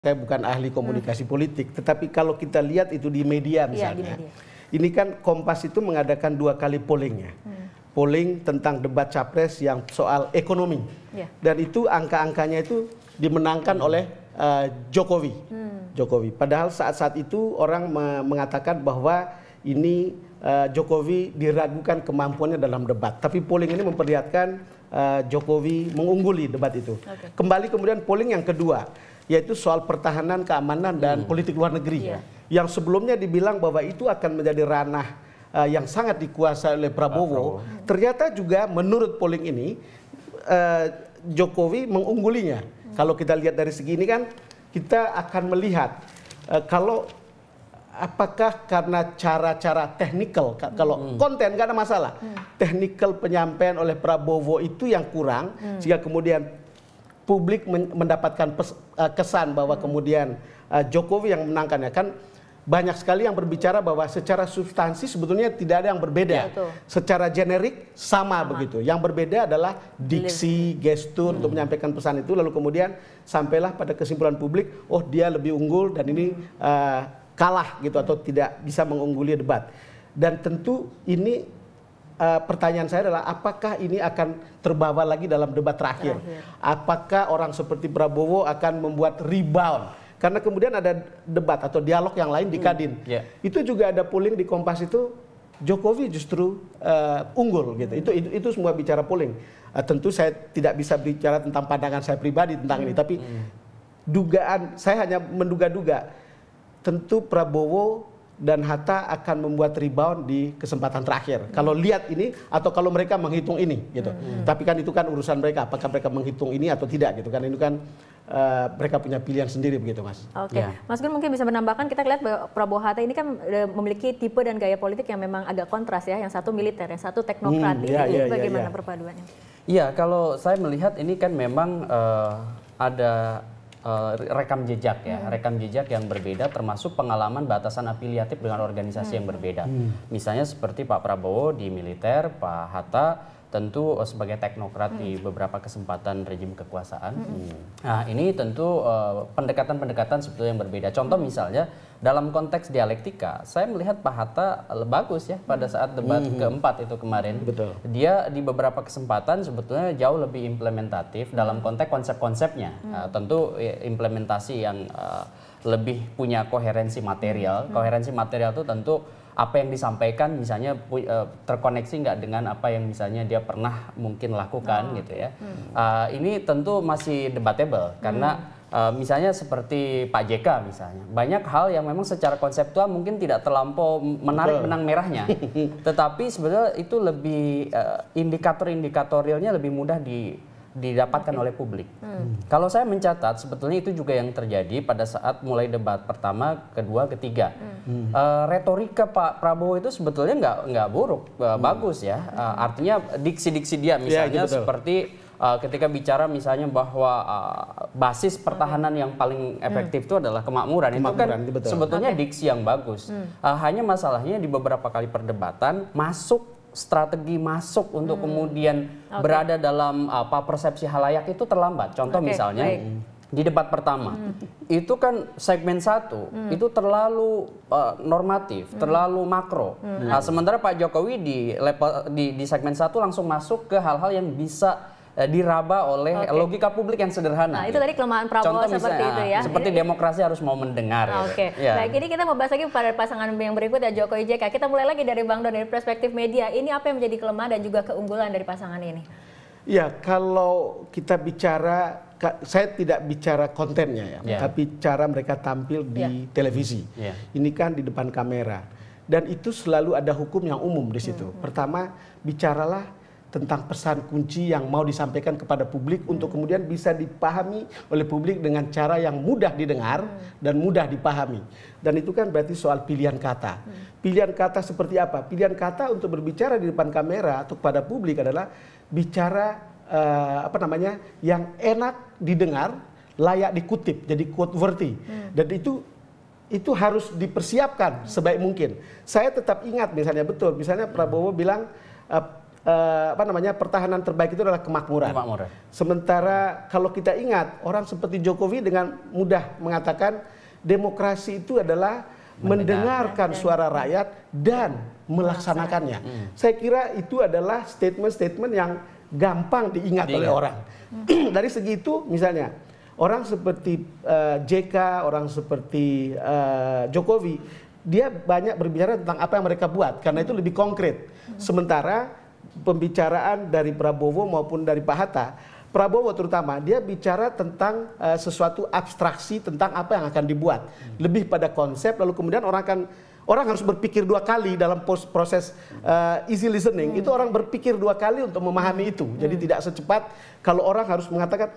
Saya bukan ahli komunikasi politik, tetapi kalau kita lihat itu di media misalnya, ini kan Kompas itu mengadakan 2 kali pollingnya. Polling tentang debat capres yang soal ekonomi. Dan itu angka-angkanya itu dimenangkan oleh Jokowi. Jokowi. Padahal saat-saat itu orang mengatakan bahwa ini Jokowi diragukan kemampuannya dalam debat. Tapi polling ini memperlihatkan Jokowi mengungguli debat itu. Kembali kemudian polling yang kedua, yaitu soal pertahanan, keamanan, dan politik luar negeri. Yang sebelumnya dibilang bahwa itu akan menjadi ranah yang sangat dikuasai oleh Prabowo. Ternyata juga menurut polling ini, Jokowi mengunggulinya. Kalau kita lihat dari segi ini kan, kita akan melihat kalau apakah karena cara-cara teknikal, kalau konten nggak ada masalah. Teknikal penyampaian oleh Prabowo itu yang kurang, sehingga kemudian publik mendapatkan kesan bahwa kemudian Jokowi yang menangkannya. Kan banyak sekali yang berbicara bahwa secara substansi sebetulnya tidak ada yang berbeda. Secara generik sama begitu. Yang berbeda adalah diksi, gestur untuk menyampaikan pesan itu. Lalu kemudian sampailah pada kesimpulan publik, oh dia lebih unggul dan ini kalah gitu atau tidak bisa mengungguli debat. Dan tentu ini pertanyaan saya adalah apakah ini akan terbawa lagi dalam debat terakhir? Apakah orang seperti Prabowo akan membuat rebound? Karena kemudian ada debat atau dialog yang lain di Kadin. Itu juga ada polling di Kompas itu Jokowi justru unggul gitu. Itu semua bicara polling. Tentu saya tidak bisa bicara tentang pandangan saya pribadi tentang ini, tapi dugaan saya hanya menduga-duga. Tentu Prabowo dan Hatta akan membuat rebound di kesempatan terakhir. Kalau lihat ini atau kalau mereka menghitung ini gitu. Tapi kan itu kan urusan mereka, apakah mereka menghitung ini atau tidak gitu kan. Ini kan mereka punya pilihan sendiri begitu, Mas. Mas Gun mungkin bisa menambahkan, kita lihat bahwa Prabowo Hatta ini kan memiliki tipe dan gaya politik yang memang agak kontras ya, yang satu militer, yang satu teknokrat. Ini bagaimana perpaduannya? Iya, kalau saya melihat ini kan memang ada rekam jejak ya, rekam jejak yang berbeda termasuk pengalaman batasan afiliatif dengan organisasi yang berbeda. Misalnya seperti Pak Prabowo di militer, Pak Hatta tentu sebagai teknokrat di beberapa kesempatan rejim kekuasaan. Nah ini tentu pendekatan-pendekatan sebetulnya yang berbeda. Contoh misalnya dalam konteks dialektika, saya melihat Pak Hatta bagus ya pada saat debat keempat itu kemarin. Dia di beberapa kesempatan sebetulnya jauh lebih implementatif dalam konteks konsep-konsepnya. Tentu implementasi yang lebih punya koherensi material. Koherensi material itu tentu apa yang disampaikan misalnya terkoneksi nggak dengan apa yang misalnya dia pernah mungkin lakukan gitu ya. Ini tentu masih debatable karena misalnya seperti Pak JK misalnya, banyak hal yang memang secara konseptual mungkin tidak terlampau menarik benang merahnya, tetapi sebetulnya itu lebih indikator-indikatorialnya lebih mudah didapatkan oleh publik. Kalau saya mencatat sebetulnya itu juga yang terjadi pada saat mulai debat pertama, kedua, ketiga. Retorika Pak Prabowo itu sebetulnya nggak buruk, bagus ya. Artinya diksi-diksi dia misalnya seperti ketika bicara misalnya bahwa basis pertahanan yang paling efektif itu adalah kemakmuran. Itu kan sebetulnya diksi yang bagus. Hanya masalahnya di beberapa kali perdebatan strategi masuk untuk kemudian berada dalam persepsi halayak itu terlambat. Contoh misalnya di debat pertama itu kan segmen 1 itu terlalu normatif, terlalu makro. Sementara Pak Jokowi di segmen 1 langsung masuk ke hal-hal yang bisa diraba oleh logika publik yang sederhana. Nah, itu tadi kelemahan Prabowo seperti itu ya. Seperti demokrasi harus mau mendengar. Baik, ini kita mau bahas lagi pada pasangan yang berikut ya, Jokowi JK. Kita mulai lagi dari Bang Don, dari perspektif media. Ini apa yang menjadi kelemahan dan juga keunggulan dari pasangan ini? Ya, kalau kita bicara, saya tidak bicara kontennya ya, tapi cara mereka tampil di televisi. Ini kan di depan kamera. Dan itu selalu ada hukum yang umum di situ. Pertama, bicaralah tentang pesan kunci yang mau disampaikan kepada publik untuk kemudian bisa dipahami oleh publik dengan cara yang mudah didengar dan mudah dipahami. Dan itu kan berarti soal pilihan kata. Pilihan kata seperti apa? Pilihan kata untuk berbicara di depan kamera atau kepada publik adalah bicara yang enak didengar, layak dikutip, jadi quote worthy. Dan itu harus dipersiapkan sebaik mungkin. Saya tetap ingat misalnya Prabowo bilang pertahanan terbaik itu adalah kemakmuran. Sementara kalau kita ingat orang seperti Jokowi dengan mudah mengatakan demokrasi itu adalah mendengarkan suara rakyat dan melaksanakannya. Saya kira itu adalah statement-statement yang gampang diingat oleh orang. Dari segi itu misalnya orang seperti JK, orang seperti Jokowi, dia banyak berbicara tentang apa yang mereka buat karena itu lebih konkret. Sementara pembicaraan dari Prabowo maupun dari Pak Hatta, Prabowo terutama dia bicara tentang sesuatu abstraksi tentang apa yang akan dibuat, lebih pada konsep, lalu kemudian orang harus berpikir dua kali dalam proses easy listening. Itu orang berpikir dua kali untuk memahami itu. Jadi tidak secepat kalau orang harus mengatakan,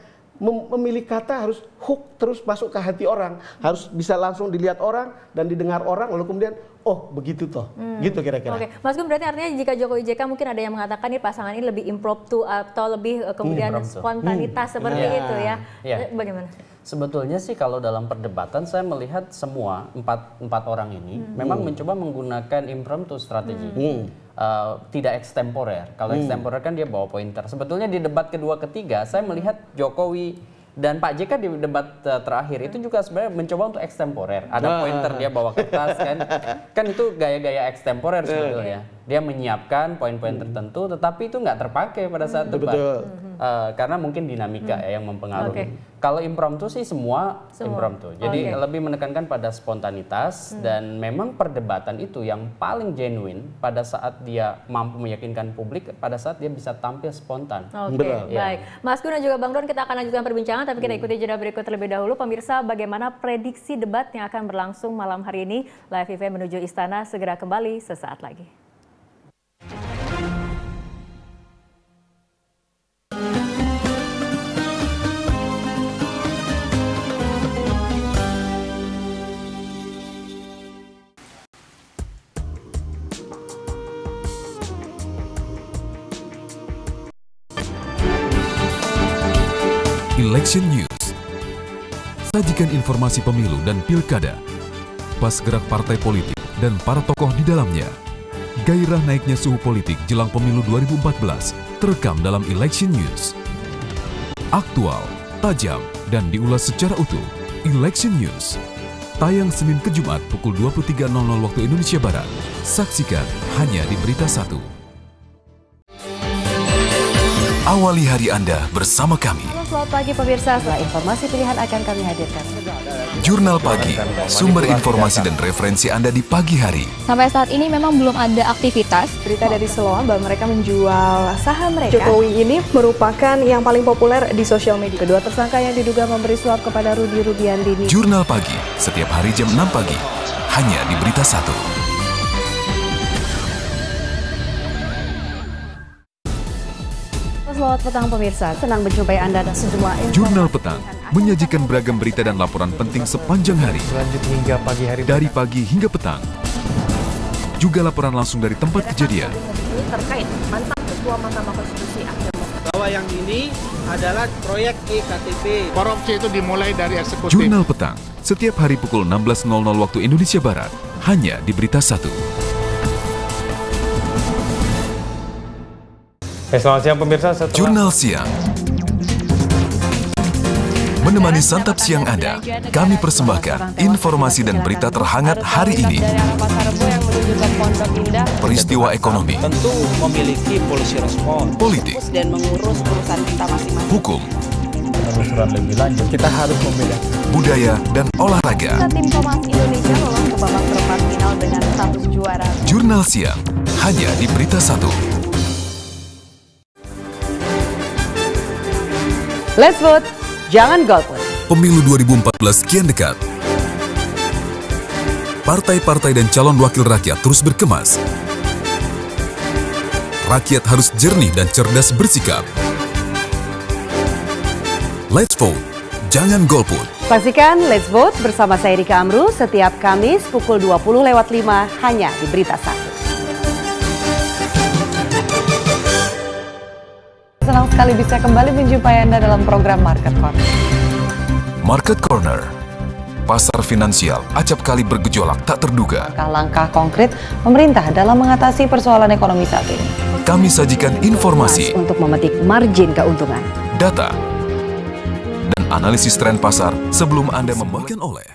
memilih kata harus hook terus masuk ke hati orang, harus bisa langsung dilihat orang dan didengar orang, lalu kemudian oh begitu toh, gitu kira-kira. Oke, Mas Gun, berarti artinya jika Jokowi JK mungkin ada yang mengatakan nih pasangan ini lebih impromptu atau lebih kemudian spontanitas seperti itu ya. Bagaimana? Sebetulnya sih kalau dalam perdebatan saya melihat semua empat orang ini memang mencoba menggunakan impromptu strategi. Tidak ekstemporer. Kalau ekstemporer kan dia bawa pointer. Sebetulnya di debat kedua ketiga saya melihat Jokowi dan Pak JK di debat terakhir itu juga sebenarnya mencoba untuk ekstemporer. Ada pointer, dia bawa kertas kan itu gaya-gaya ekstemporer sebetulnya. Dia menyiapkan poin-poin tertentu, tetapi itu nggak terpakai pada saat debat. Karena mungkin dinamika yang mempengaruhi. Kalau impromptu sih semua impromptu. Jadi lebih menekankan pada spontanitas dan memang perdebatan itu yang paling genuine pada saat dia mampu meyakinkan publik, pada saat dia bisa tampil spontan. Baik. Mas Gun dan juga Bang Don, kita akan lanjutkan perbincangan, tapi kita ikuti jeda berikut terlebih dahulu. Pemirsa, bagaimana prediksi debat yang akan berlangsung malam hari ini? Live event menuju Istana segera kembali sesaat lagi. Election News. Sajikan informasi pemilu dan pilkada, pas gerak partai politik dan para tokoh di dalamnya. Gairah naiknya suhu politik jelang pemilu 2014 terekam dalam Election News. Aktual, tajam, dan diulas secara utuh. Election News. Tayang Senin ke Jumat pukul 23.00 waktu Indonesia Barat. Saksikan hanya di BeritaSatu. Awali hari Anda bersama kami. Selamat pagi pemirsa, setelah informasi pilihan akan kami hadirkan. Jurnal Pagi, sumber informasi dan referensi Anda di pagi hari. Sampai saat ini memang belum ada aktivitas. Berita dari Siloam bahwa mereka menjual saham mereka. Jokowi ini merupakan yang paling populer di sosial media. Kedua tersangka yang diduga memberi suap kepada Rudi Rudiantini. Jurnal Pagi, setiap hari jam 6 pagi, hanya di BeritaSatu. Selamat petang pemirsa, senang berjumpa Anda dan sejumlah informasi. Jurnal Petang menyajikan beragam berita dan laporan penting sepanjang hari. Lanjut hingga pagi hari. Dari pagi hingga petang. Juga laporan langsung dari tempat kejadian. Terkait mantan Ketua Mahkamah Konstitusi bahwa yang ini adalah proyek iktp. Korupsi itu dimulai dari eksekutif. Jurnal Petang, setiap hari pukul 16.00 waktu Indonesia Barat, hanya di BeritaSatu. Selamat siang pemirsa. Jurnal Siang. Menemani santap siang Anda, kami persembahkan informasi dan berita terhangat hari ini. Peristiwa ekonomi, tentu memiliki polisi respon, politik, dan mengurus urusan kita masing-masing. hukum, Penelusuran lebih lanjut, kita harus membedakan budaya, dan olahraga. Tim Thomas Indonesia lolos ke babak perempat final dengan status juara. Jurnal Siang, hanya di BeritaSatu. Let's vote, jangan golput. Pemilu 2014 kian dekat. Partai-partai dan calon wakil rakyat terus berkemas. Rakyat harus jernih dan cerdas bersikap. Let's vote, jangan golput. Saksikan Let's Vote bersama saya Rika Amru setiap Kamis pukul 20.05 hanya di BeritaSatu. Senang sekali bisa kembali menjumpai Anda dalam program Market Corner. Market Corner, Pasar finansial acap kali bergejolak tak terduga. Langkah-langkah konkret pemerintah dalam mengatasi persoalan ekonomi saat ini. Kami sajikan informasi untuk memetik margin keuntungan, data, dan analisis tren pasar sebelum Anda membagikan oleh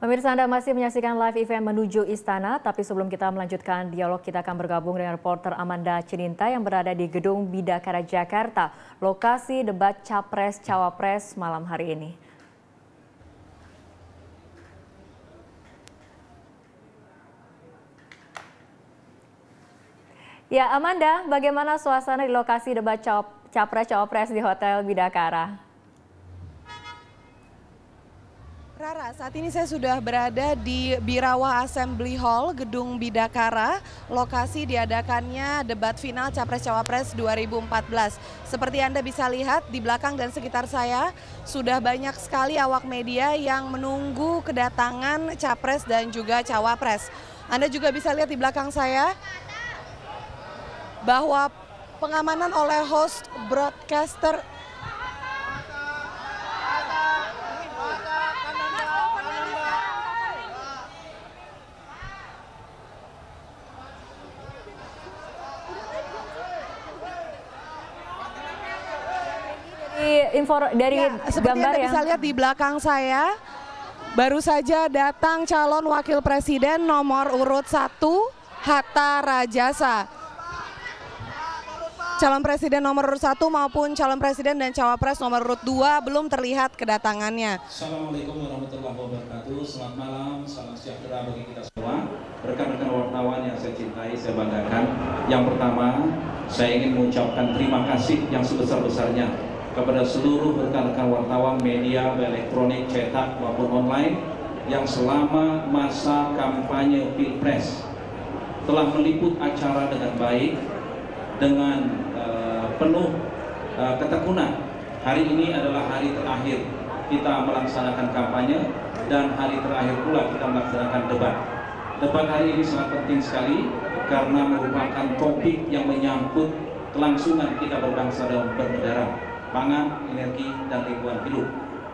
Pemirsa, Anda masih menyaksikan live event menuju Istana, tapi sebelum kita melanjutkan dialog, kita akan bergabung dengan reporter Amanda Cininta yang berada di Gedung Bidakara Jakarta, lokasi debat Capres-Cawapres malam hari ini. Ya, Amanda, bagaimana suasana di lokasi debat Capres-Cawapres di Hotel Bidakara? Rara, saat ini saya sudah berada di Birawa Assembly Hall, Gedung Bidakara, lokasi diadakannya debat final Capres-Cawapres 2014. Seperti Anda bisa lihat di belakang dan sekitar saya, sudah banyak sekali awak media yang menunggu kedatangan Capres dan juga Cawapres. Anda juga bisa lihat di belakang saya bahwa pengamanan oleh host broadcaster dari seperti gambar Anda bisa lihat di belakang saya, baru saja datang calon wakil presiden nomor urut 1 Hatta Rajasa. Calon presiden nomor urut 1 maupun calon presiden dan cawapres nomor urut 2 belum terlihat kedatangannya. Assalamualaikum warahmatullahi wabarakatuh. Selamat malam, salam sejahtera bagi kita semua. Rekan-rekan wartawan yang saya cintai, saya banggakan. Yang pertama, saya ingin mengucapkan terima kasih yang sebesar-besarnya kepada seluruh rekan-rekan wartawan media elektronik, cetak maupun online yang selama masa kampanye Pilpres telah meliput acara dengan baik, dengan penuh ketekunan. Hari ini adalah hari terakhir kita melaksanakan kampanye dan hari terakhir pula kita melaksanakan debat. Debat hari ini sangat penting sekali karena merupakan topik yang menyangkut kelangsungan kita berbangsa dan bernegara. Pangan, energi, dan lingkungan hidup.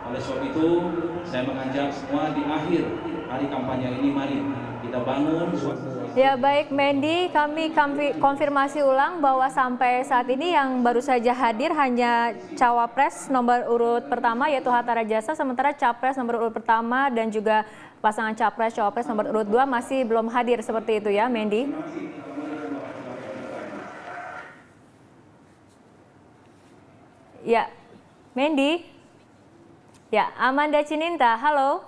Oleh sebab itu, saya mengajak semua di akhir hari kampanye ini, mari kita bangun suasana. Ya baik, Mendy, kami konfirmasi ulang bahwa sampai saat ini yang baru saja hadir hanya Cawapres nomor urut pertama yaitu Hatta Rajasa, sementara Capres nomor urut pertama dan juga pasangan Capres-Cawapres nomor urut 2 masih belum hadir, seperti itu ya, Mendy? Ya, Mendy. Ya, Amanda Cininta, halo.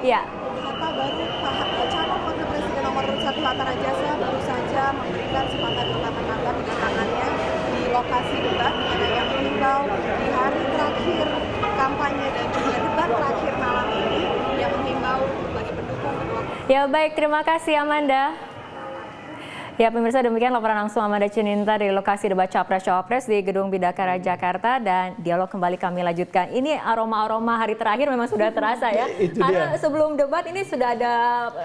Ya. Calon wakil presiden nomor 1 Hatta Rajasa baru saja memberikan sepatah kata-kata kedatangannya di lokasi debat yang mengimbau di hari terakhir kampanye dan juga debat terakhir malam ini yang mengimbau bagi pendukung kedua. Ya baik, terima kasih Amanda. Ya pemirsa, demikian laporan langsung Amanda Cininta dari lokasi debat Capres-Cawapres di Gedung Bidakara Jakarta, dan dialog kembali kami lanjutkan. Ini aroma-aroma hari terakhir memang sudah terasa ya. Karena sebelum debat ini sudah ada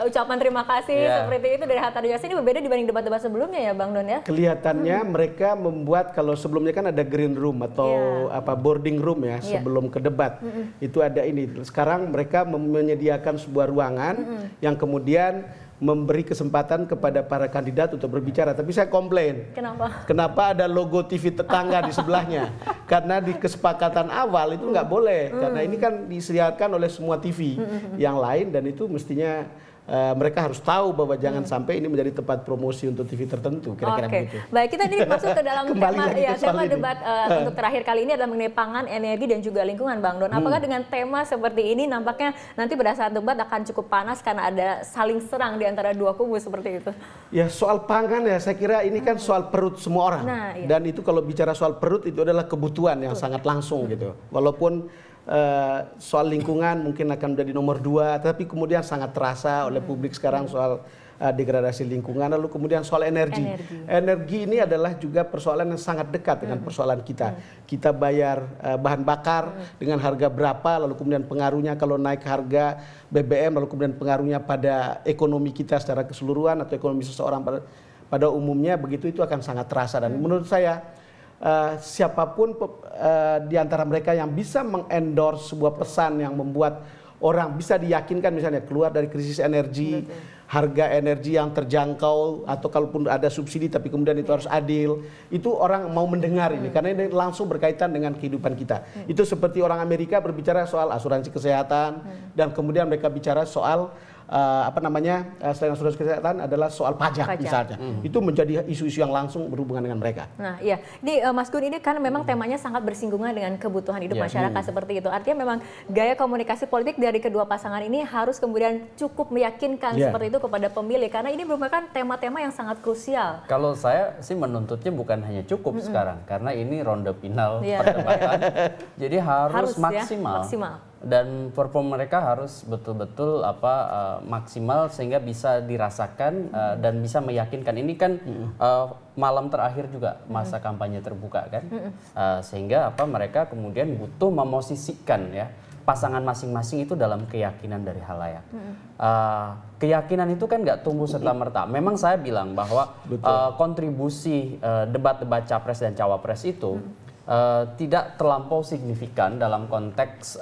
ucapan terima kasih seperti itu dari Hatta Rajasa. Ini berbeda dibanding debat-debat sebelumnya ya Bang Don ya. Kelihatannya mereka membuat, kalau sebelumnya kan ada green room atau boarding room ya sebelum ke debat. Itu ada ini. Sekarang mereka menyediakan sebuah ruangan yang kemudian memberi kesempatan kepada para kandidat untuk berbicara. Tapi saya komplain. Kenapa? Kenapa ada logo TV tetangga di sebelahnya? Karena di kesepakatan awal itu nggak boleh. Karena ini kan disediakan oleh semua TV yang lain, dan itu mestinya mereka harus tahu bahwa jangan sampai ini menjadi tempat promosi untuk TV tertentu. Kira-kira begitu. Baik, kita ini masuk ke dalam tema debat untuk terakhir kali ini adalah mengenai pangan, energi, dan juga lingkungan, Bang Don. Apakah dengan tema seperti ini nampaknya nanti pada saat debat akan cukup panas karena ada saling serang di antara dua kubu seperti itu? Ya soal pangan ya, saya kira ini kan soal perut semua orang. Dan itu kalau bicara soal perut itu adalah kebutuhan yang sangat langsung gitu. Walaupun soal lingkungan mungkin akan menjadi nomor 2, tapi kemudian sangat terasa oleh publik sekarang soal degradasi lingkungan. Lalu kemudian soal energi. Energi ini adalah juga persoalan yang sangat dekat dengan persoalan kita. Kita bayar bahan bakar dengan harga berapa, lalu kemudian pengaruhnya kalau naik harga BBM, lalu kemudian pengaruhnya pada ekonomi kita secara keseluruhan atau ekonomi seseorang pada umumnya, begitu itu akan sangat terasa. Dan menurut saya siapapun di antara mereka yang bisa mengendorse sebuah pesan yang membuat orang bisa diyakinkan misalnya keluar dari krisis energi, harga energi yang terjangkau, atau kalaupun ada subsidi tapi kemudian itu harus adil, itu orang mau mendengar ini karena ini langsung berkaitan dengan kehidupan kita. Itu seperti orang Amerika berbicara soal asuransi kesehatan dan kemudian mereka bicara soal selain asuransi kesehatan adalah soal pajak. Misalnya. Itu menjadi isu-isu yang langsung berhubungan dengan mereka. Nah, iya. Di Mas Gun ini kan memang temanya sangat bersinggungan dengan kebutuhan hidup masyarakat seperti itu. Artinya memang gaya komunikasi politik dari kedua pasangan ini harus kemudian cukup meyakinkan seperti itu kepada pemilih karena ini merupakan tema-tema yang sangat krusial. Kalau saya sih menuntutnya bukan hanya cukup sekarang karena ini ronde final perdebatan. Jadi harus maksimal. Dan perform mereka harus betul-betul maksimal sehingga bisa dirasakan dan bisa meyakinkan. Ini kan malam terakhir juga masa kampanye terbuka kan, sehingga mereka kemudian butuh memosisikan ya pasangan masing-masing itu dalam keyakinan dari khalayak. Keyakinan itu kan nggak tumbuh serta-merta. Memang saya bilang bahwa kontribusi debat-debat capres dan cawapres itu tidak terlampau signifikan dalam konteks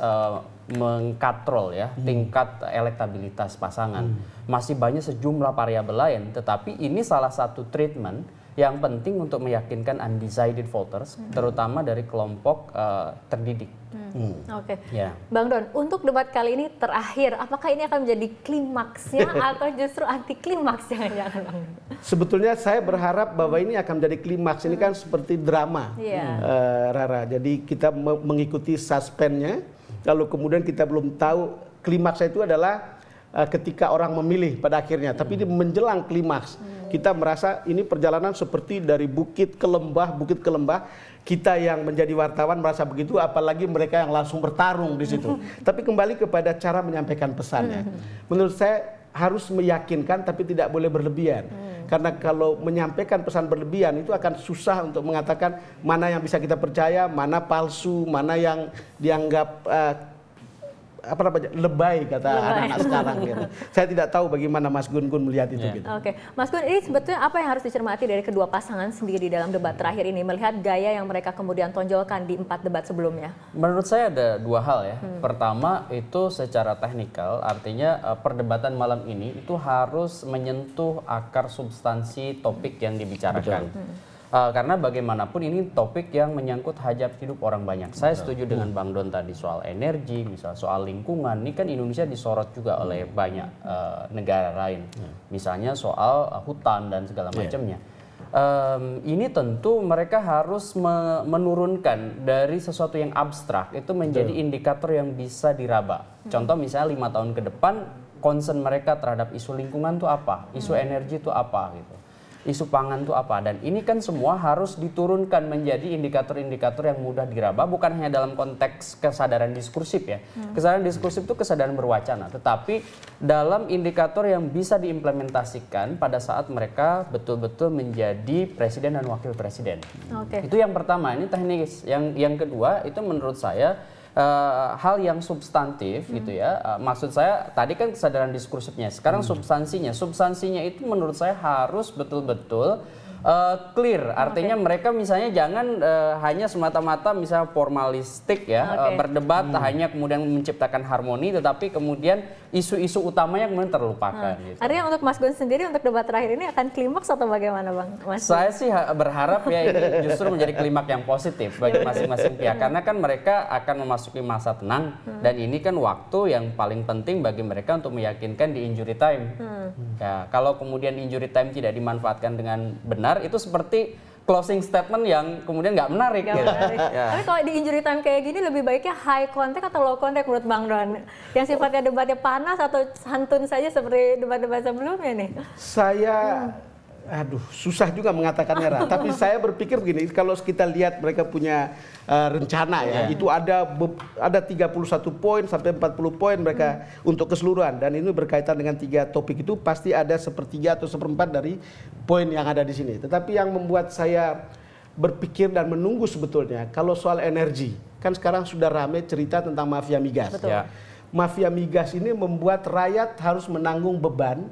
mengkatrol ya tingkat elektabilitas pasangan. Masih banyak sejumlah variabel lain, tetapi ini salah satu treatment yang penting untuk meyakinkan undecided voters, terutama dari kelompok terdidik. Oke. Bang Don, untuk debat kali ini terakhir, apakah ini akan menjadi klimaksnya atau justru anti klimaks jangan-jangan Bang? Sebetulnya saya berharap bahwa ini akan menjadi klimaks. Ini kan seperti drama, Rara. Jadi kita mengikuti suspense-nya, lalu kemudian kita belum tahu klimaksnya itu adalah ketika orang memilih pada akhirnya. Tapi ini menjelang klimaks. Kita merasa ini perjalanan seperti dari bukit ke lembah. Kita yang menjadi wartawan merasa begitu, apalagi mereka yang langsung bertarung di situ. Tapi kembali kepada cara menyampaikan pesannya. Menurut saya harus meyakinkan tapi tidak boleh berlebihan. Karena kalau menyampaikan pesan berlebihan itu akan susah untuk mengatakan mana yang bisa kita percaya, mana palsu, mana yang dianggap lebay kata anak-anak sekarang gitu. Saya tidak tahu bagaimana Mas Gun melihat itu gitu. Oke. Mas Gun, ini sebetulnya apa yang harus dicermati dari kedua pasangan sendiri dalam debat terakhir ini melihat gaya yang mereka kemudian tonjolkan di 4 debat sebelumnya? Menurut saya ada 2 hal ya. Pertama itu secara teknikal, artinya perdebatan malam ini itu harus menyentuh akar substansi topik yang dibicarakan. Karena bagaimanapun ini topik yang menyangkut hajat hidup orang banyak. Saya setuju dengan Bang Don tadi soal energi, misal soal lingkungan. Ini kan Indonesia disorot juga oleh banyak negara lain. Misalnya soal hutan dan segala macamnya. Ini tentu mereka harus menurunkan dari sesuatu yang abstrak itu menjadi indikator yang bisa diraba. Contoh misalnya 5 tahun ke depan concern mereka terhadap isu lingkungan itu apa, isu energi itu apa gitu. Isu pangan itu apa, dan ini kan semua harus diturunkan menjadi indikator-indikator yang mudah diraba, bukan hanya dalam konteks kesadaran diskursif ya. Kesadaran diskursif itu kesadaran berwacana, tetapi dalam indikator yang bisa diimplementasikan pada saat mereka betul-betul menjadi presiden dan wakil presiden. Itu yang pertama, ini teknis. Yang kedua itu menurut saya hal yang substantif gitu ya. Maksud saya tadi kan kesadaran diskursifnya, sekarang substansinya itu menurut saya harus betul-betul clear. Artinya mereka misalnya jangan hanya semata-mata misalnya formalistik ya, berdebat hanya kemudian menciptakan harmoni, tetapi kemudian isu-isu utamanya kemudian terlupakan. Gitu. Artinya untuk Mas Gun sendiri untuk debat terakhir ini akan klimaks atau bagaimana Bang? Saya sih berharap ya ini justru menjadi klimaks yang positif bagi masing-masing pihak, karena kan mereka akan memasuki masa tenang dan ini kan waktu yang paling penting bagi mereka untuk meyakinkan di injury time. Ya, kalau kemudian injury time tidak dimanfaatkan dengan benar, itu seperti closing statement yang kemudian nggak menarik. Gitu. Tapi kalau di injury time kayak gini lebih baiknya high contact atau low contact menurut Bang Don? Yang sifatnya debatnya panas atau santun saja seperti debat-debat sebelumnya nih? Saya Aduh, susah juga mengatakannya, Ra. Tapi saya berpikir begini, kalau kita lihat mereka punya rencana ya, itu ada 31 poin sampai 40 poin mereka untuk keseluruhan, dan ini berkaitan dengan 3 topik itu pasti ada sepertiga atau seperempat dari poin yang ada di sini. Tetapi yang membuat saya berpikir dan menunggu sebetulnya kalau soal energi, kan sekarang sudah rame cerita tentang mafia migas. Betul. Ya. Mafia migas ini membuat rakyat harus menanggung beban,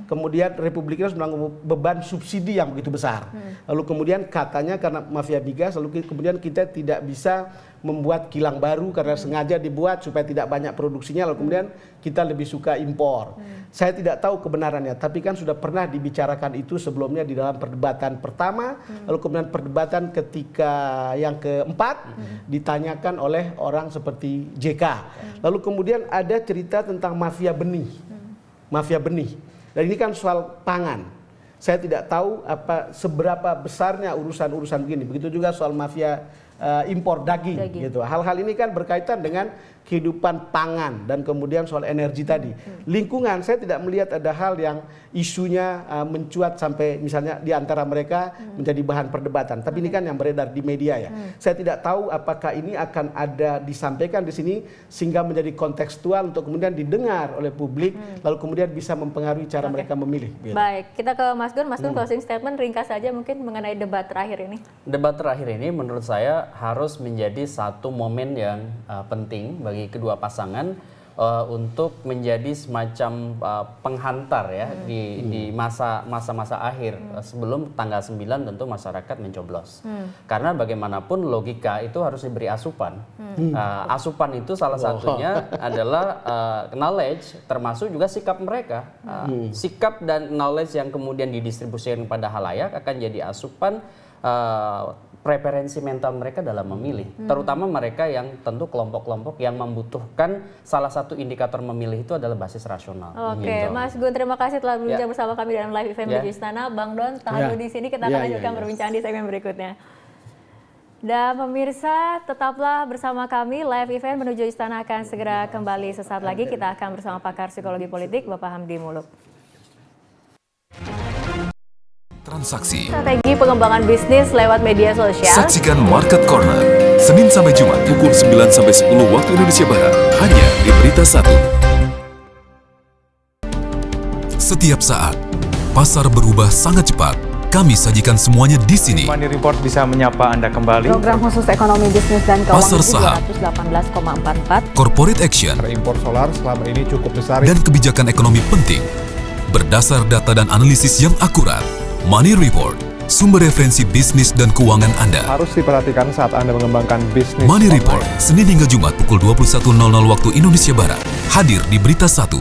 kemudian Republik ini harus menanggung beban subsidi yang begitu besar. Lalu kemudian katanya karena mafia migas, lalu kemudian kita tidak bisa membuat kilang baru karena sengaja dibuat supaya tidak banyak produksinya, lalu kemudian kita lebih suka impor. Saya tidak tahu kebenarannya, tapi kan sudah pernah dibicarakan itu sebelumnya di dalam perdebatan pertama, lalu kemudian perdebatan ketika yang keempat ditanyakan oleh orang seperti JK. Lalu kemudian ada cerita tentang mafia benih. Mafia benih. Dan ini kan soal pangan. Saya tidak tahu seberapa besarnya urusan-urusan begini. Begitu juga soal mafia impor daging. Gitu. Hal-hal ini kan berkaitan dengan kehidupan pangan dan kemudian soal energi tadi. Lingkungan, saya tidak melihat ada hal yang isunya mencuat sampai misalnya di antara mereka menjadi bahan perdebatan. Tapi ini kan yang beredar di media ya. Saya tidak tahu apakah ini akan ada disampaikan di sini sehingga menjadi kontekstual untuk kemudian didengar oleh publik, lalu kemudian bisa mempengaruhi cara mereka memilih. Baik, kita ke Mas Gun. Mas Gun, closing statement ringkas saja mungkin mengenai debat terakhir ini. Debat terakhir ini menurut saya harus menjadi satu momen yang penting bagi kedua pasangan untuk menjadi semacam penghantar ya di masa-masa akhir sebelum tanggal 9 tentu masyarakat mencoblos. Karena bagaimanapun logika itu harus diberi asupan. Asupan itu salah satunya adalah knowledge, termasuk juga sikap mereka. Sikap dan knowledge yang kemudian didistribusikan pada halayak akan jadi asupan preferensi mental mereka dalam memilih, terutama mereka yang tentu kelompok-kelompok yang membutuhkan salah satu indikator memilih itu adalah basis rasional. Oke, Mas Gun, terima kasih telah berbincang bersama kami dalam live event menuju Istana. Bang Don, tahan dulu di sini, kita akan lanjutkan perbincangan di segmen berikutnya. Dan pemirsa, tetaplah bersama kami. Live event menuju Istana akan segera kembali sesaat lagi. Kita akan bersama pakar psikologi politik, Bapak Hamdi Muluk. Transaksi. Strategi pengembangan bisnis lewat media sosial. Saksikan Market Corner Senin sampai Jumat pukul 9 sampai 10 waktu Indonesia Barat hanya di BeritaSatu. Setiap saat pasar berubah sangat cepat. Kami sajikan semuanya di sini. Money Report bisa menyapa Anda kembali. Program khusus ekonomi bisnis dan keuangan pasar saham 218,44. Corporate action. Impor solar selama ini cukup besar. Dan kebijakan ekonomi penting berdasar data dan analisis yang akurat. Money Report, sumber referensi bisnis dan keuangan Anda. Harus diperhatikan saat Anda mengembangkan bisnis. Money Report, Senin hingga Jumat pukul 21.00 waktu Indonesia Barat. Hadir di BeritaSatu.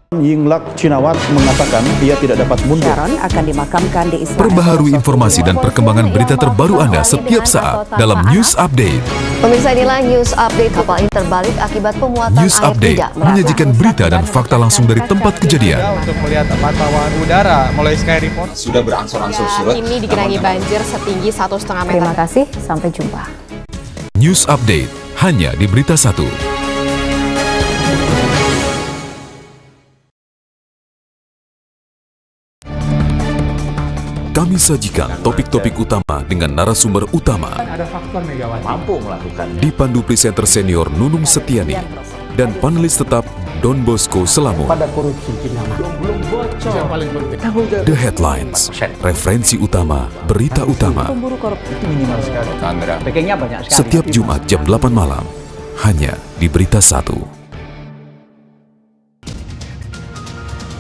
Yingluck Cinawat mengatakan dia tidak dapat mundur. Sharon akan dimakamkan di Israel. Perbaharui informasi dan perkembangan berita terbaru Anda setiap saat dalam News Update. Pemirsa, inilah News Update. Kapal ini terbalik akibat pemuatan News air Update tidak menyajikan berita dan fakta langsung dari tempat kejadian. Untuk melihat pantauan udara mulai Sky Report sudah berangsur-angsur surut. Kini digenangi banjir setinggi 1,5 meter. Terima kasih, sampai jumpa. News Update hanya di BeritaSatu. Kami sajikan topik-topik utama dengan narasumber utama. ada faktor Megawati mampu melakukan. Dipandu presenter senior Nunung Setiani dan panelis tetap Don Bosco Selamo. Pada korupsi belum bocor. Yang paling penting. The Headlines, referensi utama, berita utama. Pemburu korupsi Minimal sekali. Tangerang. Backingnya banyak sekali. Setiap Jumat jam 8 malam hanya di BeritaSatu.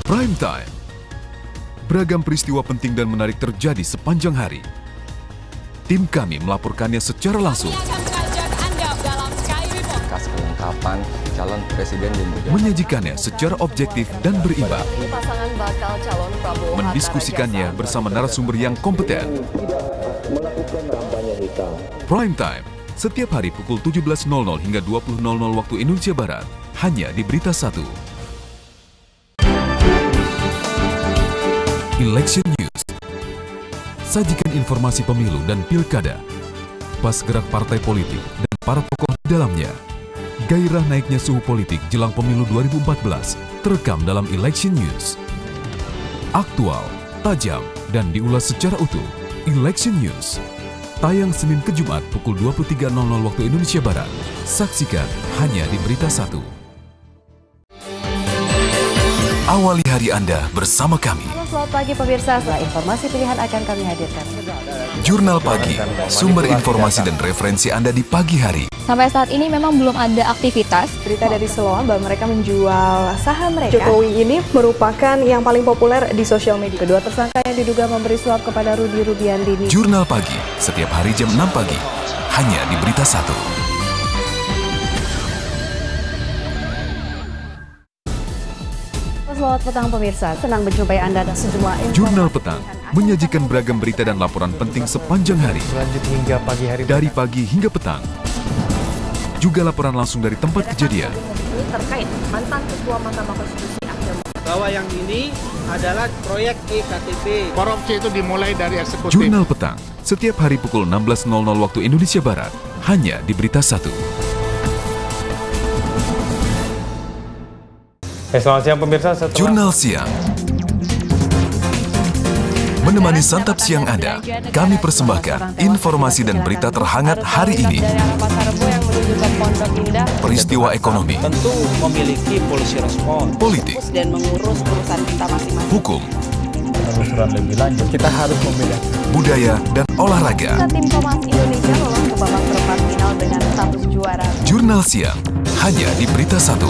Prime Time. Beragam peristiwa penting dan menarik terjadi sepanjang hari. Tim kami melaporkannya secara langsung. Kas kelengkapan calon presiden dan juga Menyajikannya secara objektif dan berimbang. Pasangan bakal calon Prabowo Mendiskusikannya bersama narasumber yang kompeten. Prime Time, setiap hari pukul 17.00 hingga 20.00 waktu Indonesia Barat, hanya di BeritaSatu. Election News. Sajikan informasi pemilu dan pilkada, pas gerak partai politik dan para tokoh di dalamnya. Gairah naiknya suhu politik jelang pemilu 2014 terekam dalam Election News. Aktual, tajam, dan diulas secara utuh. Election News. Tayang Senin ke Jumat pukul 23.00 waktu Indonesia Barat. Saksikan hanya di BeritaSatu. Awali hari Anda bersama kami. Selamat pagi pemirsa, setelah informasi pilihan akan kami hadirkan. Jurnal Pagi, sumber informasi dan referensi Anda di pagi hari. Sampai saat ini memang belum ada aktivitas. Berita dari Siloam bahwa mereka menjual saham mereka. Jokowi ini merupakan yang paling populer di sosial media. Kedua tersangka yang diduga memberi suap kepada Rudi Rubiandini. Jurnal Pagi, setiap hari jam 6 pagi, hanya di BeritaSatu. Selamat petang pemirsa, senang berjumpa Anda dan sejumlah informasi. Jurnal Petang menyajikan beragam berita dan laporan penting sepanjang hari. Lanjut hingga pagi hari. Dari pagi hingga petang. Juga laporan langsung dari tempat kejadian. Terkait mantan Ketua Mahkamah Konstitusi bahwa yang ini adalah proyek EKTP. Korupsi itu dimulai dari eksekutif. Jurnal Petang, setiap hari pukul 16.00 waktu Indonesia Barat, hanya di BeritaSatu. Selamat siang pemirsa. Jurnal Siang. Menemani santap siang Anda, kami persembahkan informasi dan berita terhangat hari ini. Peristiwa ekonomi, tentu memiliki polisi respon, politik, dan mengurus urusan kita masing-masing. hukum, Penelusuran lebih lanjut, kita harus membedakan budaya, dan olahraga. Tim Thomas Indonesia lolos ke babak perempat final dengan status juara. Jurnal Siang, hanya di BeritaSatu.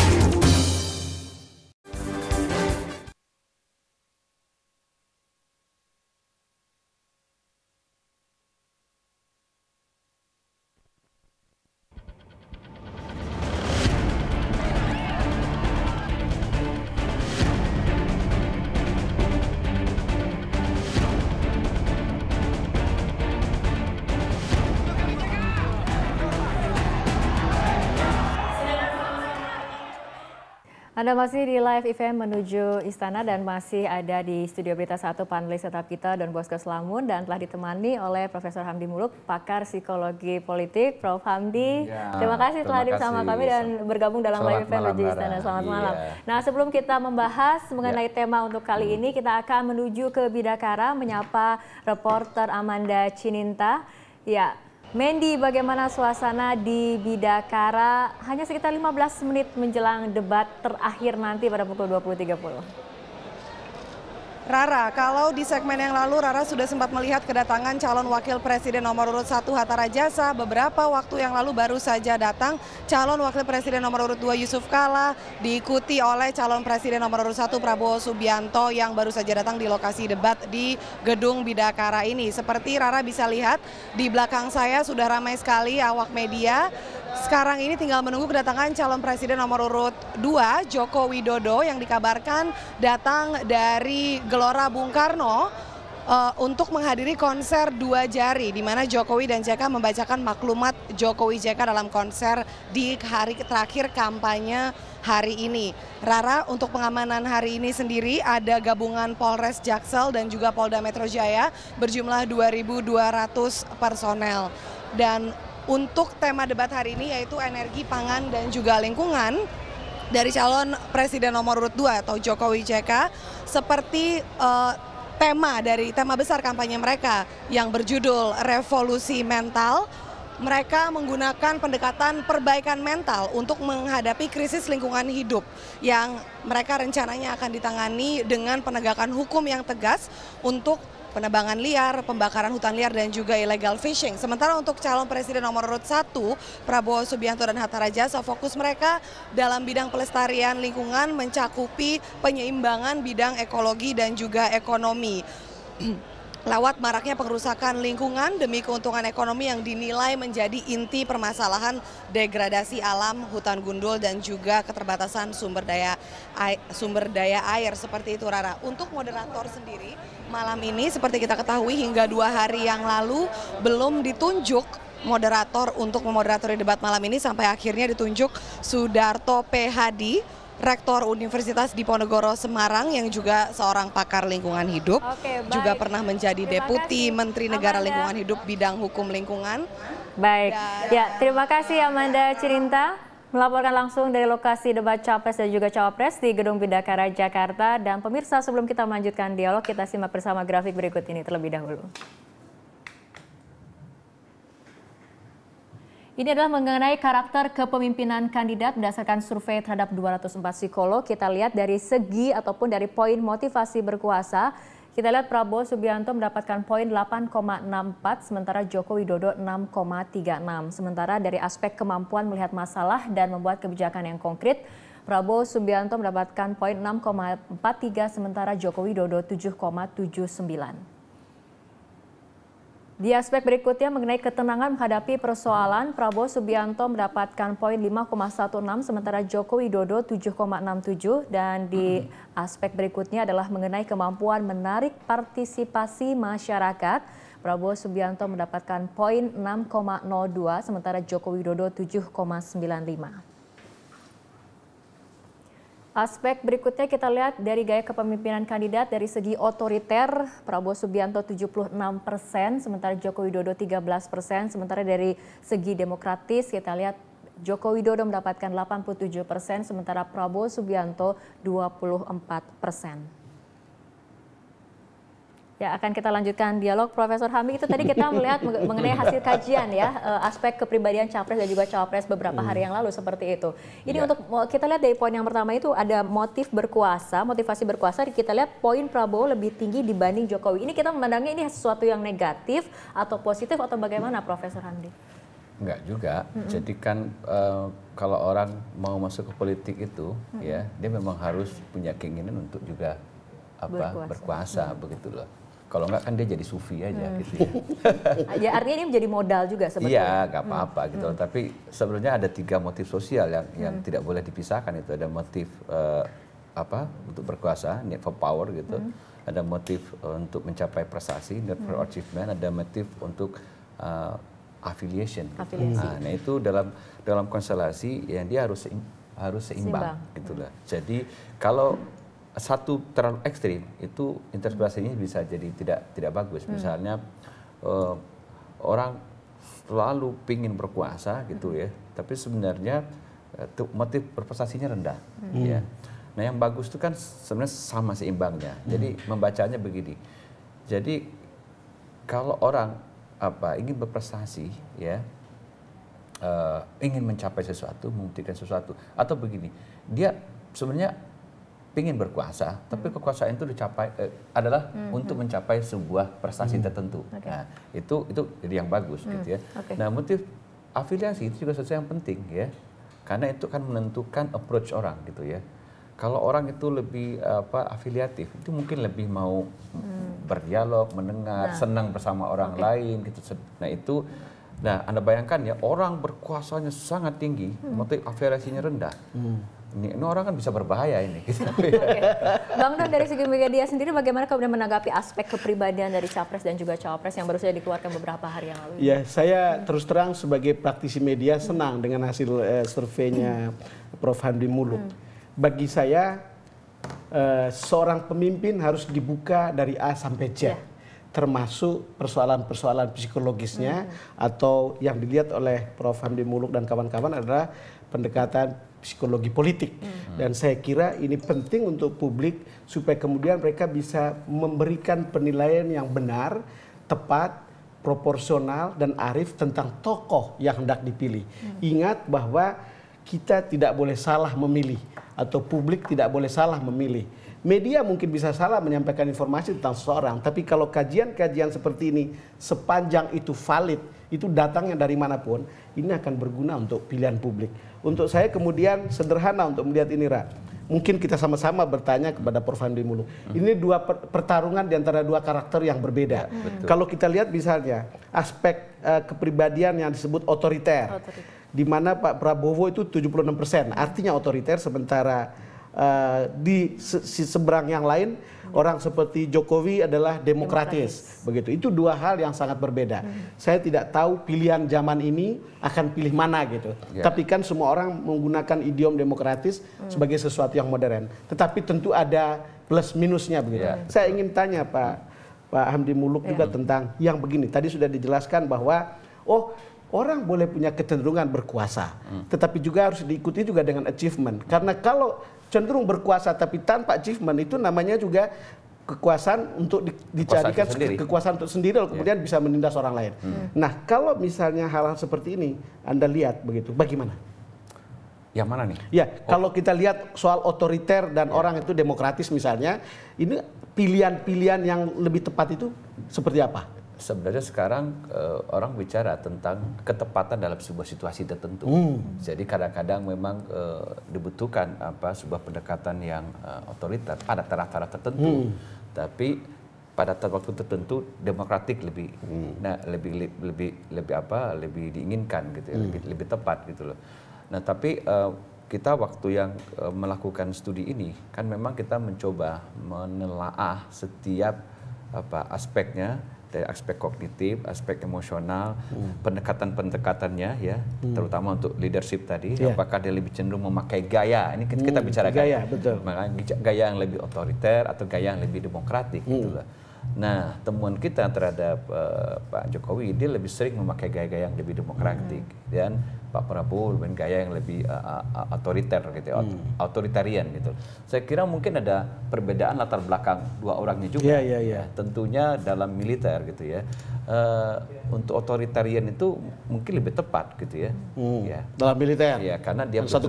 Anda masih di live event menuju Istana dan masih ada di studio BeritaSatu panelis tetap kita Don Bosco Slamun dan telah ditemani oleh Profesor Hamdi Muluk, pakar psikologi politik. Prof. Hamdi, terima kasih telah hadir bersama kami dan bergabung dalam live event menuju Istana. Selamat malam. Nah, sebelum kita membahas mengenai tema untuk kali ini, kita akan menuju ke Bidakara menyapa reporter Amanda Cininta. Ya, Mendy, bagaimana suasana di Bidakara hanya sekitar 15 menit menjelang debat terakhir nanti pada pukul 20.30? Rara, kalau di segmen yang lalu Rara sudah sempat melihat kedatangan calon wakil presiden nomor urut 1 Hatta Rajasa. Beberapa waktu yang lalu baru saja datang calon wakil presiden nomor urut 2 Yusuf Kala, diikuti oleh calon presiden nomor urut 1 Prabowo Subianto yang baru saja datang di lokasi debat di gedung Bidakara ini. Seperti Rara bisa lihat di belakang saya sudah ramai sekali awak media. Sekarang ini tinggal menunggu kedatangan calon presiden nomor urut 2 Joko Widodo yang dikabarkan datang dari Gelora Bung Karno untuk menghadiri konser 2 Jari di mana Jokowi dan JK membacakan maklumat Jokowi JK dalam konser di hari terakhir kampanye hari ini. Rara, untuk pengamanan hari ini sendiri ada gabungan Polres Jaksel dan juga Polda Metro Jaya berjumlah 2.200 personel. Dan untuk tema debat hari ini yaitu energi, pangan, dan juga lingkungan dari calon presiden nomor urut 2 atau Jokowi JK seperti tema besar kampanye mereka yang berjudul Revolusi Mental. Mereka menggunakan pendekatan perbaikan mental untuk menghadapi krisis lingkungan hidup yang mereka rencananya akan ditangani dengan penegakan hukum yang tegas untuk penebangan liar, pembakaran hutan liar, dan juga illegal fishing. Sementara untuk calon presiden nomor urut 1, Prabowo Subianto dan Hatta Rajasa, fokus mereka dalam bidang pelestarian lingkungan mencakupi penyeimbangan bidang ekologi dan juga ekonomi. Lewat maraknya pengerusakan lingkungan demi keuntungan ekonomi yang dinilai menjadi inti permasalahan degradasi alam, hutan gundul, dan juga keterbatasan sumber daya air seperti itu, Rara. Untuk moderator sendiri, malam ini seperti kita ketahui hingga 2 hari yang lalu belum ditunjuk moderator untuk memoderatori debat malam ini sampai akhirnya ditunjuk Sudarto PhD, Rektor Universitas Diponegoro Semarang yang juga seorang pakar lingkungan hidup, juga pernah menjadi Deputi Menteri Negara Lingkungan Hidup bidang hukum lingkungan. Baik, ya terima kasih Amanda Cirinta. Melaporkan langsung dari lokasi debat Capres dan juga Cawapres di Gedung Bidakara, Jakarta. Dan pemirsa, sebelum kita melanjutkan dialog, kita simak bersama grafik berikut ini terlebih dahulu. Ini adalah mengenai karakter kepemimpinan kandidat berdasarkan survei terhadap 204 psikolog. Kita lihat dari segi ataupun dari poin motivasi berkuasa. Kita lihat Prabowo Subianto mendapatkan poin 8,64, sementara Joko Widodo 6,36. Sementara dari aspek kemampuan melihat masalah dan membuat kebijakan yang konkret, Prabowo Subianto mendapatkan poin 6,43, sementara Joko Widodo 7,79. Di aspek berikutnya mengenai ketenangan menghadapi persoalan, Prabowo Subianto mendapatkan poin 5,16, sementara Joko Widodo 7,67. Dan di aspek berikutnya adalah mengenai kemampuan menarik partisipasi masyarakat. Prabowo Subianto mendapatkan poin 6,02, sementara Joko Widodo 7,95. Aspek berikutnya kita lihat dari gaya kepemimpinan kandidat dari segi otoriter, Prabowo Subianto 76%, sementara Joko Widodo 13%, sementara dari segi demokratis kita lihat Joko Widodo mendapatkan 87%, sementara Prabowo Subianto 24%. Ya, akan kita lanjutkan dialog Profesor Hamdi. Itu tadi kita melihat mengenai hasil kajian ya, aspek kepribadian Capres dan juga Cawapres beberapa hari yang lalu seperti itu. Ini untuk kita lihat dari poin yang pertama itu ada motif berkuasa, motivasi berkuasa. Kita lihat poin Prabowo lebih tinggi dibanding Jokowi. Ini kita memandangnya ini sesuatu yang negatif atau positif atau bagaimana Profesor Hamdi? Enggak juga. Jadi kan kalau orang mau masuk ke politik itu ya, dia memang harus punya keinginan untuk juga berkuasa begitu loh. Kalau enggak kan dia jadi sufi aja gitu ya. Ya artinya ini menjadi modal juga sebetulnya. Iya, nggak apa-apa gitu. Tapi sebenarnya ada 3 motif sosial yang tidak boleh dipisahkan itu. Ada motif untuk berkuasa, need for power gitu. Ada motif untuk mencapai prestasi, need for achievement. Ada motif untuk affiliation. Gitu. Nah itu dalam konstelasi yang dia harus seimbang gitulah. Jadi kalau satu terlalu ekstrim itu interpretasinya bisa jadi tidak bagus. Misalnya orang selalu pingin berkuasa gitu ya, tapi sebenarnya motif berprestasinya rendah. Ya. Nah yang bagus itu kan sebenarnya sama seimbangnya. Jadi membacanya begini. Jadi kalau orang ingin berprestasi ya, ingin mencapai sesuatu, membuktikan sesuatu, atau begini, dia sebenarnya ingin berkuasa, tapi kekuasaan itu dicapai adalah untuk mencapai sebuah prestasi tertentu. Nah, itu jadi yang bagus gitu ya. Nah, motif afiliasi itu juga sesuatu yang penting ya. Karena itu kan menentukan approach orang gitu ya. Kalau orang itu lebih afiliatif, itu mungkin lebih mau berdialog, mendengar, senang bersama orang lain gitu. Nah, Anda bayangkan ya, orang berkuasanya sangat tinggi, motif afiliasinya rendah. Ini orang kan bisa berbahaya ini. Bang Don, dari segi media sendiri bagaimana kemudian menanggapi aspek kepribadian dari Capres dan juga Cawapres yang baru saja dikeluarkan beberapa hari yang lalu? Ya, saya terus terang sebagai praktisi media senang dengan hasil surveinya Prof. Hamdi Muluk. Bagi saya, seorang pemimpin harus dibuka dari A sampai Z. Termasuk persoalan-persoalan psikologisnya atau yang dilihat oleh Prof. Hamdi Muluk dan kawan-kawan adalah pendekatan psikologi politik. Dan saya kira ini penting untuk publik supaya kemudian mereka bisa memberikan penilaian yang benar, tepat, proporsional, dan arif tentang tokoh yang hendak dipilih. Ingat bahwa kita tidak boleh salah memilih atau publik tidak boleh salah memilih. Media mungkin bisa salah menyampaikan informasi tentang seseorang, tapi kalau kajian-kajian seperti ini sepanjang itu valid, itu datangnya dari manapun, ini akan berguna untuk pilihan publik. Untuk saya kemudian sederhana untuk melihat ini, Ra. Mungkin kita sama-sama bertanya kepada Prof. Hamdi Muluk. Ini dua pertarungan di antara dua karakter yang berbeda. Kalau kita lihat misalnya aspek kepribadian yang disebut otoriter. Di mana Pak Prabowo itu 76%, artinya otoriter, sementara di seberang yang lain orang seperti Jokowi adalah demokratis. Begitu. Itu dua hal yang sangat berbeda. Saya tidak tahu pilihan zaman ini akan pilih mana gitu. Tapi kan semua orang menggunakan idiom demokratis sebagai sesuatu yang modern. Tetapi tentu ada plus minusnya begitu. Saya ingin tanya Pak Hamdi Muluk juga tentang yang begini. Tadi sudah dijelaskan bahwa orang boleh punya kecenderungan berkuasa, tetapi juga harus diikuti juga dengan achievement. Karena kalau cenderung berkuasa tapi tanpa achievement, itu namanya juga kekuasaan untuk dijadikan kekuasaan untuk sendiri, lalu kemudian bisa menindas orang lain. Nah, kalau misalnya hal-hal seperti ini Anda lihat begitu, bagaimana? Yang mana nih? Ya, kalau kita lihat soal otoriter dan orang itu demokratis misalnya, ini pilihan-pilihan yang lebih tepat itu seperti apa? Sebenarnya sekarang orang bicara tentang ketepatan dalam sebuah situasi tertentu. Jadi kadang-kadang memang dibutuhkan sebuah pendekatan yang otoriter pada taraf-taraf tertentu. Tapi pada waktu tertentu demokratik lebih lebih diinginkan gitu ya, lebih tepat gitu loh. Nah, tapi kita waktu yang melakukan studi ini kan memang kita mencoba menelaah setiap aspeknya, dari aspek kognitif, aspek emosional, pendekatan-pendekatannya ya, terutama untuk leadership tadi, apakah dia lebih cenderung memakai gaya, ini kita bicara gaya, betul. Gaya yang lebih otoriter atau gaya yang lebih demokratik gitu lah. Nah, temuan kita terhadap Pak Jokowi, dia lebih sering memakai gaya-gaya yang lebih demokratik, dan Pak Prabowo dengan gaya yang lebih otoriter gitu, authoritarian gitu. Saya kira mungkin ada perbedaan latar belakang dua orangnya juga. Tentunya dalam militer gitu ya. Untuk otoritarian itu mungkin lebih tepat gitu ya. Dalam militer. Ya, karena dia satu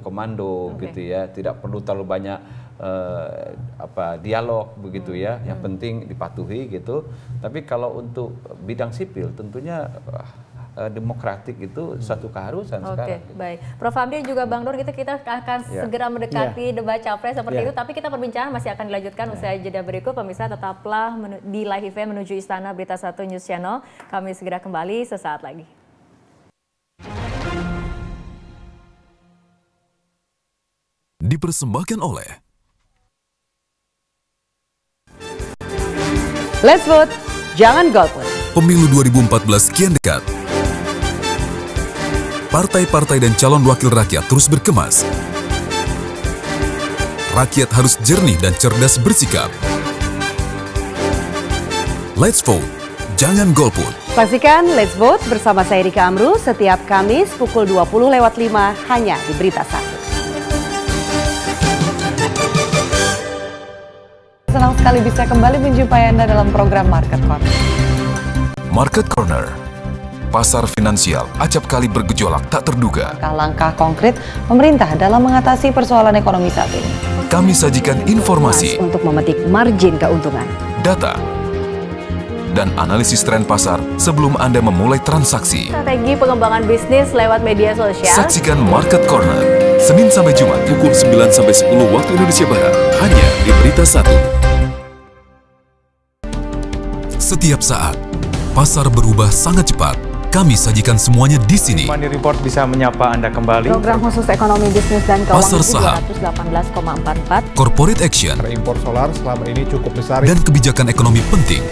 komando gitu ya, tidak perlu terlalu banyak dialog begitu ya. Yang penting dipatuhi gitu. Tapi kalau untuk bidang sipil tentunya demokratik itu satu keharusan sekarang. Baik. Prof. Hamdi juga Bang Nur, kita akan segera mendekati debat capres seperti itu, tapi kita perbincangan masih akan dilanjutkan usai jeda berikut. Pemirsa tetaplah di Live Event menuju Istana BeritaSatu News Channel. Kami segera kembali sesaat lagi. Dipersembahkan oleh Let's vote, jangan golput. Pemilu 2014 kian dekat. Partai-partai dan calon wakil rakyat terus berkemas. Rakyat harus jernih dan cerdas bersikap. Let's vote, jangan golput. Saksikan Let's Vote bersama saya Rika Amru setiap Kamis pukul 20.05 hanya di BeritaSatu. Senang sekali bisa kembali menjumpai Anda dalam program Market Corner. Market Corner. Pasar finansial acap kali bergejolak tak terduga. Langkah konkret pemerintah dalam mengatasi persoalan ekonomi saat ini. Kami sajikan informasi untuk memetik margin keuntungan, data, dan analisis tren pasar sebelum Anda memulai transaksi. Strategi pengembangan bisnis lewat media sosial. Saksikan Market Corner Senin sampai Jumat pukul 9 sampai 10 waktu Indonesia Barat hanya di BeritaSatu. Setiap saat pasar berubah sangat cepat. Kami sajikan semuanya di sini. Money Report bisa menyapa Anda kembali. Program khusus ekonomi bisnis dan keuangan pasar saham, 218,44. Corporate action, impor solar selama ini cukup besar. Dan kebijakan ekonomi penting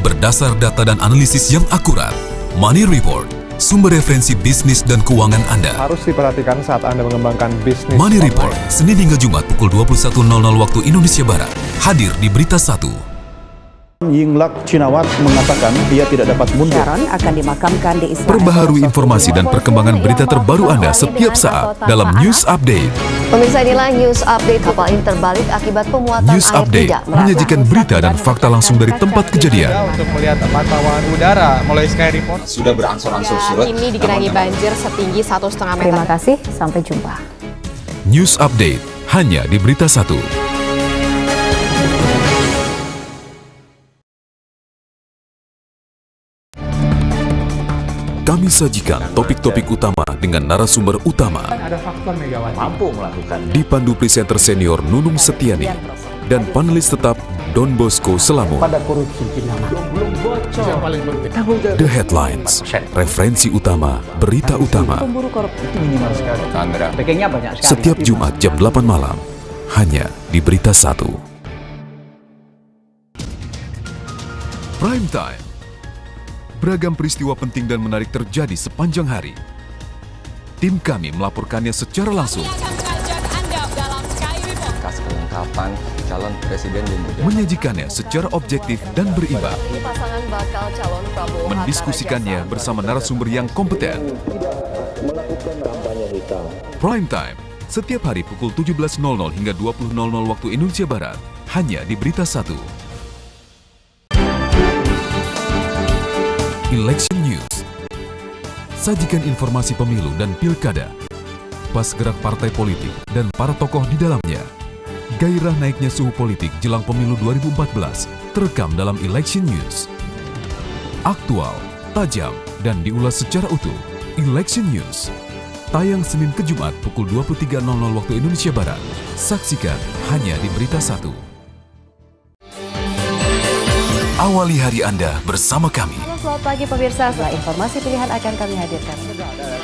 berdasar data dan analisis yang akurat. Money Report, sumber referensi bisnis dan keuangan Anda. Harus diperhatikan saat Anda mengembangkan bisnis. Money Report, Senin hingga Jumat pukul 21.00 waktu Indonesia Barat. Hadir di BeritaSatu. Yingluck Cinawat mengatakan dia tidak dapat mundur. Sharon akan dimakamkan di Israel. Perbaharui informasi dan perkembangan berita terbaru Anda setiap saat dalam News Update. Pemirsa, inilah News Update. Kapal ini terbalik akibat pemuatan News air Update tidak menyajikan berita dan fakta langsung dari tempat kejadian. Untuk melihat pantauan udara mulai Sky Report sudah berangsur-angsur surut. Kini digenangi banjir setinggi 1,5 meter. Terima kasih, sampai jumpa. News Update hanya di BeritaSatu. Kami sajikan topik-topik utama dengan narasumber utama. ada faktor Megawati mampu melakukan. Dipandu presenter senior Nunung Setiani dan panelis tetap Don Bosco Selamun. Pada korupsi belum bocor. Yang paling penting. The Headlines, referensi utama, berita utama. Pemburu korupsi minimal sekali. Sandra. Backingnya banyak sekali. Setiap Jumat jam 8 malam hanya di BeritaSatu. Prime Time. Beragam peristiwa penting dan menarik terjadi sepanjang hari. Tim kami melaporkannya secara langsung. kelengkapan calon presiden dan juga menyajikannya secara objektif dan berimbang, Pasangan bakal calon Prabowo mendiskusikannya bersama narasumber yang kompeten. Melakukan kampanye hitam. Prime Time, setiap hari pukul 17.00 hingga 20.00 waktu Indonesia Barat, hanya di BeritaSatu. Election News. Sajikan informasi pemilu dan pilkada, pas gerak partai politik dan para tokoh di dalamnya. Gairah naiknya suhu politik jelang pemilu 2014 terekam dalam Election News. Aktual, tajam, dan diulas secara utuh. Election News. Tayang Senin ke Jumat pukul 23.00 waktu Indonesia Barat. Saksikan hanya di BeritaSatu. Awali hari Anda bersama kami. Selamat pagi pemirsa, setelah informasi pilihan akan kami hadirkan.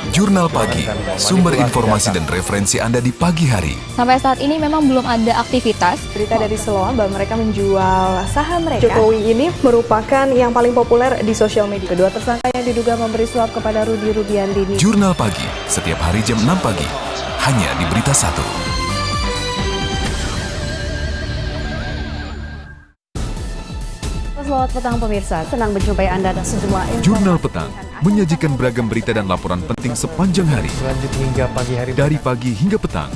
Jurnal Pagi, sumber informasi dan referensi Anda di pagi hari. Sampai saat ini memang belum ada aktivitas. Berita dari Siloam bahwa mereka menjual saham mereka. Jokowi ini merupakan yang paling populer di sosial media. Kedua tersangka yang diduga memberi suap kepada Rudi Rudiantini. Jurnal Pagi, setiap hari jam 6 pagi, hanya di BeritaSatu. Selamat petang pemirsa, senang berjumpa Anda dan sejumlah informasi. Jurnal Petang menyajikan beragam berita dan laporan penting sepanjang hari. Lanjut hingga pagi hari. Dari pagi hingga petang.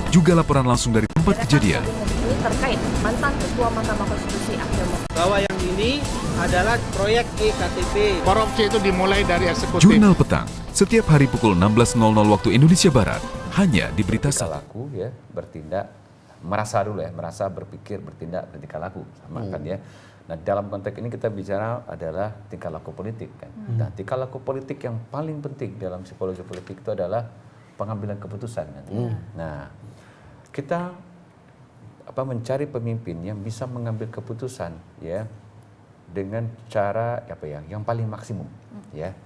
Juga laporan langsung dari tempat kejadian. Ini terkait mantan Ketua Mahkamah Konstitusi Akhil bahwa yang ini adalah proyek iktp. Korupsi itu dimulai dari eksekutif. Jurnal Petang, setiap hari pukul 16.00 waktu Indonesia Barat, hanya di BeritaSatu. Laku ya, bertindak, merasa dulu ya, merasa berpikir, bertindak, bertingkah laku, sama kan ya. Nah dalam konteks ini kita bicara adalah tingkah laku politik kan. Nah tingkah laku politik yang paling penting dalam psikologi politik itu adalah pengambilan keputusan kan. Nah kita mencari pemimpin yang bisa mengambil keputusan ya dengan cara yang paling maksimum ya.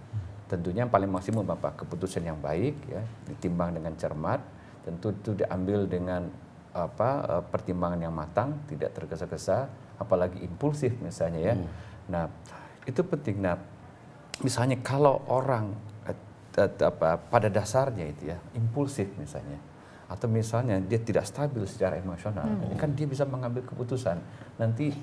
Tentunya yang paling maksimum keputusan yang baik ya, ditimbang dengan cermat, tentu itu diambil dengan pertimbangan yang matang, tidak tergesa-gesa, apalagi impulsif misalnya ya. Nah itu penting. Nah misalnya kalau orang pada dasarnya itu ya impulsif misalnya, atau misalnya dia tidak stabil secara emosional, kan dia bisa mengambil keputusan nanti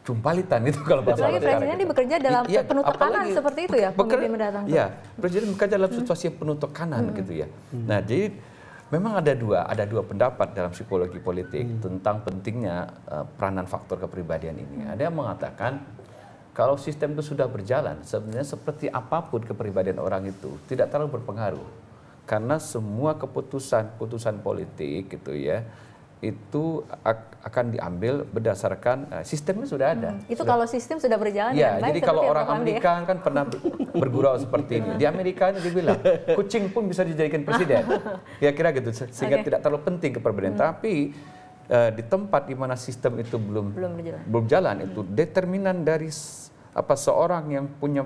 jumpalitan itu kalau bahasa Apalagi presiden ini bekerja dalam penuh tekanan seperti itu ya, pemimpin mendatang. Iya, presiden bekerja dalam situasi yang penuh tekanan gitu ya. Nah jadi memang ada dua pendapat dalam psikologi politik tentang pentingnya peranan faktor kepribadian ini. Ada yang mengatakan kalau sistem itu sudah berjalan, sebenarnya seperti apapun kepribadian orang itu tidak terlalu berpengaruh, karena semua keputusan politik gitu ya itu akan diambil berdasarkan sistemnya sudah ada. Itu kalau sistem sudah berjalan ya, jadi kalau orang Amerika kan pernah bergurau seperti ini. Di Amerika ini dibilang kucing pun bisa dijadikan presiden. Kira-kira gitu, sehingga tidak terlalu penting kepribadian. Tapi di tempat di mana sistem itu belum jalan itu determinan dari seorang yang punya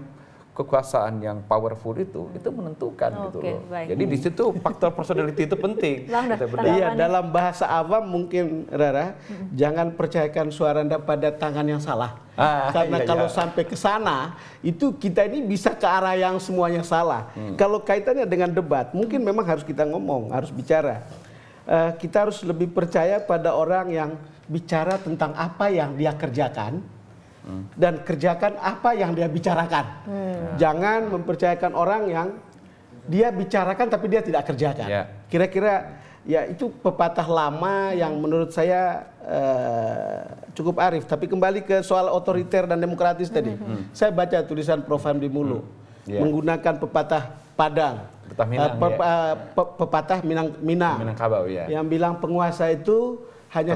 kekuasaan yang powerful itu menentukan gitu loh. Baik. Jadi di situ faktor personality itu penting. Iya, dalam bahasa awam mungkin Rara, jangan percayakan suara Anda pada tangan yang salah. Karena kalau sampai ke sana, itu kita ini bisa ke arah yang semuanya salah. Kalau kaitannya dengan debat, mungkin memang harus kita ngomong, harus bicara. Kita harus lebih percaya pada orang yang bicara tentang apa yang dia kerjakan, dan kerjakan apa yang dia bicarakan. Jangan mempercayakan orang yang dia bicarakan tapi dia tidak kerjakan. Kira-kira ya itu pepatah lama yang menurut saya cukup arif. Tapi kembali ke soal otoriter dan demokratis tadi. Saya baca tulisan Prof. Hamdi Mulu menggunakan pepatah Padang. Pepatah Minangkabau yang bilang penguasa itu hanya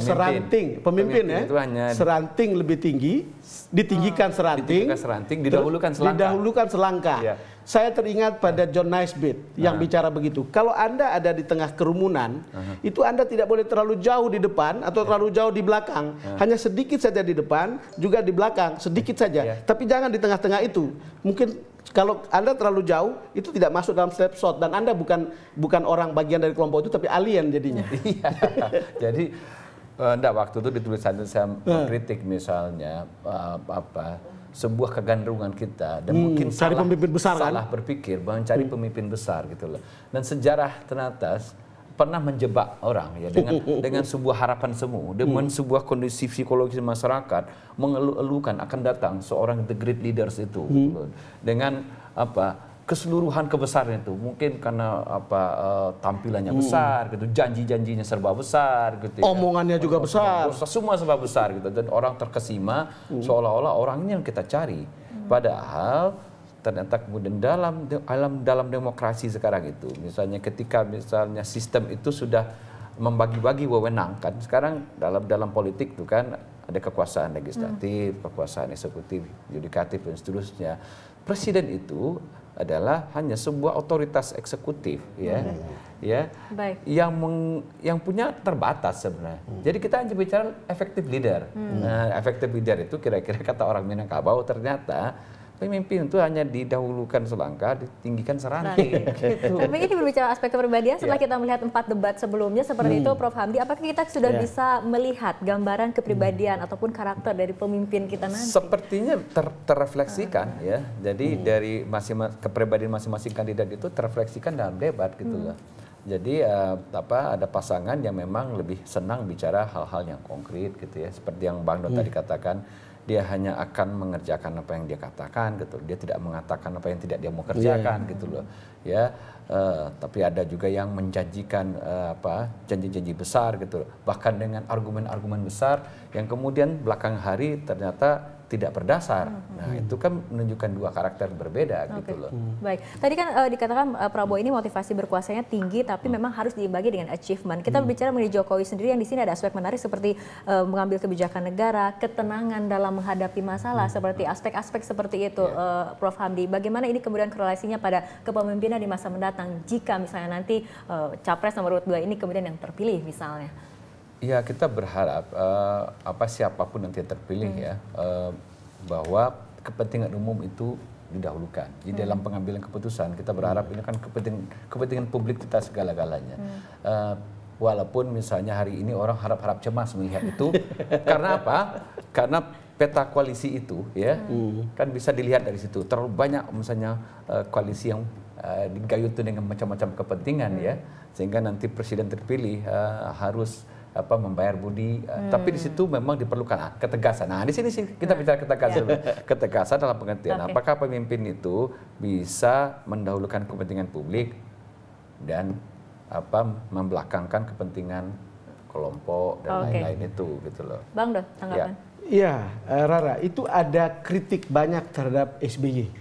pemimpin ya, seranting lebih tinggi, ditinggikan seranting, didahulukan selangkah. Saya teringat pada John Naisbitt yang bicara begitu. Kalau Anda ada di tengah kerumunan, itu Anda tidak boleh terlalu jauh di depan atau terlalu jauh di belakang. Hanya sedikit saja di depan, juga di belakang, sedikit saja. Tapi jangan di tengah-tengah itu. Mungkin kalau Anda terlalu jauh, itu tidak masuk dalam snapshot dan Anda bukan orang bagian dari kelompok itu, tapi alien jadinya. Jadi waktu itu di tulisan saya mengkritik misalnya sebuah kegandrungan kita dan mungkin pemimpin besar salah berpikir mencari pemimpin besar gitu loh. Dan sejarah ternyata pernah menjebak orang ya dengan sebuah harapan semu, dengan sebuah kondisi psikologis masyarakat mengeluh-elukan akan datang seorang the great leaders itu dengan keseluruhan kebesaran itu, mungkin karena tampilannya besar gitu, janji-janjinya serba besar gitu, omongannya juga besar, semua serba besar gitu, dan orang terkesima seolah-olah orang ini yang kita cari, padahal ternyata kemudian dalam demokrasi sekarang itu, misalnya ketika sistem itu sudah membagi-bagi wewenang, kan sekarang dalam politik itu kan ada kekuasaan legislatif, kekuasaan eksekutif, yudikatif dan seterusnya. Presiden itu adalah hanya sebuah otoritas eksekutif yang punya terbatas sebenarnya. Jadi kita hanya bicara effective leader. Nah, effective leader itu kira-kira kata orang Minangkabau, ternyata pemimpin itu hanya didahulukan selangkah, ditinggikan seranting. Gitu. Tapi ini berbicara aspek kepribadian, setelah kita melihat 4 debat sebelumnya seperti itu, Prof. Hamdi, apakah kita sudah bisa melihat gambaran kepribadian ataupun karakter dari pemimpin kita nanti? Sepertinya terrefleksikan ya. Jadi dari kepribadian masing-masing kandidat itu terrefleksikan dalam debat gitu loh. Jadi ada pasangan yang memang lebih senang bicara hal-hal yang konkret gitu ya. Seperti yang Bang Don tadi katakan, dia hanya akan mengerjakan apa yang dia katakan gitu. Dia tidak mengatakan apa yang tidak dia mau kerjakan gitu loh. Ya, tapi ada juga yang menjanjikan janji-janji besar gitu. Bahkan dengan argumen-argumen besar yang kemudian belakang hari ternyata tidak berdasar. Nah, itu kan menunjukkan dua karakter berbeda gitu loh. Baik. Tadi kan dikatakan Prabowo ini motivasi berkuasanya tinggi, tapi memang harus diimbangi dengan achievement. Kita berbicara mengenai Jokowi sendiri, yang di sini ada aspek menarik seperti mengambil kebijakan negara, ketenangan dalam menghadapi masalah, seperti aspek-aspek seperti itu, Prof. Hamdi. Bagaimana ini kemudian korelasinya pada kepemimpinan di masa mendatang jika misalnya nanti capres nomor 2 ini kemudian yang terpilih misalnya? Ya, kita berharap siapapun nanti yang terpilih ya, bahwa kepentingan umum itu didahulukan. Di dalam pengambilan keputusan kita berharap ini kan kepentingan publik kita segala-galanya. Walaupun misalnya hari ini orang harap-harap cemas melihat itu, karena apa? Karena peta koalisi itu ya kan bisa dilihat dari situ. Terlalu banyak misalnya koalisi yang digayut dengan macam-macam kepentingan ya, sehingga nanti presiden terpilih harus membayar budi, tapi di situ memang diperlukan ketegasan. Nah, di sini sih kita bicara ketegasan. Ketegasan dalam pengertian apakah pemimpin itu bisa mendahulukan kepentingan publik dan membelakangkan kepentingan kelompok dan lain-lain itu gitu loh. Bang Don, tanggapan? Iya, Rara, itu ada kritik banyak terhadap SBY.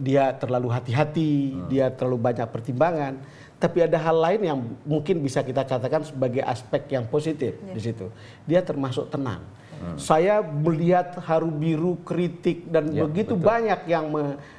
Dia terlalu hati-hati, dia terlalu banyak pertimbangan. Tapi ada hal lain yang mungkin bisa kita katakan sebagai aspek yang positif di situ. Dia termasuk tenang. Saya melihat haru biru, kritik dan begitu banyak yang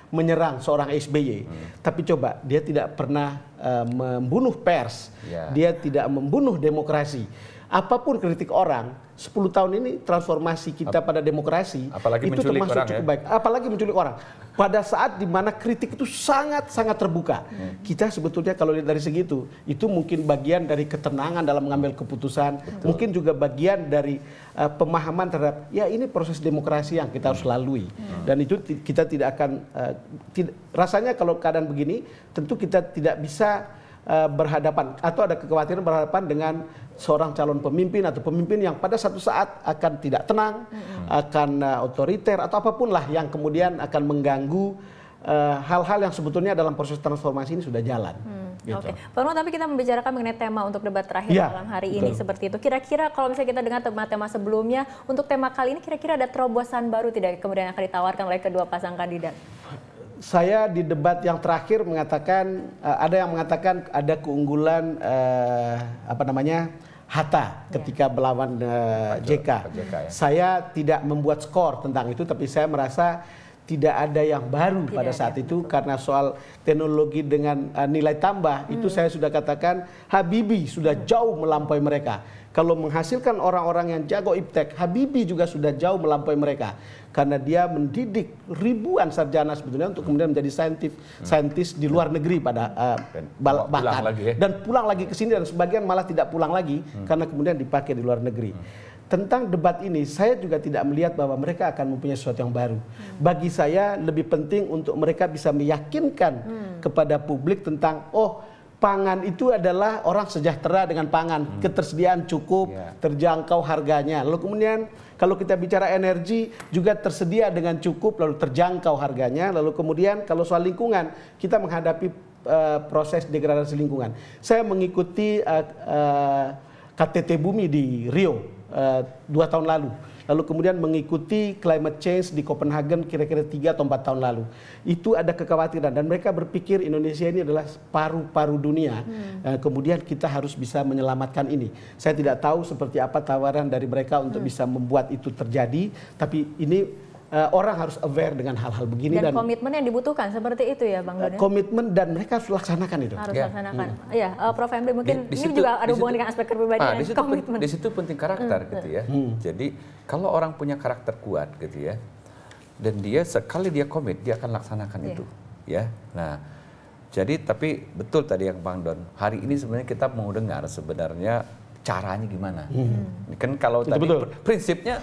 menyerang seorang SBY. Tapi coba, dia tidak pernah membunuh pers. Dia tidak membunuh demokrasi. Apapun kritik orang, 10 tahun ini transformasi kita pada demokrasi itu termasuk cukup baik. Apalagi menculik orang. Pada saat di mana kritik itu sangat-sangat terbuka. Kita sebetulnya kalau lihat dari segitu, itu mungkin bagian dari ketenangan dalam mengambil keputusan. Mungkin juga bagian dari pemahaman terhadap, ya ini proses demokrasi yang kita harus lalui. Dan itu kita tidak akan, rasanya kalau keadaan begini, tentu kita tidak bisa berhadapan atau ada kekhawatiran berhadapan dengan seorang calon pemimpin atau pemimpin yang pada satu saat akan tidak tenang, akan otoriter atau apapun lah yang kemudian akan mengganggu hal-hal yang sebetulnya dalam proses transformasi ini sudah jalan. Gitu. Oke, Pak Nur, tapi kita membicarakan mengenai tema untuk debat terakhir malam hari ini seperti itu. Kira-kira kalau misalnya kita dengar tema-tema sebelumnya, untuk tema kali ini kira-kira ada terobosan baru tidak kemudian akan ditawarkan oleh kedua pasang kandidat? Saya di debat yang terakhir mengatakan ada yang mengatakan ada keunggulan Hatta ketika melawan JK. Saya tidak membuat skor tentang itu, tapi saya merasa tidak ada yang baru pada saat itu karena soal teknologi dengan nilai tambah itu saya sudah katakan Habibie sudah jauh melampaui mereka. Kalau menghasilkan orang-orang yang jago iptek, Habibie juga sudah jauh melampaui mereka. Karena dia mendidik ribuan sarjana sebetulnya untuk kemudian menjadi saintis di luar negeri pada bahkan. Dan pulang lagi ke sini dan sebagian malah tidak pulang lagi karena kemudian dipakai di luar negeri. Tentang debat ini, saya juga tidak melihat bahwa mereka akan mempunyai sesuatu yang baru. Bagi saya lebih penting untuk mereka bisa meyakinkan kepada publik tentang, pangan itu adalah orang sejahtera dengan pangan, ketersediaan cukup, terjangkau harganya. Lalu kemudian kalau kita bicara energi juga tersedia dengan cukup, lalu terjangkau harganya. Lalu kemudian kalau soal lingkungan, kita menghadapi proses degradasi lingkungan. Saya mengikuti KTT Bumi di Rio 2 tahun lalu. Lalu kemudian mengikuti climate change di Copenhagen kira-kira 3 atau 4 tahun lalu. Itu ada kekhawatiran dan mereka berpikir Indonesia ini adalah paru-paru dunia. Kemudian kita harus bisa menyelamatkan ini. Saya tidak tahu seperti apa tawaran dari mereka untuk bisa membuat itu terjadi, tapi ini orang harus aware dengan hal-hal begini dan komitmen yang dibutuhkan seperti itu ya Bang Don. Komitmen dan mereka harus laksanakan itu. Harus laksanakan. Iya, Prof. Emre mungkin ini juga ada hubungan dengan aspek kepribadian. Di situ penting karakter gitu ya. Jadi kalau orang punya karakter kuat gitu ya, dan dia sekali dia komit dia akan laksanakan itu, ya. Nah, jadi tapi betul tadi yang Bang Don. Hari ini sebenarnya kita mau dengar sebenarnya caranya gimana. Kan kalau tadi prinsipnya.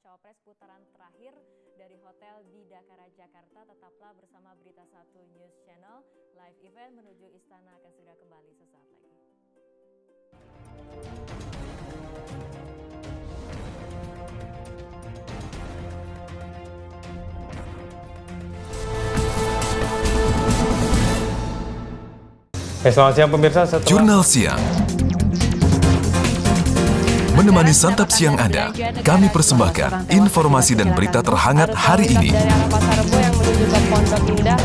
Capres putaran terakhir dari Hotel Bidakara Jakarta. Tetaplah bersama BeritaSatu News Channel. Live event menuju istana akan segera kembali sesaat lagi. Selamat siang pemirsa. Jurnal Siang menemani santap siang Anda, kami persembahkan informasi dan berita terhangat hari ini.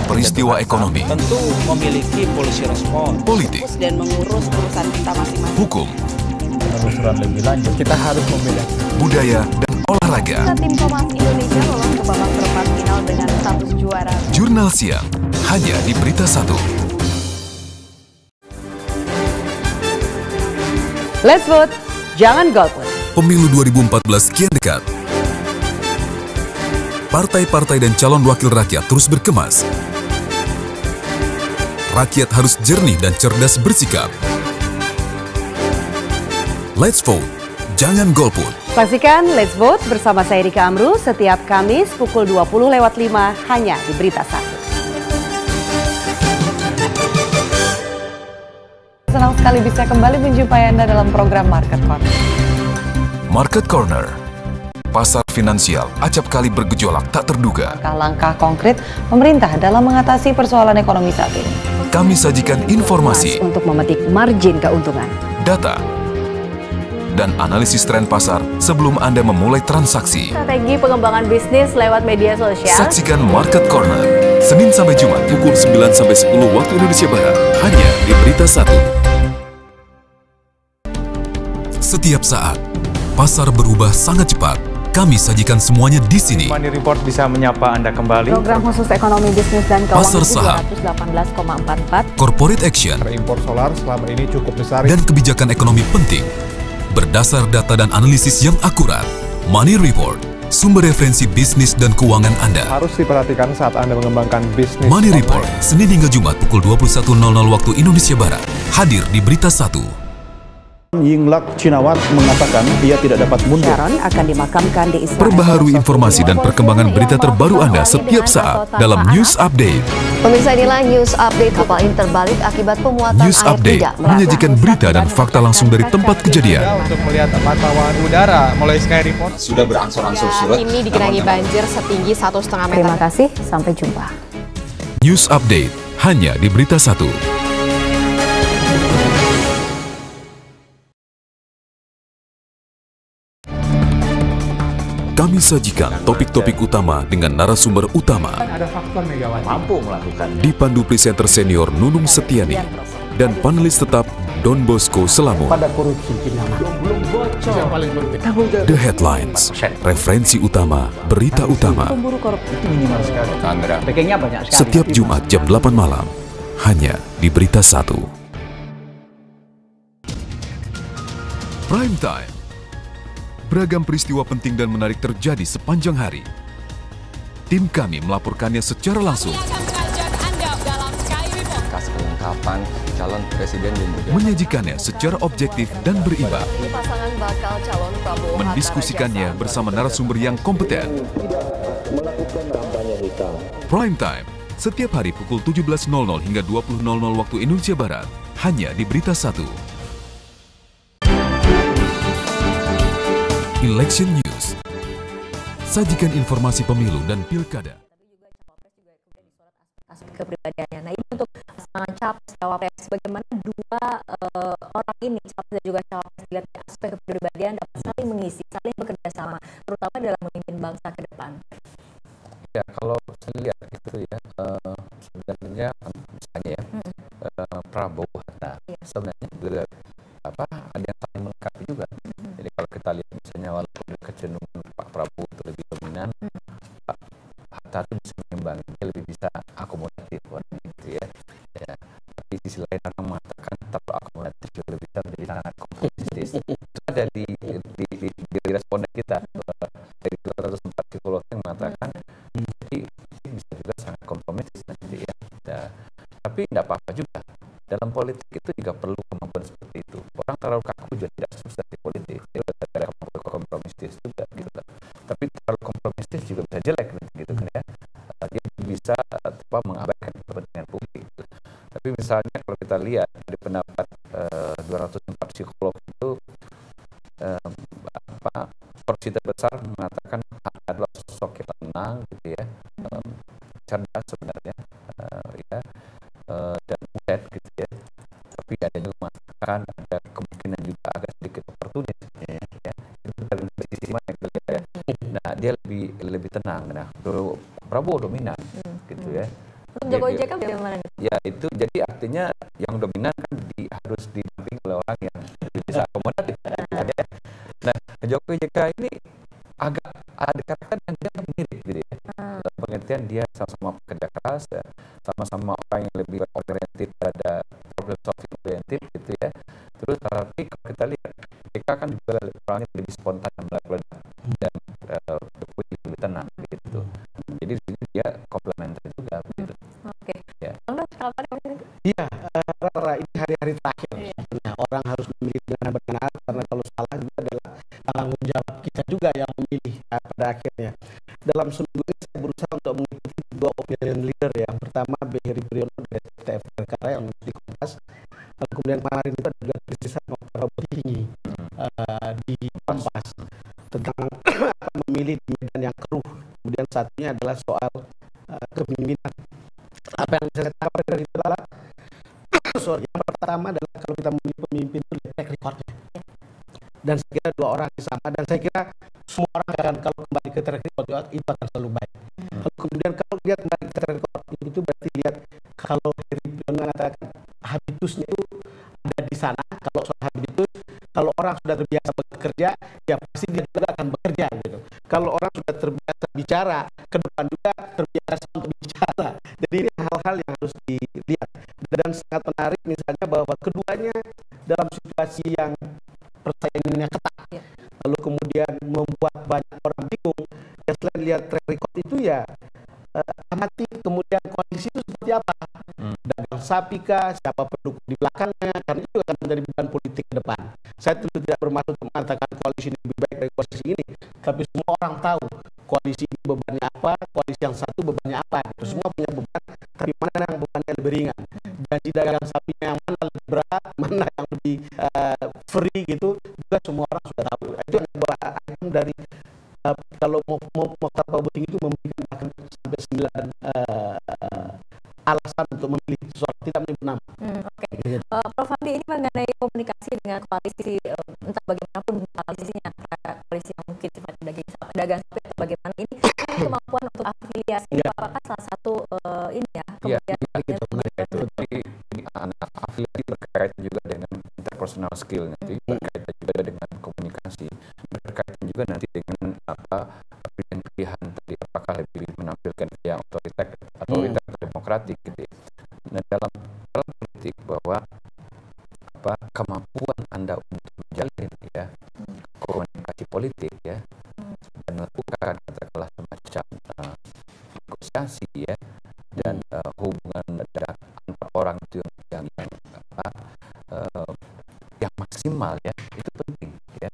Peristiwa ekonomi, tentu memiliki polisi respon, politik, dan mengurus urusan kita masing-masing. Hukum, Penelusuran lebih lanjut, kita harus membedakan budaya dan olahraga. Tim Thomas Indonesia lolos ke babak perempat final dengan status juara. Jurnal Siang hanya di BeritaSatu. Let's vote. Jangan golput. Pemilu 2014 kian dekat. Partai-partai dan calon wakil rakyat terus berkemas. Rakyat harus jernih dan cerdas bersikap. Let's vote. Jangan golput. Saksikan Let's Vote bersama saya Rika Amru setiap Kamis pukul 20.05 hanya di BeritaSatu. Senang sekali bisa kembali menjumpai Anda dalam program Market Corner. Market Corner. Pasar finansial acap kali bergejolak tak terduga. Langkah konkret pemerintah dalam mengatasi persoalan ekonomi saat ini. Kami sajikan informasi untuk memetik margin keuntungan, data, dan analisis tren pasar sebelum Anda memulai transaksi. Strategi pengembangan bisnis lewat media sosial. Saksikan Market Corner Senin sampai Jumat pukul 9 sampai 10 waktu Indonesia Barat hanya di BeritaSatu. Setiap saat, pasar berubah sangat cepat. Kami sajikan semuanya di sini. Money Report bisa menyapa Anda kembali. Program khusus ekonomi bisnis dan Pasar keuangan saham, 218,44. Corporate action, Impor solar selama ini cukup besar. dan kebijakan ekonomi penting. Berdasar data dan analisis yang akurat, Money Report, sumber referensi bisnis dan keuangan Anda. Harus diperhatikan saat Anda mengembangkan bisnis. Money Report, Senin hingga Jumat pukul 21.00 waktu Indonesia Barat. Hadir di BeritaSatu. Yingluck Cinawat mengatakan dia tidak dapat mundur. Sharon akan dimakamkan di Israel. Perbaharui informasi dan perkembangan berita terbaru Anda setiap saat dalam News Update. Pemirsa, inilah News Update. Kapal ini terbalik akibat pemuatan News air Update tidak menyajikan berita dan fakta langsung dari tempat kejadian. Untuk melihat pantauan udara mulai Sky Report sudah berangsur-angsur surut. Ini digenangi banjir setinggi 1,5 meter. Terima kasih, sampai jumpa. News Update hanya di BeritaSatu. Kami sajikan topik-topik utama dengan narasumber utama. ada faktor Megawati Mampu melakukan. Dipandu presenter senior Nunung Setiani dan panelis tetap Don Bosco Selamun. Pada korupsi belum bocor. Yang paling penting. The Headlines, referensi utama, berita utama. Pemburu korupsi Itu minimal sekali. Sandra. Backingnya banyak sekali. Setiap Jumat jam 8 malam, hanya di BeritaSatu. Prime Time. Beragam peristiwa penting dan menarik terjadi sepanjang hari. Tim kami melaporkannya secara langsung. Kelengkapan calon presiden dan juga Menyajikannya secara objektif dan berimbang. Pasangan bakal calon Prabowo Mendiskusikannya bersama narasumber yang kompeten. Prime Time, setiap hari pukul 17.00 hingga 20.00 waktu Indonesia Barat, hanya di BeritaSatu. Election News. Sajikan informasi pemilu dan pilkada. Kepribadiannya. Nah, ini untuk pasangan capres cawapres, bagaimana dua orang ini capres dan juga cawapres dilihat dari aspek kepribadian dapat saling mengisi, saling bekerja sama, terutama dalam memimpin bangsa ke depan. Ya, kalau saya lihat itu ya, sebenarnya misalnya ya, Prabowo Hatta sebenarnya juga ada yang saling melengkapi juga. Jadi kalau kita lihat misalnya walaupun kecenderungan Pak Prabowo itu lebih dominan, Pak Hatta itu bisa mengimbangi, dia lebih bisa akomodatif gitu ya. Tapi di sisi lain orang mengatakan terlalu akomodatif juga lebih bisa menjadi sangat konformistis. Itu ada di responden kita dari 204 psikolog yang mengatakan jadi bisa juga sangat konformistis nanti ya. Tapi tidak apa-apa juga. Dalam politik itu juga perlu kemampuan seperti itu. Orang terlalu kaku juga tidak sukses di politik. Dia ada kemampuan kompromistis juga gitu kan. Tapi terlalu kompromistis juga bisa jelek gitu kan ya. Dia bisa mengabaikan kepentingan publik. Gitu. Tapi misalnya kalau kita lihat dari pendapat 204 psikolog itu porsi terbesar mengatakan adalah sosok yang tenang gitu ya, cerdas sebenarnya ya, dan bulat gitu ya. Tapi ada juga mengatakan ada kemungkinan juga agak sedikit oportunis ya. Itu dari sisi mana ya. Nah, dia lebih tenang. Nah, Prabowo dominan gitu ya. Untuk Jokowi JK bagaimana nih? Ya, itu jadi artinya yang dominan kan harus didampingi oleh orang yang bisa akomodatif. Ya. Nah, Jokowi JK ini agak ada karakter yang dia mirip gitu ya. Dalam pengertian dia sama-sama pekerja keras, ya. Sama-sama orang yang lebih oriented pada problem solving oriented gitu ya. Terus tapi kalau kita lihat JK kan juga orangnya lebih spontan melakukan dan Jokowi lebih tenang gitu. Jadi di sini dia komplementer juga gitu. Oke. Ya. Iya, Rara, ini hari-hari terakhir. Nah, orang harus memilih dengan benar karena kalau salah juga adalah tanggung jawab kita juga yang memilih pada akhirnya. Dalam seminggu ini saya berusaha untuk mengikuti dua opinion leader. Yang pertama Beheri Priyono dari TF Perkara yang di Kompas. Kemudian kemarin itu ada juga kritisan Prabowo tinggi di Kompas tentang memilih di medan yang keruh. Kemudian satunya adalah soal kepemimpinan. Apa yang saya katakan dari itu adalah yang pertama adalah kalau kita memilih pemimpin itu track recordnya. Dan saya kira dua orang yang sama, dan saya kira semua orang akan kalau kembali ke track record itu akan selalu baik. Kemudian kalau lihat kembali ke track record itu berarti lihat kalau dari mengatakan habitusnya itu ada di sana. Kalau soal habitus, kalau orang sudah terbiasa bekerja, ya pasti dia juga akan bekerja gitu. Kalau orang sudah terbiasa bicara, ke depan juga terbiasa untuk bicara. Jadi ini hal-hal yang harus dilihat. Dan sangat menarik misalnya bahwa keduanya dalam situasi yang persaingannya ketat, lalu kemudian membuat banyak orang bingung. Ya selain lihat track record itu ya amati kemudian kondisi itu seperti apa. Dagang sapi kah, siapa pendukung di belakangnya, karena itu akan menjadi beban politik ke depan. Saya tentu tidak bermaksud untuk mengatakan koalisi ini lebih baik dari koalisi ini, tapi semua orang tahu koalisi ini bebannya apa, koalisi yang satu bebannya apa. Semua punya beban, tapi mana yang bebannya lebih ringan. Janji dagang sapinya yang mana lebih berat, mana yang lebih free gitu, juga semua orang sudah tahu. Itu yang item dari kalau mau Prabowo tinggi itu memberikan bahkan sampai 9 alasan untuk memilih seorang, tidak menyebut nama. Prof. Andi, ini mengenai komunikasi dengan koalisi, entah bagaimanapun koalisinya, koalisi yang mungkin sifatnya dagang sapi atau bagaimana, ini kemampuan untuk afiliasi apakah salah satu ini ya? Kemudian afiliasi berkaitan juga dengan interpersonal skill, nanti berkaitan juga dengan komunikasi, berkaitan juga nanti dengan pilihan tadi apakah lebih menampilkan yang otoriter atau demokratik gitu. Nah, dalam politik bahwa kemampuan Anda untuk menjalin ya ya, itu penting ya.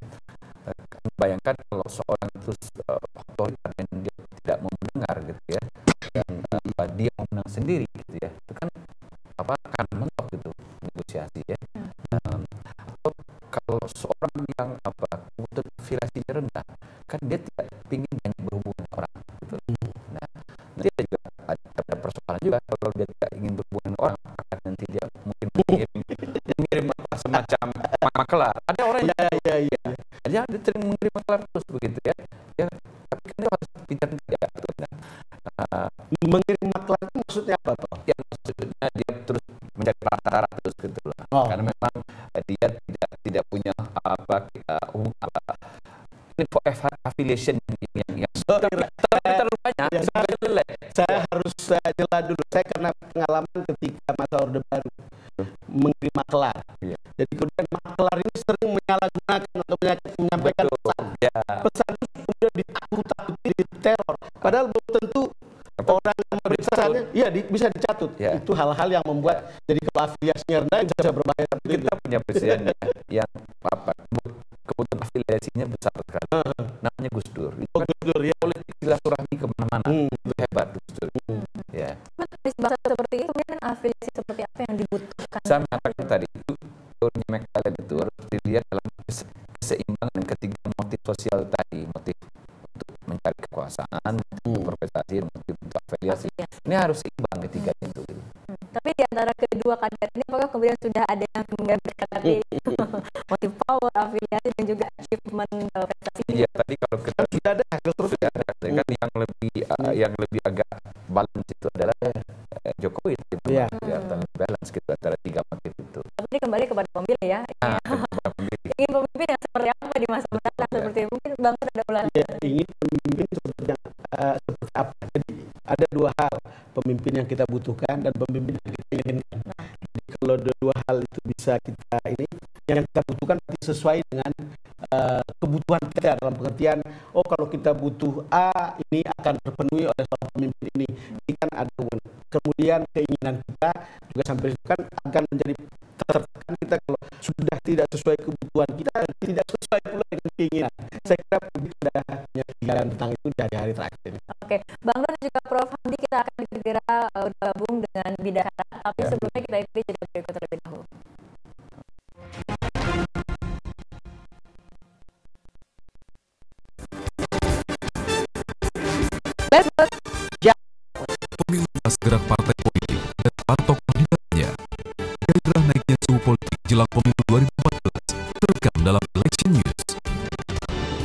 Bayangkan kalau seorang itu otoriter dan dia tidak mau mendengar gitu ya, dan dia mau menang sendiri gitu ya, itu kan akan mentok gitu negosiasi ya. Atau kalau seorang yang kebutuhan afiliasinya rendah, kan dia tidak ingin banyak berhubungan dengan orang gitu. Nah, nanti ada persoalan juga kalau dia tidak ingin berhubungan dengan orang, akan nanti dia mungkin mengirim semacam makelar. Ada orang yang dia sering mengirim makelar terus begitu ya. Ya, tapi kan dia harus pintar ya. Mengirim makelar itu maksudnya apa toh? Ya, maksudnya dia terus mencari perantara terus gitu loh. Karena memang dia tidak punya affiliation yang terlalu banyak. Saya harus jelas dulu. Saya karena pengalaman ketika masa Orde Baru mengirim makelar. Jadi kemudian makelar ini sering menyalahgunakan untuk menyampaikan pesan. Pesan itu kemudian ditakut-takuti, diteror. Padahal belum tentu orang yang pesannya bisa dicatut. Itu hal-hal yang membuat jadi kalau afiliasinya rendah bisa berbahaya. Kita punya presiden yang kebutuhan afiliasinya besar sekali. Namanya Gus Dur. Itu kan politik silaturahmi kemana-mana. Itu hebat Gus Dur. Ya. Bahasa seperti itu, kemudian afiliasi seperti apa yang dibutuhkan? Saya mengatakan tadi itu teorinya McClellan itu harus dilihat dalam keseimbangan ketiga motif sosial tadi, motif untuk mencari kekuasaan, motif berprestasi, motif untuk afiliasi. Ini harus seimbang ketiga itu. Tapi di antara kedua kandidat ini apakah kemudian sudah ada yang membeberkan tadi motif power, afiliasi dan juga achievement prestasi? Iya, tadi kalau kita tidak ada hasil survei kan yang lebih agak balance itu adalah Jokowi ya, balance gitu antara tiga motif itu. Tapi kembali kepada pemilih ya. Ingin pemimpin yang seperti apa di masa mendatang seperti mungkin Bang ada ulasan. Ya, ingin pemimpin seperti apa? Jadi ada dua hal, pemimpin yang kita butuhkan dan pemimpin yang kita inginkan. Jadi kalau dua hal itu bisa kita yang kita butuhkan sesuai dengan kebutuhan kita dalam pengertian kalau kita butuh A ini akan terpenuhi oleh seorang pemimpin ini kan ada. Kemudian keinginan kita juga sampai itu kan akan menjadi tertekan kita kalau sudah tidak sesuai kebutuhan kita dan tidak sesuai pula dengan keinginan. Saya kira publik sudah punya pikiran tentang itu dari hari terakhir. Oke, Bang Nur juga Prof Hamdi, kita akan segera bergabung dengan Bidakara, tapi sebelumnya kita ikuti jeda berikut terlebih dahulu. Pemilu gerak partai politik dan para tokoh di dalamnya. Gairah naiknya suhu politik jelang pemilu 2014 terekam dalam Election News.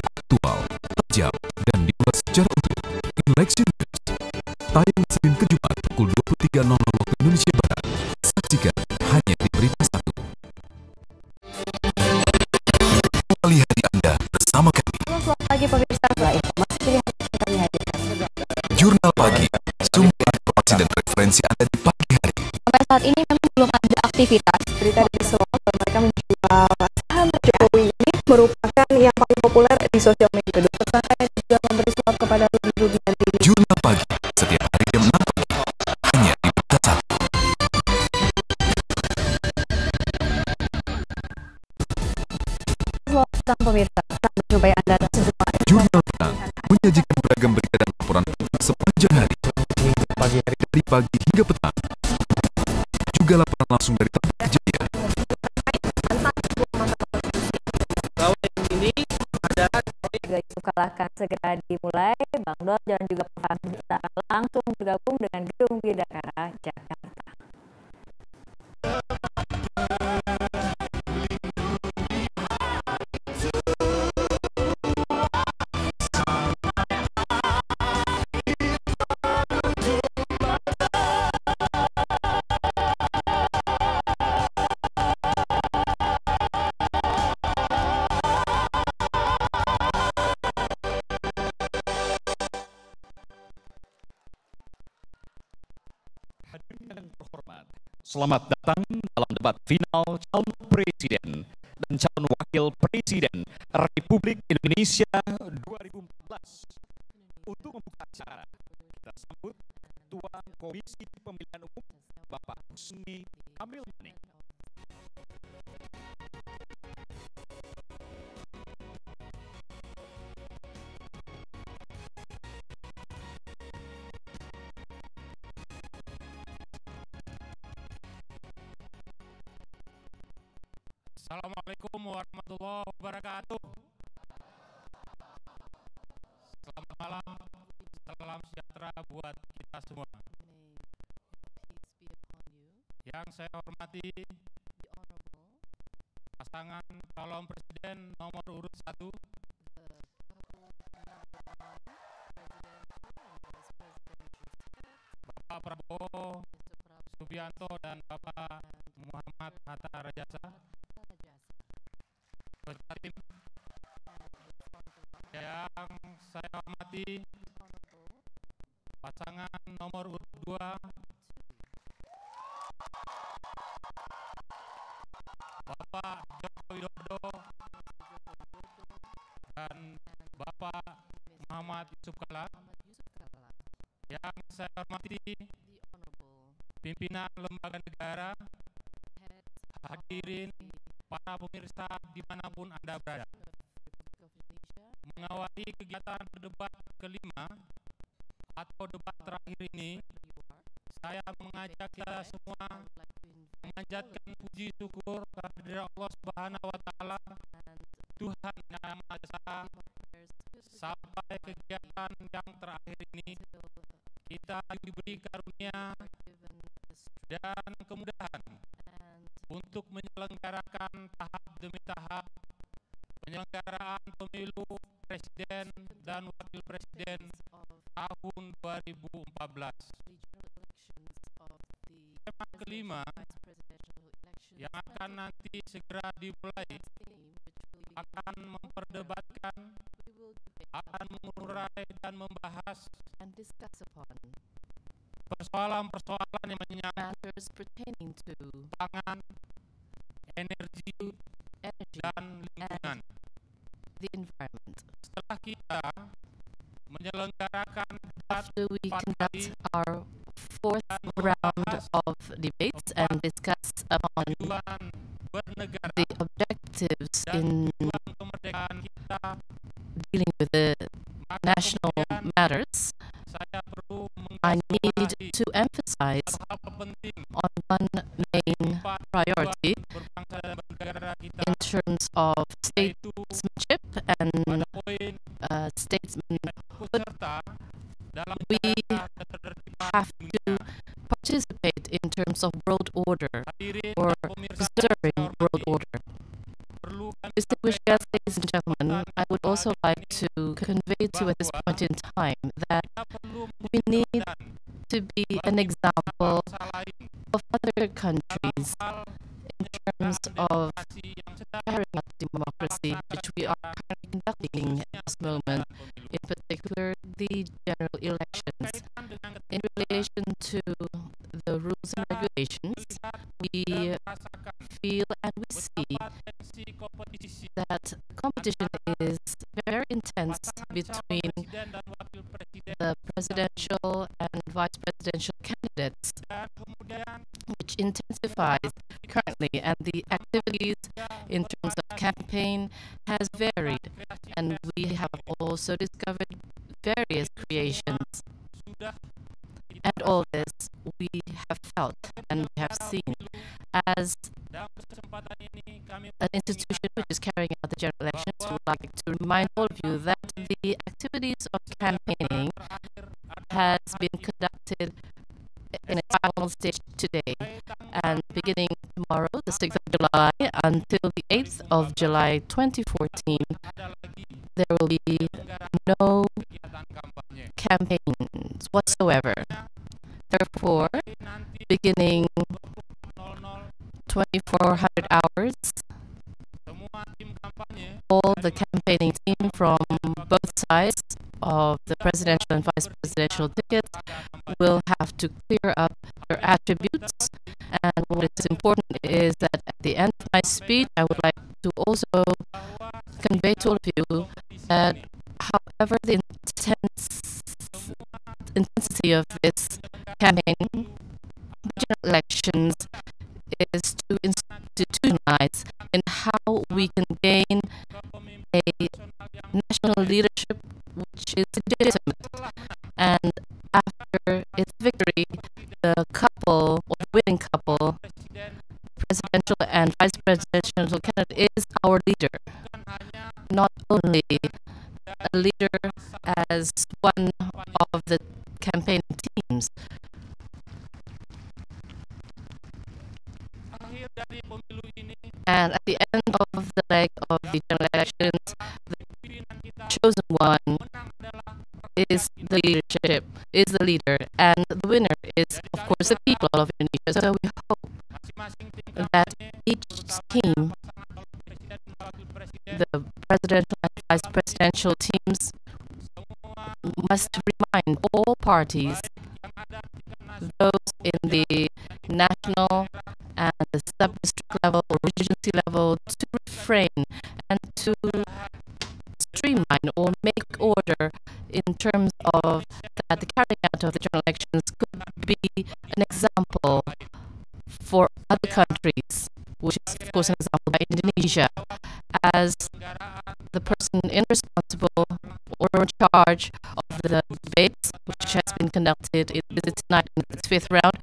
Aktual, tajam, dan dibuat secara utuh. Election News tayang Senin ke Jumat pukul 23.00 waktu Indonesia Barat. Saksikan hanya di BeritaSatu. Kembali hari Anda bersama kami. Selamat pagi pemirsa, informasi pilihan kami hadirkan. Jurnal Pagi, sumber informasi dan referensi Anda di pagi hari. Sampai saat ini memang belum ada aktivitas. Berita dari Solo, mereka menjual saham Jokowi ini merupakan yang paling populer di sosial media. Kedua tersangka juga memberi suap kepada Rudy dan Rini. Jurnal Pagi, setiap hari jam 6 pagi, hanya di BeritaSatu. Selamat petang pemirsa, senang berjumpa Anda dan sejumlah Jurnal Petang menyajikan beragam berita dan laporan sepanjang hari, pagi hari dari pagi hingga petang. Juga laporan langsung dari tempat kejadian. Ini adalah Yusuf akan segera dimulai. Bang Dor dan juga Pak Hamdi akan langsung bergabung dengan Gedung Bidakara Jakarta. Selamat datang dalam debat final calon presiden dan calon wakil presiden Republik Indonesia 2014. Untuk membuka acara, kita sambut Ketua Komisi Pemilihan Umum Bapak Husni Kamil Manik. Assalamualaikum warahmatullahi wabarakatuh. Selamat malam, salam sejahtera buat kita semua. Yang saya hormati pasangan calon presiden nomor urut 1 Bapak Prabowo Subianto dan Bapak Muhammad Hatta Rajasa, beserta tim. Yang saya hormati pasangan nomor urut 2 Bapak Joko Widodo dan Bapak Muhammad Yusuf Kalla. Yang saya hormati pimpinan lembaga negara, hadirin, para pemirsa dimanapun Anda berada. Mengawali kegiatan debat kelima atau debat terakhir ini, saya mengajak kita semua memanjatkan puji syukur kehadirat Allah Subhanahu wa Ta'ala, Tuhan Yang Maha Esa, sampai kegiatan yang terakhir ini kita diberi karunia dan kemudahan untuk menyelenggarakan tahap demi tahap penyelenggaraan pemilu presiden dan wakil presiden tahun 2014. Tema kelima yang akan nanti segera dimulai akan memperdebatkan, akan mengurai dan membahas persoalan-persoalan yang menyangkut pangan, energi, dan lingkungan. Setelah kita menyelenggarakan after we conduct our fourth round of debates and discuss upon the objectives in dealing with the national matters, I need to emphasize on one main priority in terms of statesmanship and statesmanhood. We have to participate in terms of world order or preserving world order. Distinguished guests, ladies and gentlemen, I would also like to convey to you at this point in time that we need to be an example of other countries in terms of carrying out democracy, which we are currently conducting at this moment, in particular the general elections. In relation to the rules and regulations, we feel and we see that competition is very intense between the presidential and vice presidential candidates, which intensifies currently, and the activities in terms of campaign has varied, and we have also discovered various creations. And all this we have felt and we have seen as an institution which is carrying out the general elections. We would like to remind all of you that the activities of campaigning has been conducted in its final stage today, and beginning tomorrow, the 6th of July, until the 8th of July 2014, there will be no campaigns whatsoever. Therefore, beginning 2400 hours, all the campaigning team from both sides of the presidential and vice presidential tickets will have to clear up their attributes. And what is important is that at the end of my speech, I would like to also convey to all of you that however the intensity of this campaign, general elections is to institutionalize in how we can gain a national leadership which is legitimate. And after its victory, the couple, or the winning couple, presidential and vice presidential candidate is our leader, not only a leader as one of the campaign teams. And at the end of the leg of the general elections, the chosen one is the leadership, is the leader, and the winner is, of course, the people of Indonesia. So we hope that each team, the presidential and vice presidential teams, must remind all parties, those in the national and the sub-district level or regency level, to refrain and to streamline or make order in terms of that the carrying out of the general elections could be an example for other countries, which is of course an example by Indonesia, as the person responsible or in charge of the debates, which has been conducted in tonight in its fifth round,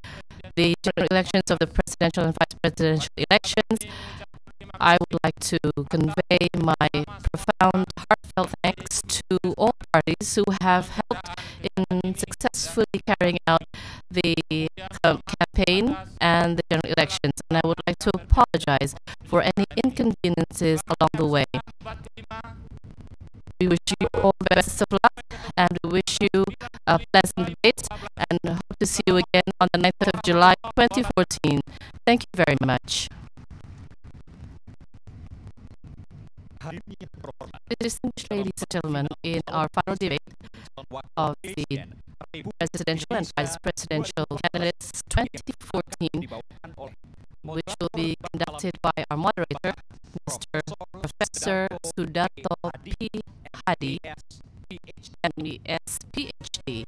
the general elections of the presidential and vice presidential elections. I would like to convey my profound, heartfelt thanks to all parties who have helped in successfully carrying out the campaign and the general elections. And I would like to apologize for any inconveniences along the way. We wish you all the best of luck, and we wish you a pleasant debate, and hope to see you again on the 9th of July 2014. Thank you very much. Distinguished ladies and gentlemen, in our final debate of the presidential and vice presidential candidates 2014, which will be conducted by our moderator, Mr. Professor Sudarto P. Hadi, MBS, PhD.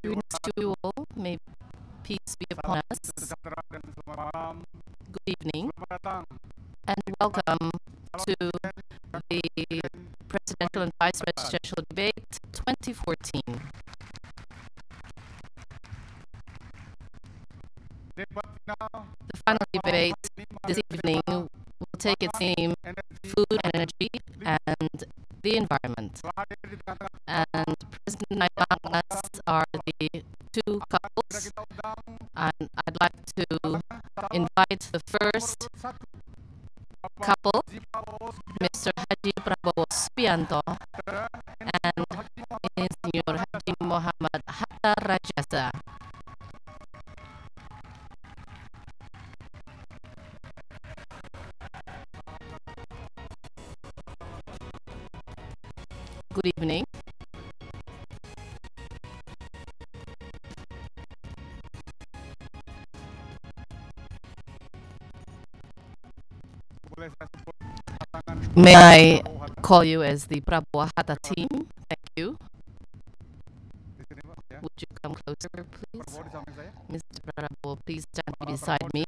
Greetings to you all. May peace be upon us. Good evening and welcome to the Presidential and Vice Presidential Debate 2014. The final debate this evening will take its theme Food and Energy and the Environment. And present tonight among us are the two couples, and I'd like to invite the first couple, Mr. Haji Prabowo Subianto and Insinyur Haji Muhammad Hatta Rajasa. Good evening. May I call you as the Prabowo Hatta team? Thank you. Would you come closer, please? Mr. Prabowo, please stand beside me.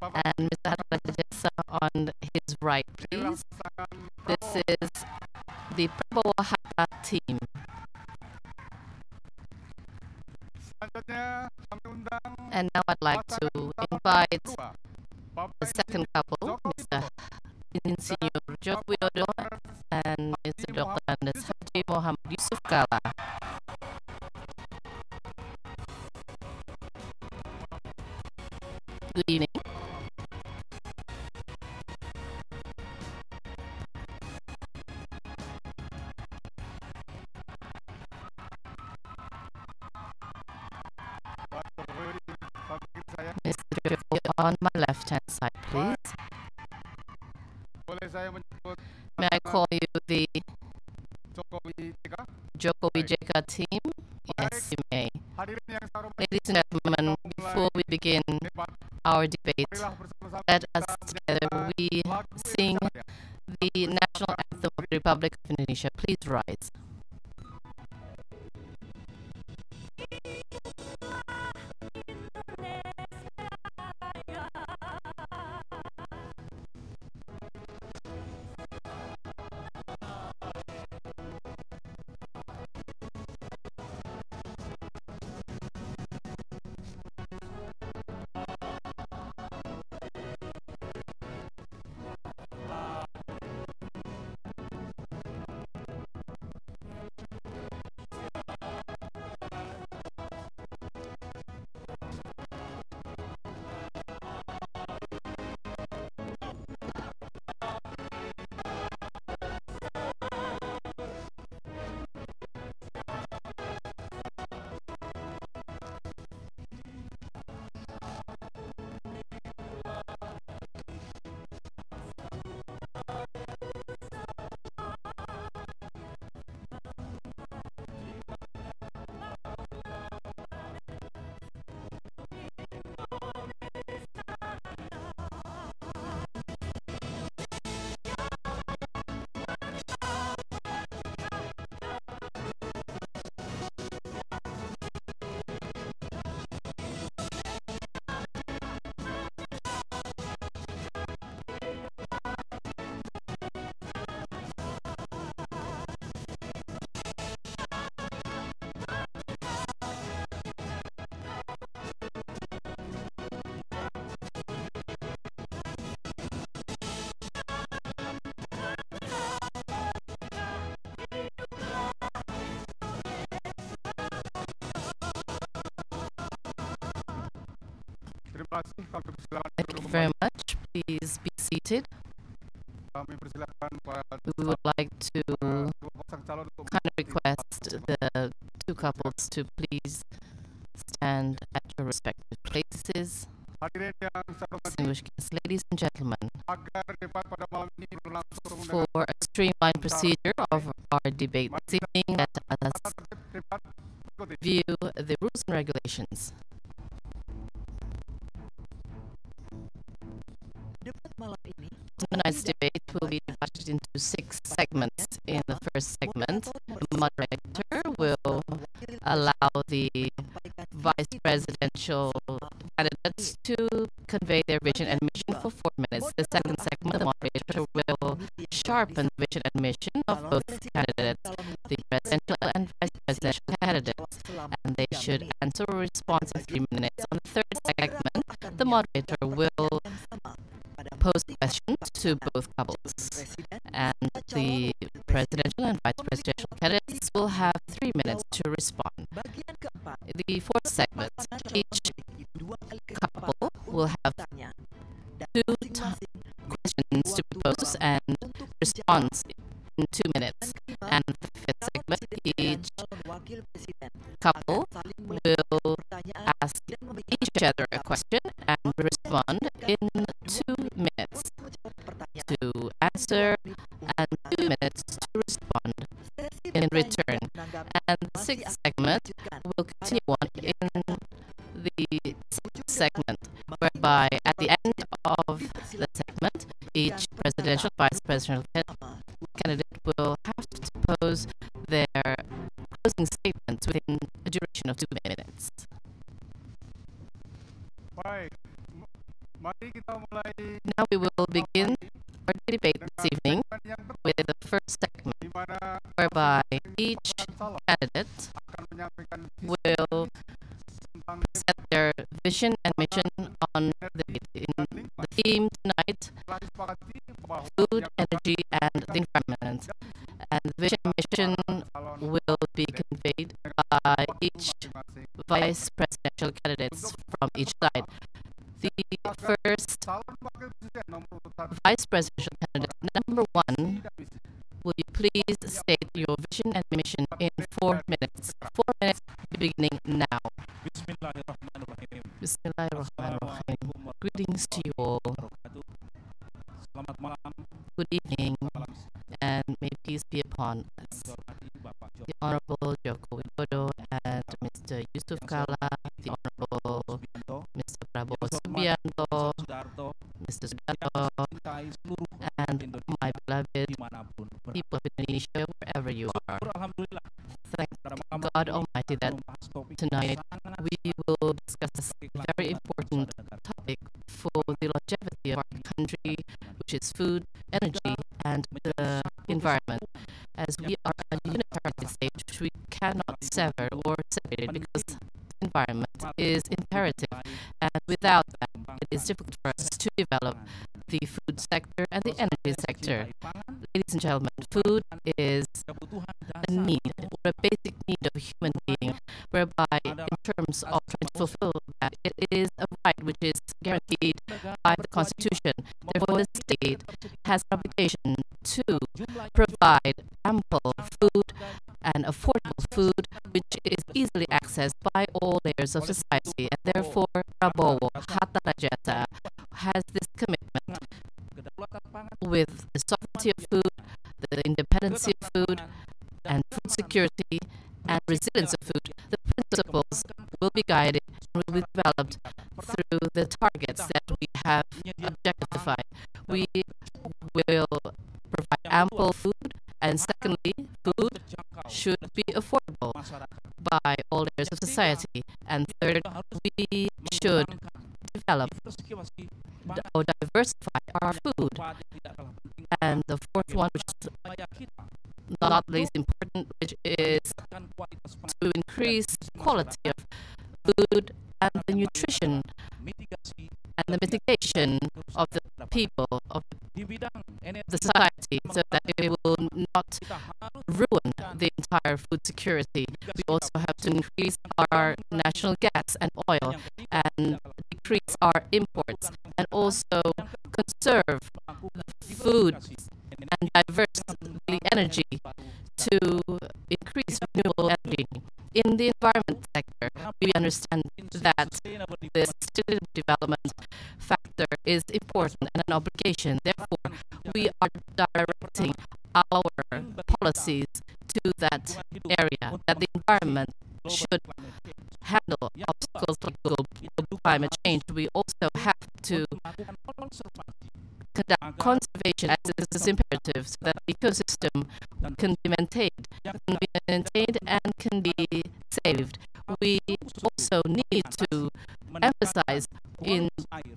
And Mr. Hatta Rajasa on his right, please. This is the Prabowo Hatta team. And now I'd like to invite the second couple, Mr. Insinyur Joko Widodo and Mr. Dr. Andes Haji Muhammad Yusuf Kala. Good evening. Mr. Joko on my left-hand side, please. May I call you the Jokowi JK team? Yes, you may. Ladies and gentlemen, before we begin our debate, let us together we sing the national anthem of the Republic of Indonesia. Please rise. Thank you very much. Please be seated. We would like to kind of request the two couples to please stand at your respective places. Distinguished guests, ladies and gentlemen, for a streamlined procedure of our debate this evening, let us view the rules and regulations. Tonight's debate will be divided into 6 segments. In the first segment, the moderator will allow the vice presidential candidates to convey their vision and mission for 4 minutes. The second segment, the moderator will sharpen the vision and mission of both candidates, the presidential and vice presidential candidates, and they should answer or respond in 3 minutes. On the third segment, the moderator will pose questions to both couples, and the presidential and vice presidential candidates will have 3 minutes to respond. The fourth segment, each couple will have 2 questions to be posed and response in 2 minutes. And the fifth segment, each couple will ask each other a question and respond in 2 minutes to answer and 2 minutes to respond in return. And the sixth segment will continue on in the sixth segment, whereby at the end of the segment, each presidential, vice presidential candidate will have to pose their closing statements within a duration of 2 minutes. Now we will begin our debate this evening with the first segment, whereby each candidate will present their vision and mission on the theme tonight: food, energy, and the environment. And the vision and mission will be conveyed by each vice presidential candidates from each side. The first vice presidential candidate, number 1, will you please state your vision and mission in 4 minutes? 4 minutes beginning now. Bismillahirrahmanirrahim. Greetings to you all. Good evening, and may peace be upon us. The Honorable Joko Widodo and Mr. Yusuf Kala, the Honorable Mr. Prabowo Subianto, Mr. Sudarto, and my beloved people of Indonesia, wherever you are. Thank God Almighty that tonight we will discuss a very important topic for the longevity of our country, which is food, energy, and the environment. As we are a unitarian state, which we cannot sever or separate it, because the environment is imperative, and without that, it is difficult for us to develop the food sector and the energy sector. Ladies and gentlemen, food is a need, or a basic need of a human being, whereby in terms of trying to fulfill that, it is a right which is guaranteed by the Constitution. Therefore, the state has an obligation to provide ample food and affordable food which is easily accessed by all layers of society. And therefore, Prabowo Hatta Rajasa has this commitment with the sovereignty of food, the independency of food, and food security and resilience of food. The principles will be guided and will be developed through the targets that we have objectified. We will provide ample food, and secondly, food should be affordable by all layers of society. And third, we should develop or diversify our food. And the fourth one, which is not least important, which is to increase quality of food and the nutrition and the mitigation of the people of the society so that it will not ruin the entire food security. We also have to increase our national gas and oil and decrease our imports and also conserve food and diverse the energy to increase renewable energy. In the environment sector, we understand that the sustainable development factor is important and an obligation. Therefore, we are directing our policies to that area, that the environment should handle obstacles like global climate change. We also have to conduct conservation as it is imperative so that the ecosystem can be maintained and can be saved. We also need to emphasize in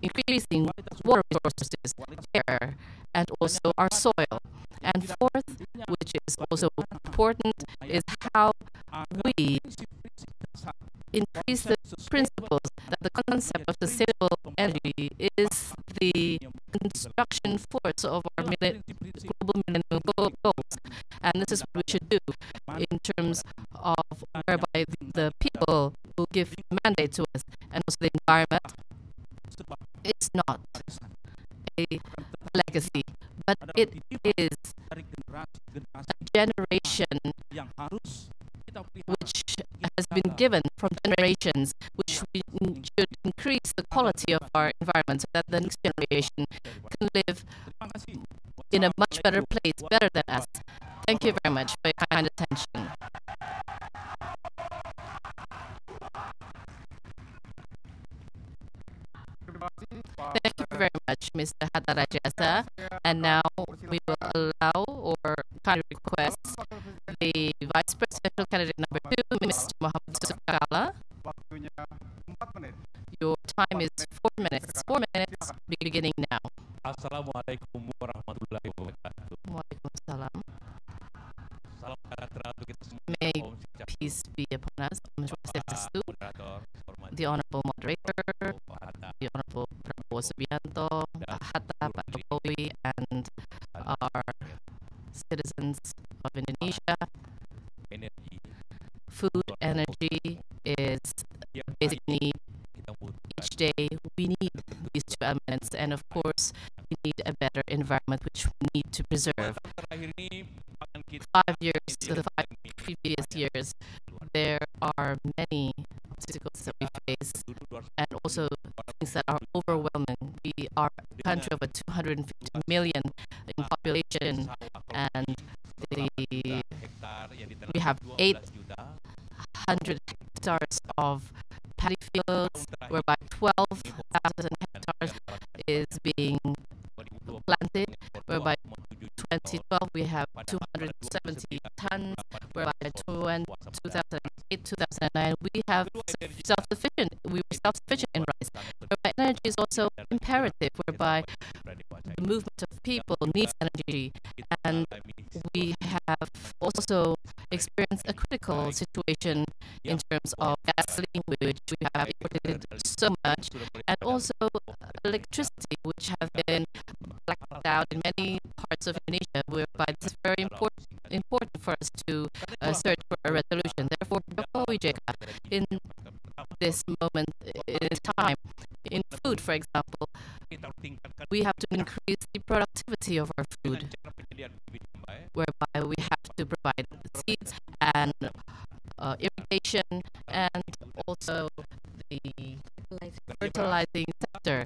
increasing water resources, air, and also our soil. And fourth, which is also important, is how we increase the principles that the concept of sustainable energy is the construction force of our global millennium goals. And this is what we should do in terms of whereby the people will give mandate to us and also the environment. It's not a legacy, but it is a generation which has been given from generations, which we should increase the quality of our environment so that the next generation can live in a much better place, better than us. Thank you very much for your kind attention. Thank you very much, Mr. Hatta Rajasa. And now we will allow or kindly request the Vice Presidential Candidate number 2, Mr. Muhammad Sukala. Your time is 4 minutes. 4 minutes beginning now. Assalamualaikum warahmatullahi wabarakatuh. Waalaikumsalam. Salam sejahtera untuk kita semua. May peace be upon us. The Honorable Moderator, the Honorable Prabowo Subianto, Pak Hatta, Pak Jokowi, and our citizens of Indonesia. Food, energy is a basic need. Each day we need these two elements, and of course we need a better environment which we need to preserve. 5 years, the 5 previous years, there are many obstacles that we face and also things that are overwhelming. We are a country of 250 million in population, and we have 800 hectares of paddy fields, whereby 12,000 hectares is being planted, whereby 2012 we have 270 tons, whereby 2008, 2009 we have we were self-sufficient in rice, whereby energy is also imperative, whereby the movement of people needs energy, and we have also experienced a critical situation in terms of gasoline, which we have imported so much, and also electricity, which have been blacked out in many parts of Indonesia, whereby this is very important for us to search for a resolution. Therefore, in this moment in time, in food, for example, we have to increase the productivity of our food, whereby we have to provide seeds and irrigation and also the fertilizing sector.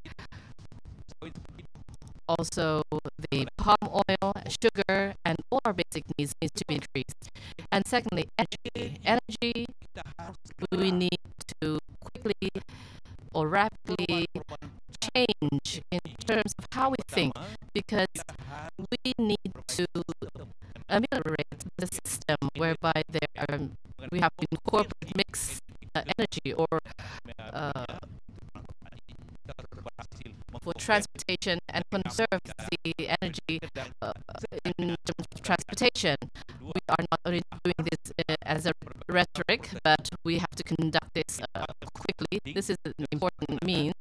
Also, the palm oil, sugar, and all our basic needs to be increased. And secondly, energy. Energy, we need to quickly or rapidly change in terms of how we think, because we need to ameliorate the system whereby we have to incorporate mixed energy or for transportation and conserve the energy in terms of transportation. We are not only doing this as a rhetoric, but we have to conduct this quickly. This is an important means,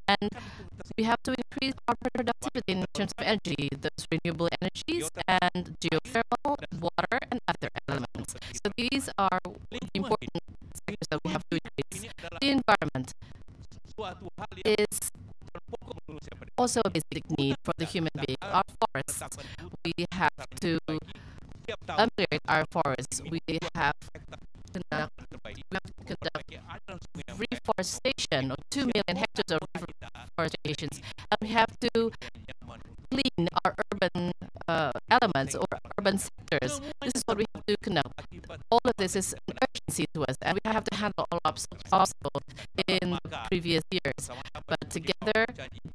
and we have to increase our productivity in terms of energy, those renewable energies and geothermal, water, and other elements. So these are important sectors that we have to increase. The environment is also a basic need for the human being. Our forests, we have to ameliorate our forests. We have to conduct reforestation of 2 million hectares of reforestations, and we have to clean our urban elements or urban sectors. This is what we have to conduct. All of this is an urgency to us, and we have to handle all obstacles in previous years. But together,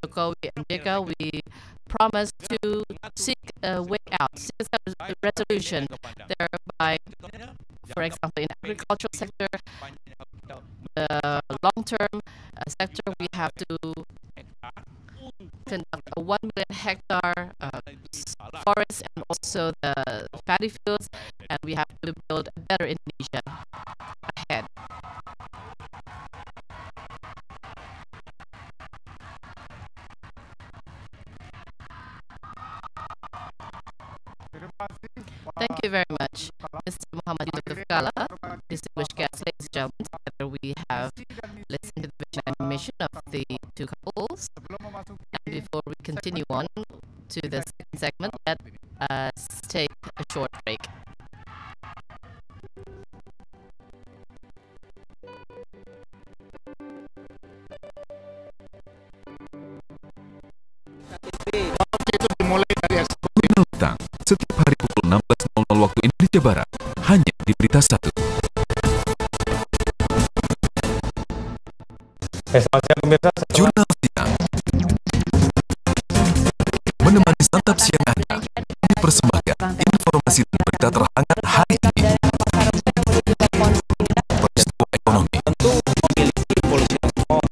Jokowi and JK, we promise to seek a way out, seek a resolution, thereby, for example, in agricultural sector, the long-term sector, we have to conduct a 1 million hectare forest and also the paddy fields, and we have to build a better Indonesia ahead. Thank you very much, Mr. Muhammad Yusuf Kala. Distinguished guests, ladies and gentlemen, together we have listened to the vision and mission of the two couples. And before we continue on to the second segment, let us take a short break. Petang, setiap hari pukul 16.00 waktu Indonesia Barat, hanya di BeritaSatu. Jurnal siang menemani santap siang Anda, dipersembahkan informasi dan berita terhangat hari ini. Peristiwa ekonomi,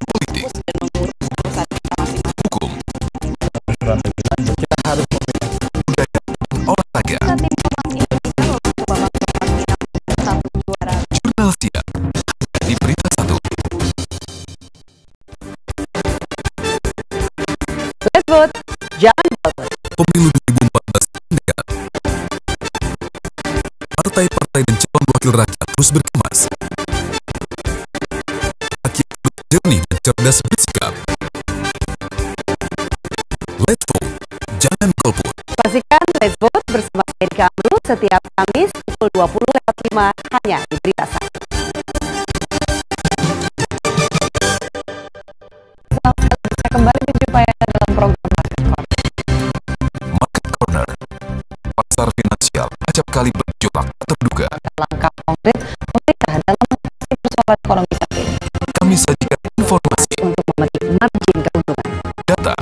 politik, hukum, olahraga. Jurnal siang di BeritaSatu. Let's vote. Jangan golput. Pemilu 2014 dekat. Partai-partai dan calon wakil rakyat terus berkemas. Rakyat terus jernih dan cerdas bersikap. Let's vote. Jangan golput. Saksikan Let's Vote bersama saya Erika Amru setiap Kamis pukul 20.05 hanya di BeritaSatu. Selamat bisa kembali menjumpai Anda dalam program Market Corner. Pasar finansial acap kali bergejolak terduga. Langkah konkret pemerintah dalam mengatasi persoalan ekonomi saat ini. Kami sajikan informasi untuk memetik margin keuntungan, data,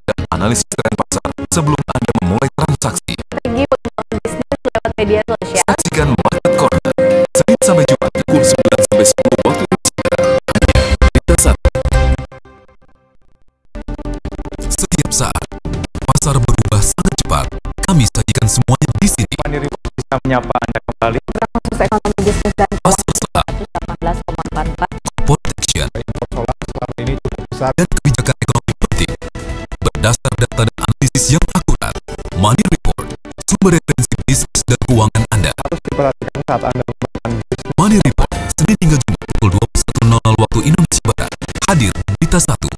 dan analisis tren pasar sebelum Anda memulai transaksi. strategi pengembangan bisnis lewat media sosial. Saksikan Market Corner Senin sampai Jumat pukul 9 sampai 10 waktu Indonesia Barat. BeritaSatu. Setiap saat pasar berubah sangat cepat. Kami sajikan semuanya di sini. Mandiri bisa menyapa Anda kembali. Khusus ekonomi bisnis dan pasar saham, 18,44. protection, Solar selama ini cukup besar. dan kebijakan ekonomi penting berdasar data dan analisis yang akurat. Money Report, sumber referensi bisnis dan keuangan Anda. Harus diperhatikan saat Anda mengembangkan bisnis. Money Report, Senin hingga Jumat pukul 21.00 waktu Indonesia Barat. Hadir BeritaSatu.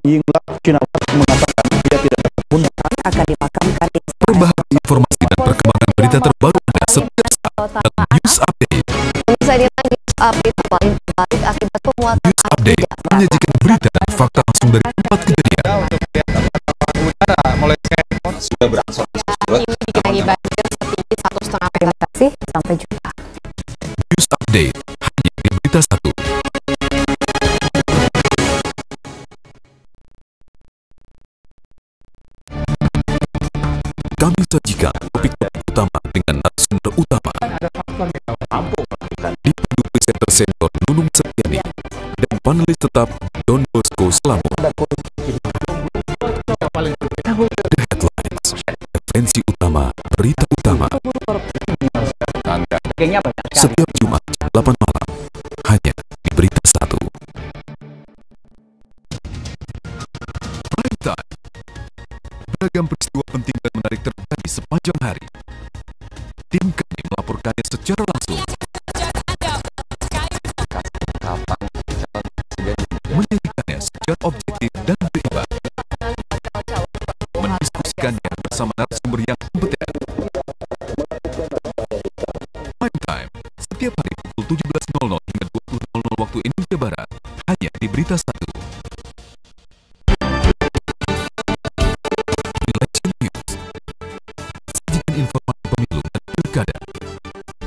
Yingluck Cinawat mengatakan dia tidak dapat menggunakan Akan dimakamkan di Perbaharui informasi dan perkembangan berita terbaru Anda setiap saat dalam News Update. Pemirsa, inilah news update paling terbalik akibat penguatan News Update menyajikan berita dan fakta langsung dari tempat kejadian. Untuk melihat pantauan udara mulai sekarang sudah berangsur surut. Ini digenangi banjir setinggi 1,5 meter. Terima kasih, sampai jumpa. News Update hanya di BeritaSatu. Kami sajikan topik-topik utama dengan narasumber utama. Dipandu presenter senior Nunung Setiani dan panelis tetap Don Bosco Selamo. The Headlines, referensi utama, berita utama. Setiap Jumat jam 8 malam, hanya di BeritaSatu. Prime Time. Beragam peristiwa penting dan menarik terjadi sepanjang hari. Tim kami melaporkannya secara langsung. Menyajikannya secara objektif dan berimbang. Mendiskusikannya bersama narasumber yang kompeten. Prime Time, setiap hari pukul 17.00 hingga 20.00 waktu Indonesia Barat, hanya di BeritaSatu. Election News. Sajikan informasi pemilu dan pilkada.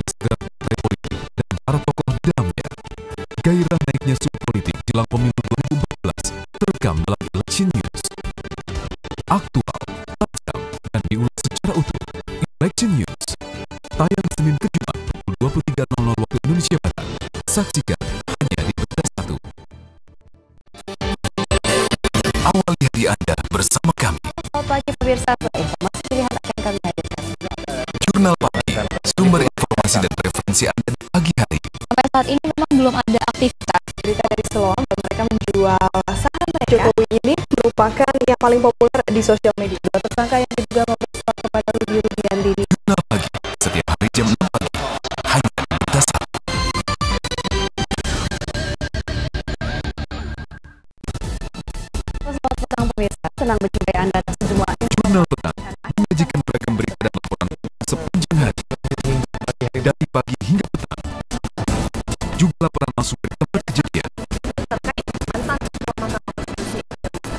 Segera partai politik dan para tokoh di dalamnya. Gairah naiknya suhu politik jelang pemilu 2014 terekam dalam Election News. Aktual, tajam, dan diulas secara utuh. Election News. Tayang Senin ke Jumat pukul 23.00 waktu Indonesia Barat. Saksikan hanya di BeritaSatu. Awali hari Anda bersama kami. Selamat pagi pemirsa, informasi pilihan akan kami hadirkan. Jurnal Pagi, sumber informasi dan referensi Anda di pagi hari. Sampai saat ini memang belum ada aktivitas. Berita dari Selong bahwa mereka menjual saham mereka. Jokowi ini merupakan yang paling populer di sosial media. Dua tersangka yang diduga memberi suap kepada Rudy Dini. Jurnal Pagi, setiap hari jam 6 pagi, hanya di BeritaSatu. Selamat petang pemirsa, senang berjumpa Anda atas semua. Jurnal Petang menyajikan beragam berita dan laporan sepanjang hari, dari pagi hingga petang. Juga laporan langsung dari tempat kejadian.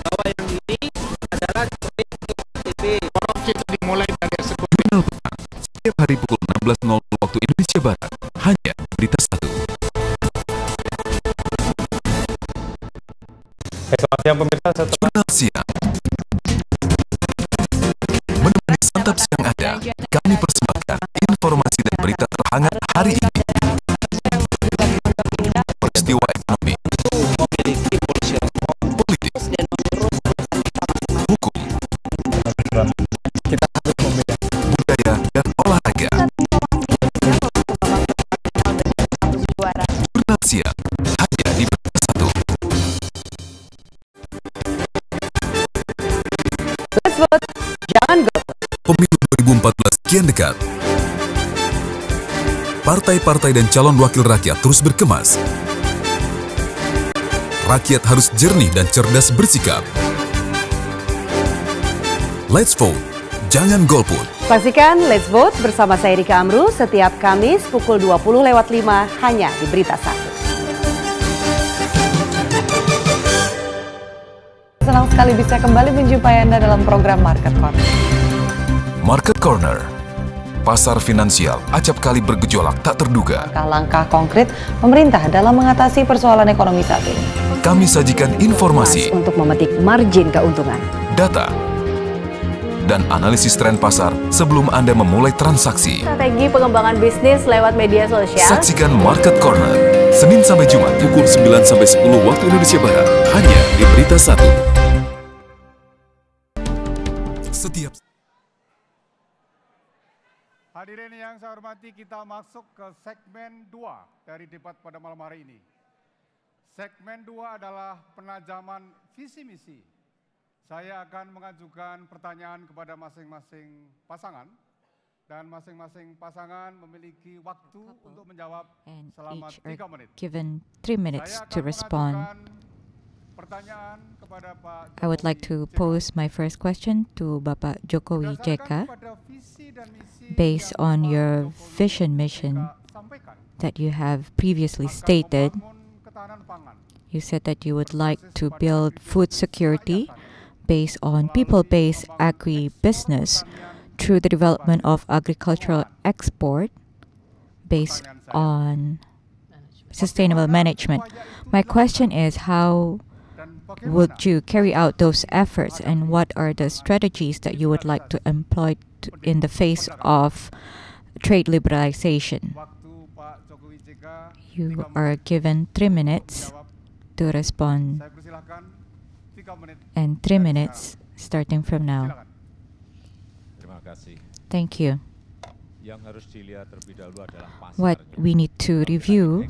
Bahwa yang ini adalah proyek TV. Orang kita dimulai dari tersebut. Jurnal Petang, setiap hari pukul 16.00 waktu Indonesia Barat, hanya di BeritaSatu. Selamat siang pemirsa. Jurnal Siang. Menemani santap siang Anda, kami persembahkan informasi dan berita terhangat hari ini. Peristiwa ekonomi, politik, hukum, budaya, dan olahraga. Jurnal Siang, hanya di BeritaSatu. Let's vote, jangan golput. Pemilu 2014 kian dekat. Partai-partai dan calon wakil rakyat terus berkemas. Rakyat harus jernih dan cerdas bersikap. Let's vote, jangan golput. Saksikan Let's Vote bersama saya Rika Amru setiap Kamis pukul 20.05 hanya di BeritaSatu. Senang sekali bisa kembali menjumpai Anda dalam program Market Corner. Market Corner. Pasar finansial acap kali bergejolak tak terduga. Langkah konkret pemerintah dalam mengatasi persoalan ekonomi saat ini. Kami sajikan informasi, Untuk memetik margin keuntungan. data, dan analisis tren pasar sebelum Anda memulai transaksi. Strategi pengembangan bisnis lewat media sosial. Saksikan Market Corner, Senin sampai Jumat pukul 9 sampai 10 waktu Indonesia Barat, hanya di BeritaSatu. Setiap Hadirin yang saya hormati, kita masuk ke segmen 2 dari debat pada malam hari ini. Segmen 2 adalah penajaman visi misi. Saya akan mengajukan pertanyaan kepada masing-masing pasangan dan masing-masing pasangan memiliki waktu untuk menjawab selama 3 menit. Given 3 minutes to respond. I would like to pose my first question to Bapak Jokowi JK. Based on your vision mission that you have previously stated, you said that you would like to build food security based on people-based agri-business through the development of agricultural export based on sustainable management. My question is, how would you carry out those efforts, and what are the strategies that you would like to employ in the face of trade liberalization? You are given 3 minutes to respond. and 3 minutes starting from now. Thank you. What we need to review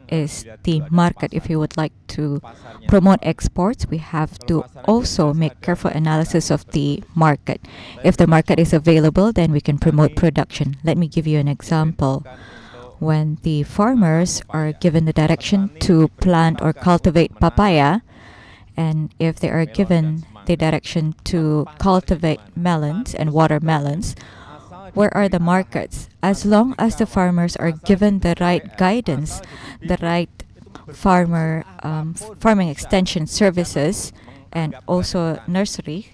is the market. If you would like to promote exports, we have to also make careful analysis of the market. If the market is available, then we can promote production. Let me give you an example. When the farmers are given the direction to plant or cultivate papaya, and if they are given the direction to cultivate melons and watermelons, where are the markets? As long as the farmers are given the right guidance, the right farming extension services, and also nursery,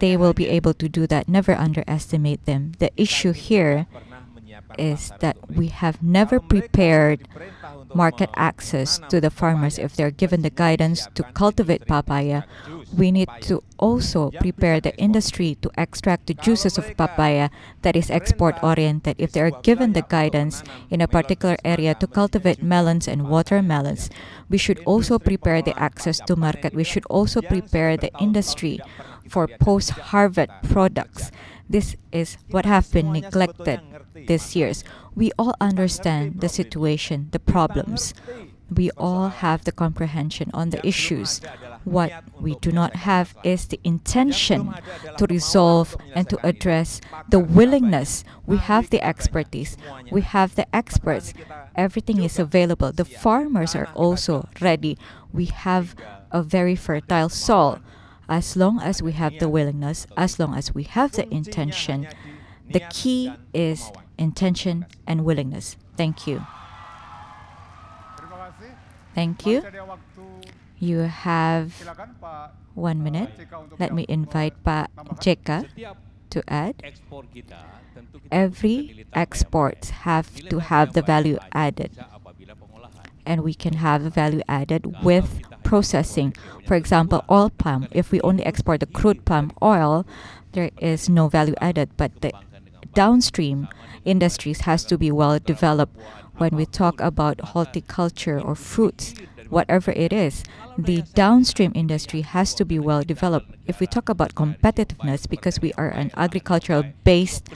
they will be able to do that. Never underestimate them. The issue here is that we have never prepared market access to the farmers. If they're given the guidance to cultivate papaya, we need to also prepare the industry to extract the juices of papaya that is export-oriented. If they are given the guidance in a particular area to cultivate melons and watermelons, we should also prepare the access to market. We should also prepare the industry for post-harvest products. This is what have been neglected these years. We all understand the situation, the problems. We all have the comprehension on the issues. What we do not have is the intention to resolve and to address the willingness. We have the expertise. We have the experts. Everything is available. The farmers are also ready. We have a very fertile soil. As long as we have the willingness, as long as we have the intention, the key is intention and willingness. Thank you. Thank you. You have 1 minute. Let me invite Pak Jeka to add. Every export have to have the value added. And we can have the value added with processing. For example, oil palm. If we only export the crude palm oil, there is no value added. But the downstream industries has to be well developed. When we talk about horticulture or fruits, whatever it is, the downstream industry has to be well developed. If we talk about competitiveness, because we are an agricultural-based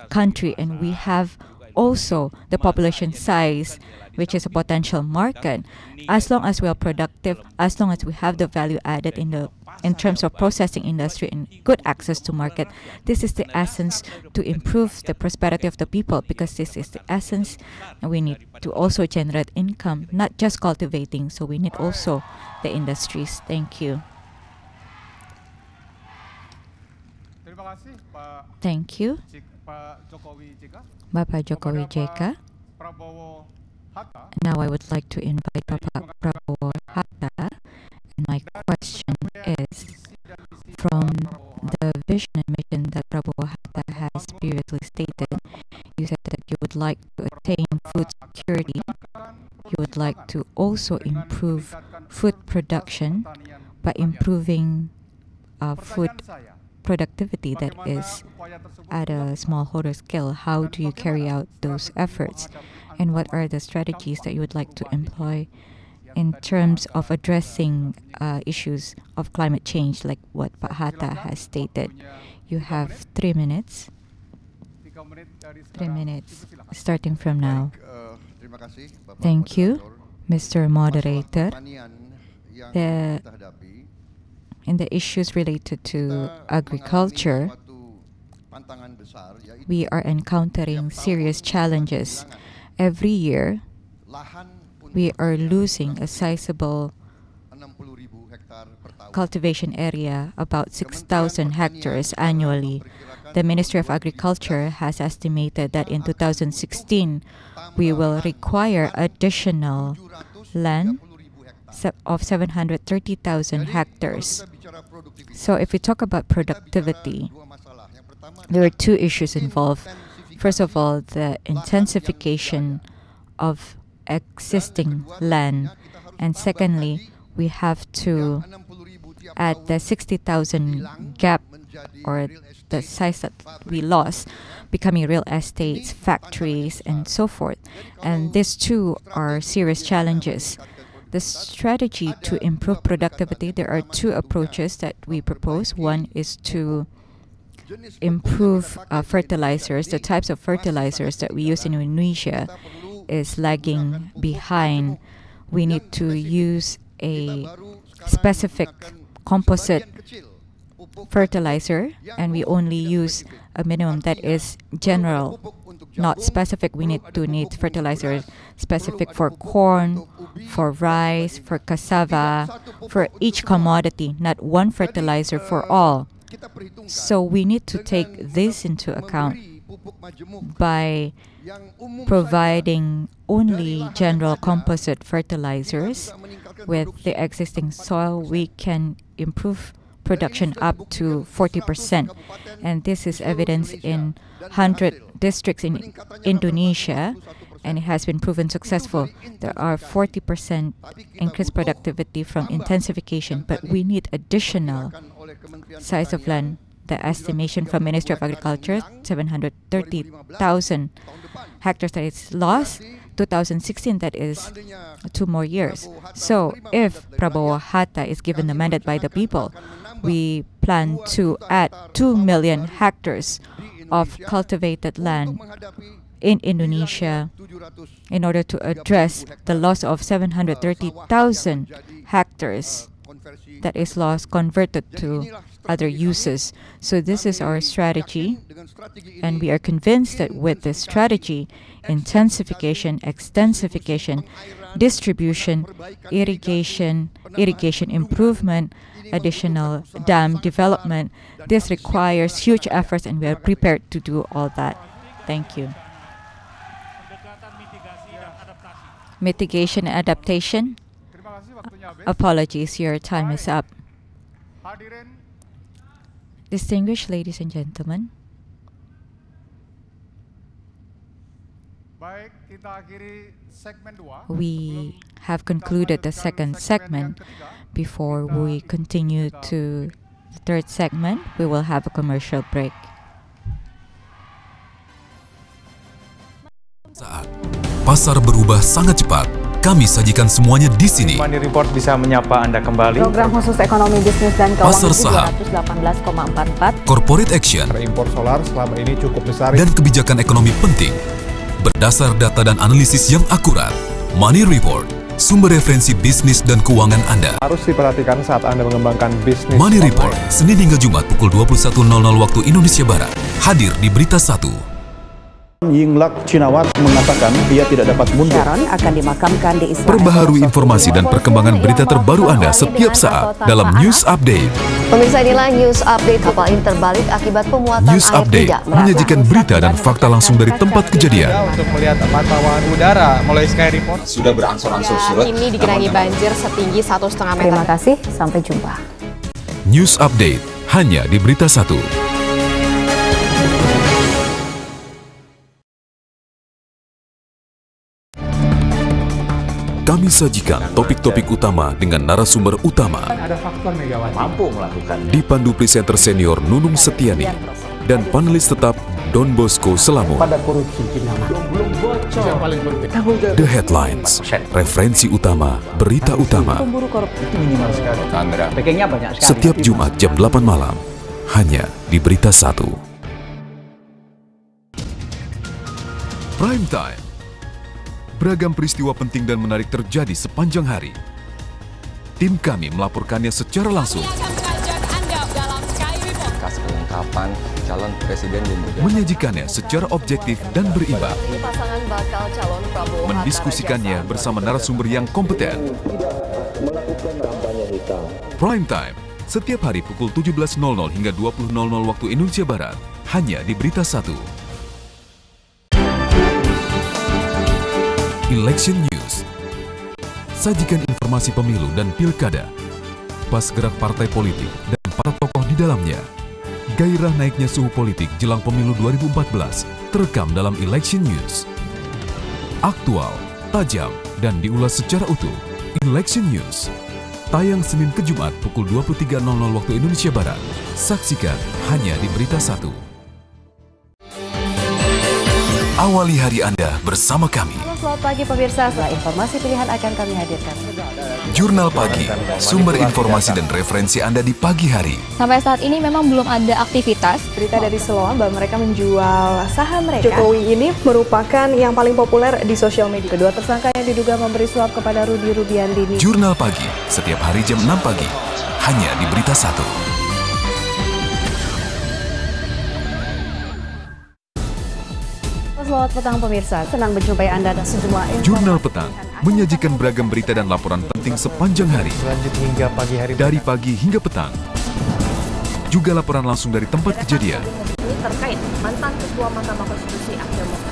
country and we have also the population size, which is a potential market, as long as we are productive, as long as we have the value added in terms of processing industry and good access to market, this is the essence to improve the prosperity of the people, because this is the essence. And we need to also generate income, not just cultivating, so we need also the industries. Thank you. Thank you. Bapak Jokowi JK. Now I would like to invite Bapak Prabowo Hatta. And my question is, from the vision and mission that Prabowo Hatta has previously stated, you said that you would like to attain food security. You would like to also improve food production by improving food productivity that is at a smallholder scale. How do you carry out those efforts? And what are the strategies that you would like to employ in terms of addressing issues of climate change, like what Pak Hatta has stated? You have 3 minutes. 3 minutes, starting from now. Thank you, Mr. Moderator. In the issues related to agriculture, we are encountering serious challenges. Every year, we are losing a sizable cultivation area, about 6,000 hectares annually. The Ministry of Agriculture has estimated that in 2016, we will require additional land of 730,000 hectares. So if we talk about productivity, there are two issues involved. First of all, the intensification of existing land. And secondly, we have to add the 60,000 gap, or the size that we lost, becoming real estates, factories, and so forth. And these two are serious challenges. The strategy to improve productivity, there are two approaches that we propose. One is to improve fertilizers. The types of fertilizers that we use in Indonesia is lagging behind. We need to use a specific composite fertilizer, and we only use a minimum that is general, not specific. We need fertilizer specific for corn, for rice, for cassava, for each commodity, not one fertilizer for all. So we need to take this into account. By providing only general composite fertilizers with the existing soil, we can improve production up to 40%. And this is evidenced in 100 districts in Indonesia, and it has been proven successful. There are 40% increased productivity from intensification, but we need additional size of land. The estimation from Ministry of Agriculture, 730,000 hectares that is lost. 2016, that is 2 more years. So if Prabowo Hatta is given the mandate by the people, we plan to add 2 million hectares of cultivated land in Indonesia in order to address the loss of 730,000 hectares that is lost, converted to other uses. So this is our strategy, and we are convinced that with this strategy, intensification, extensification, distribution, irrigation improvement, additional dam development, this requires huge efforts, and we are prepared to do all that. Thank you. Mitigation and adaptation. Apologies, your time is up. Distinguished ladies and gentlemen, we have concluded the second segment. Before we continue to the third segment, we will have a commercial break. Saat pasar berubah sangat cepat, kami sajikan semuanya di sini. Money Report bisa menyapa Anda kembali. Program khusus ekonomi bisnis dan Pasar keuangan saham, 218,44. corporate action, impor solar selama ini cukup besar. Dan kebijakan ekonomi penting. Berdasar data dan analisis yang akurat, Money Report, sumber referensi bisnis dan keuangan Anda. Harus diperhatikan saat Anda mengembangkan bisnis. Money Report, Senin hingga Jumat pukul 21.00 waktu Indonesia Barat. Hadir di BeritaSatu. Yingluck Cinawat mengatakan dia tidak dapat mundur. Sharon akan dimakamkan di Israel. Perbaharui informasi dan perkembangan berita terbaru Anda setiap saat dalam News Update. Pemirsa, inilah News Update. Kapal ini terbalik akibat pemuatan News air Update tidak menyajikan berita dan fakta langsung dari tempat kejadian. Untuk melihat pantauan udara mulai Sky Report sudah berangsur-angsur surut. Ini digenangi banjir setinggi 1,5 meter. Terima kasih, sampai jumpa. News Update hanya di BeritaSatu. Kami sajikan topik-topik utama dengan narasumber utama. Ada faktor Megawati mampu melakukan. Dipandu presenter senior Nunung Setiani dan panelis tetap Don Bosco Selamo. Pada korupsi belum bocor. Yang paling penting. The Headlines, referensi utama, berita utama. Pemburu korupsi itu minimal sekali. Backingnya banyak sekali. Setiap Jumat jam 8 malam, hanya di BeritaSatu. Prime Time. Beragam peristiwa penting dan menarik terjadi sepanjang hari. Tim kami melaporkannya secara langsung. Kas kelengkapan calon presiden dan juga Menyajikannya secara objektif dan berimbang. pasangan bakal calon Prabowo Hatta Mendiskusikannya bersama narasumber yang kompeten. Prime Time, setiap hari pukul 17.00 hingga 20.00 waktu Indonesia Barat, hanya di BeritaSatu. Election News. Sajikan informasi pemilu dan pilkada, pas gerak partai politik dan para tokoh di dalamnya. Gairah naiknya suhu politik jelang pemilu 2014 terekam dalam Election News. Aktual, tajam, dan diulas secara utuh. Election News. Tayang Senin ke Jumat pukul 23.00 waktu Indonesia Barat. Saksikan hanya di BeritaSatu. Awali hari Anda bersama kami. Selamat pagi pemirsa, setelah informasi pilihan akan kami hadirkan. Jurnal Pagi, sumber informasi dan referensi Anda di pagi hari. Sampai saat ini memang belum ada aktivitas. Berita dari Seloam bahwa mereka menjual saham mereka. Jokowi ini merupakan yang paling populer di sosial media. Kedua tersangka yang diduga memberi suap kepada Rudi Rubiandini. Jurnal Pagi, setiap hari jam 6 pagi, hanya di BeritaSatu. Selamat petang pemirsa, senang berjumpa Anda dan sejumlah informasi. Jurnal Petang menyajikan beragam berita dan laporan penting sepanjang hari. Lanjut hingga pagi hari. Dari pagi hingga petang. Juga laporan langsung dari tempat kejadian. Ini terkait mantan Ketua Mahkamah Konstitusi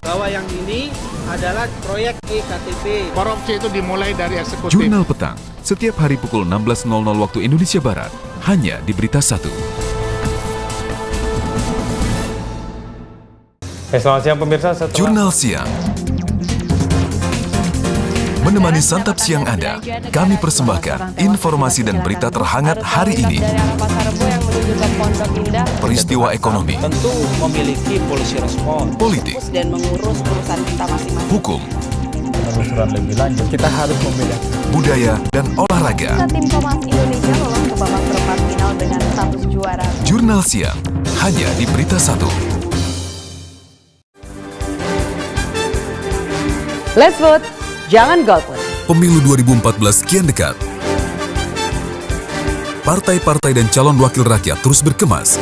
bahwa yang ini adalah proyek iktp. Korupsi itu dimulai dari eksekutif. Jurnal Petang, setiap hari pukul 16.00 waktu Indonesia Barat, hanya di BeritaSatu. Selamat siang pemirsa. Jurnal Siang menemani santap siang Anda, kami persembahkan informasi dan berita terhangat hari ini. Peristiwa ekonomi, tentu memiliki polisi respon, politik, dan mengurus urusan kita masing-masing. hukum, Penelusuran lebih lanjut, kita harus membedakan budaya, dan olahraga. Tim Kompas Indonesia lolos ke babak perempat final dengan status juara. Jurnal Siang, hanya di BeritaSatu. Let's vote, jangan golput. Pemilu 2014 kian dekat. Partai-partai dan calon wakil rakyat terus berkemas.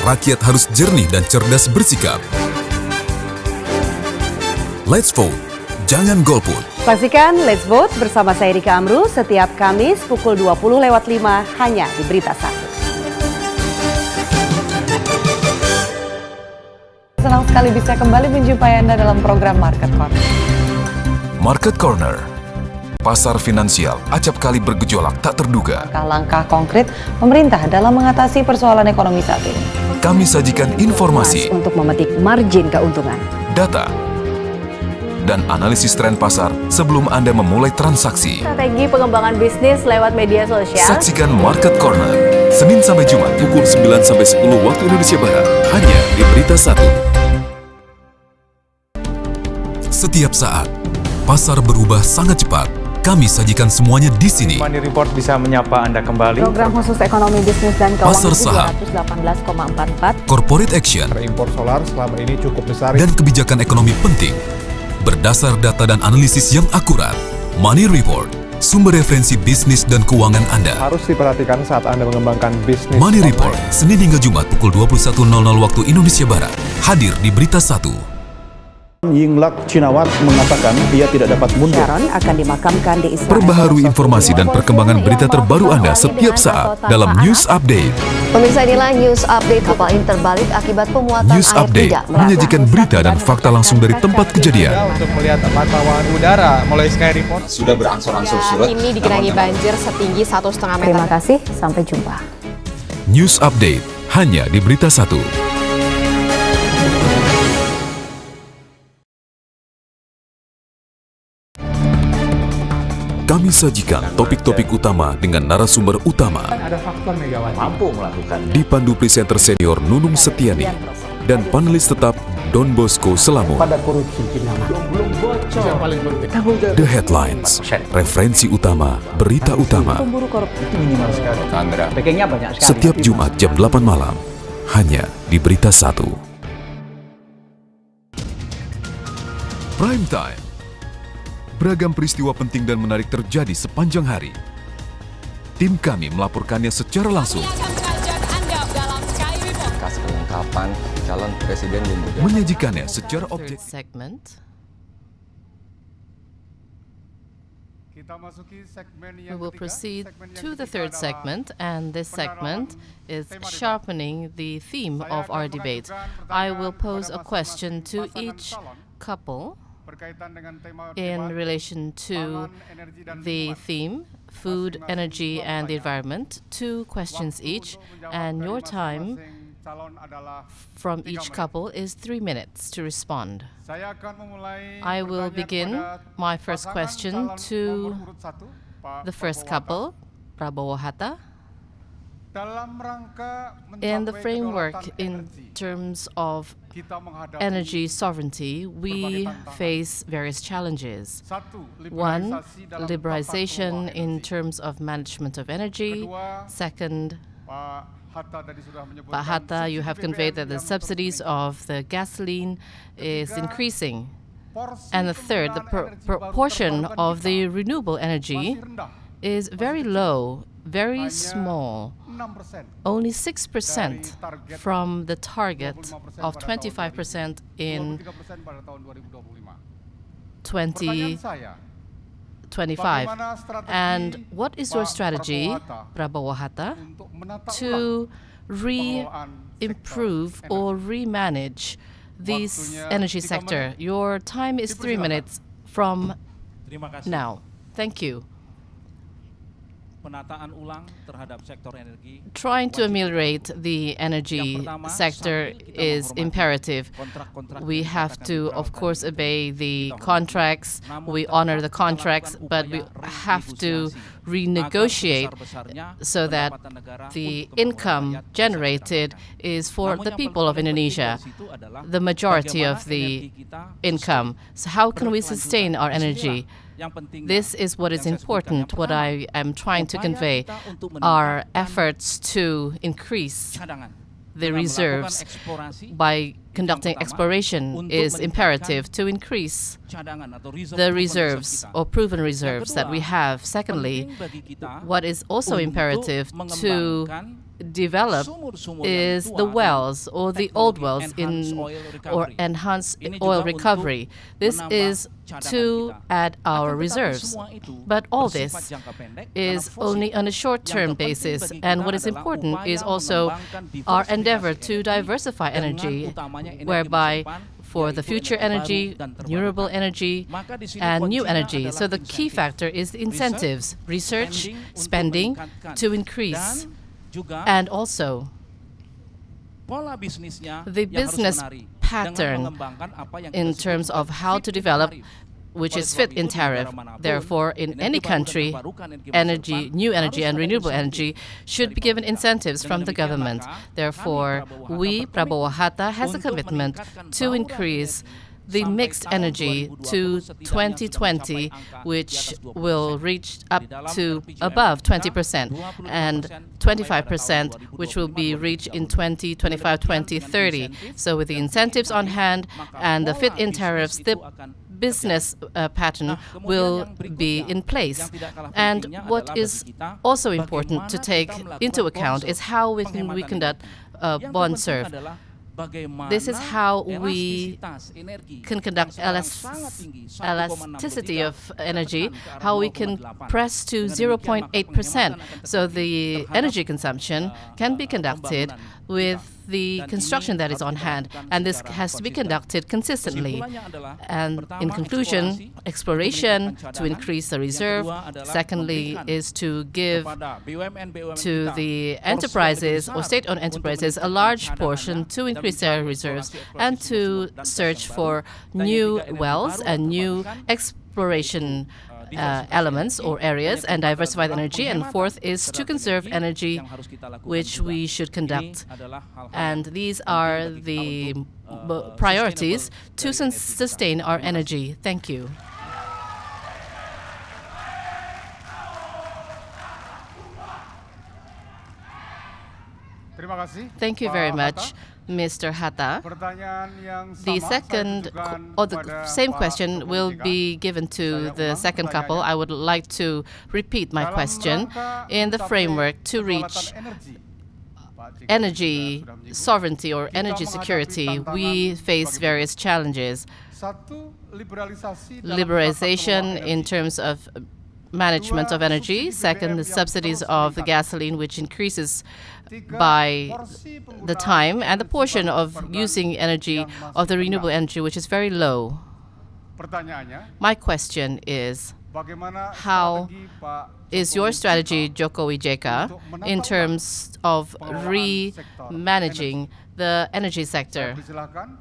Rakyat harus jernih dan cerdas bersikap. Let's vote, jangan golput. Saksikan Let's Vote bersama saya Rika Amru setiap Kamis pukul 20.05 hanya di BeritaSatu. Senang sekali bisa kembali menjumpai Anda dalam program Market Corner. Market Corner, pasar finansial acap kali bergejolak tak terduga. Langkah-langkah konkret pemerintah dalam mengatasi persoalan ekonomi saat ini. Kami sajikan informasi, Untuk memetik margin keuntungan. data, dan analisis tren pasar sebelum Anda memulai transaksi. Strategi pengembangan bisnis lewat media sosial. Saksikan Market Corner, Senin sampai Jumat pukul 9 sampai 10 waktu Indonesia Barat, hanya di BeritaSatu. Setiap saat, pasar berubah sangat cepat. Kami sajikan semuanya di sini. Money Report bisa menyapa Anda kembali. Program khusus ekonomi bisnis dan keuangan Pasar saham, 218,44. corporate action, Impor solar selama ini cukup besar. dan kebijakan ekonomi penting. Berdasar data dan analisis yang akurat, Money Report, sumber referensi bisnis dan keuangan Anda. Harus diperhatikan saat Anda mengembangkan bisnis. Money Report, Senin hingga Jumat pukul 21.00 waktu Indonesia Barat, hadir di BeritaSatu. Yingluck Cinawat mengatakan dia tidak dapat mundur. Sharon akan dimakamkan di Israel. Perbaharui informasi dan perkembangan berita terbaru Anda setiap saat dalam News Update. Pemirsa, inilah News Update. Kapal ini terbalik akibat pemuatan News air Update tidak menyajikan berita dan fakta langsung dari tempat kejadian. Untuk melihat pantauan udara mulai Sky Report. Sudah berangsur-angsur surut. Ini digenangi banjir setinggi 1,5 meter. Terima kasih, sampai jumpa. News Update hanya di BeritaSatu. Kami sajikan topik-topik utama dengan narasumber utama. Ada faktor Megawati mampu melakukan. Dipandu presenter senior Nunung Setiani dan panelis tetap Don Bosco Selamo. Pada korupsi Belum bocor. Yang paling penting. The Headlines, referensi utama, berita utama. Pemburu korupsi itu minimal sekali. Sandra. Backingnya banyak sekali. Setiap Jumat jam 8 malam, hanya di BeritaSatu. Prime Time. Beragam peristiwa penting dan menarik terjadi sepanjang hari. Tim kami melaporkannya secara langsung. Kas kelengkapan calon presiden dan juga Menyajikannya secara objektif. Segment. Kita masuki segmen We yang will ketiga. proceed Segmen yang to the ketiga third adalah segment, and this segment is sharpening the theme of our debate. I will pose a question to each couple berkaitan dengan tema in debat, relation to pangan, energi, dan the lingkungan. theme, food, energy, and the environment. 2 questions each, and your time Calon adalah from 3 each menit. couple is 3 minutes to respond. Saya akan memulai I will pertanyaan begin kepada my first pasangan question calon to nomor urut 1, Pak the first Prabowo Hatta. couple, Prabowo Hatta. In the framework in terms of energy sovereignty, we face various challenges. One, liberalization in terms of management of energy. Second, Pak Hatta, you have conveyed that the subsidies of the gasoline is increasing. And the third, the proportion of the renewable energy is very low, very small, only 6% from the target of 25% in 2025. And what is your strategy, Prabowo Hatta, to re-improve or re-manage this energy sector? Your time is 3 minutes from now. Thank you. Trying to ameliorate the energy sector is imperative. We have to, of course, obey the contracts. We honor the contracts, but we have to renegotiate so that the income generated is for the people of Indonesia, the majority of the income. So how can we sustain our energy? This is what is important, what I am trying to convey. Our efforts to increase the reserves by conducting exploration is imperative to increase the reserves or proven reserves that we have. Secondly, what is also imperative to develop is the wells or the old wells or enhance oil recovery. This is to add our reserves. But all this is only on a short-term basis. And what is important is also our endeavor to diversify energy, whereby for the future energy, renewable energy, and new energy. So the key factor is the incentives, research, spending to increase. And also, the business pattern in terms of how to develop, which is fit in tariff. Therefore, in any country, energy, new energy and renewable energy should be given incentives from the government. Therefore, we, Prabowo Hatta, has a commitment to increase the mixed energy to 2020, which will reach up to above 20%, and 25%, which will be reached in 2025, 2030. So with the incentives on hand and the fit-in tariffs, the business pattern will be in place. And what is also important to take into account is how we conduct bond serve. This is how we can conduct elasticity of energy, how we can press to 0.8%. So the energy consumption can be conducted with the construction that is on hand, and this has to be conducted consistently. And in conclusion, exploration to increase the reserve. Secondly is to give to the enterprises or state-owned enterprises a large portion to increase their reserves and to search for new wells and new exploration elements or areas and diversified energy. And fourth is to conserve energy, which we should conduct. And these are the priorities to sustain our energy. Thank you. Thank you very much, Mr. Hatta. The second or the same question will be given to the second couple. I would like to repeat my question. In the framework to reach energy sovereignty or energy security, we face various challenges. Liberalization in terms of management of energy. Second, the subsidies of the gasoline, which increases by the time, and the portion of using energy of the renewable energy, which is very low. My question is, how is your strategy, Jokowi JK, in terms of re-managing the energy sector?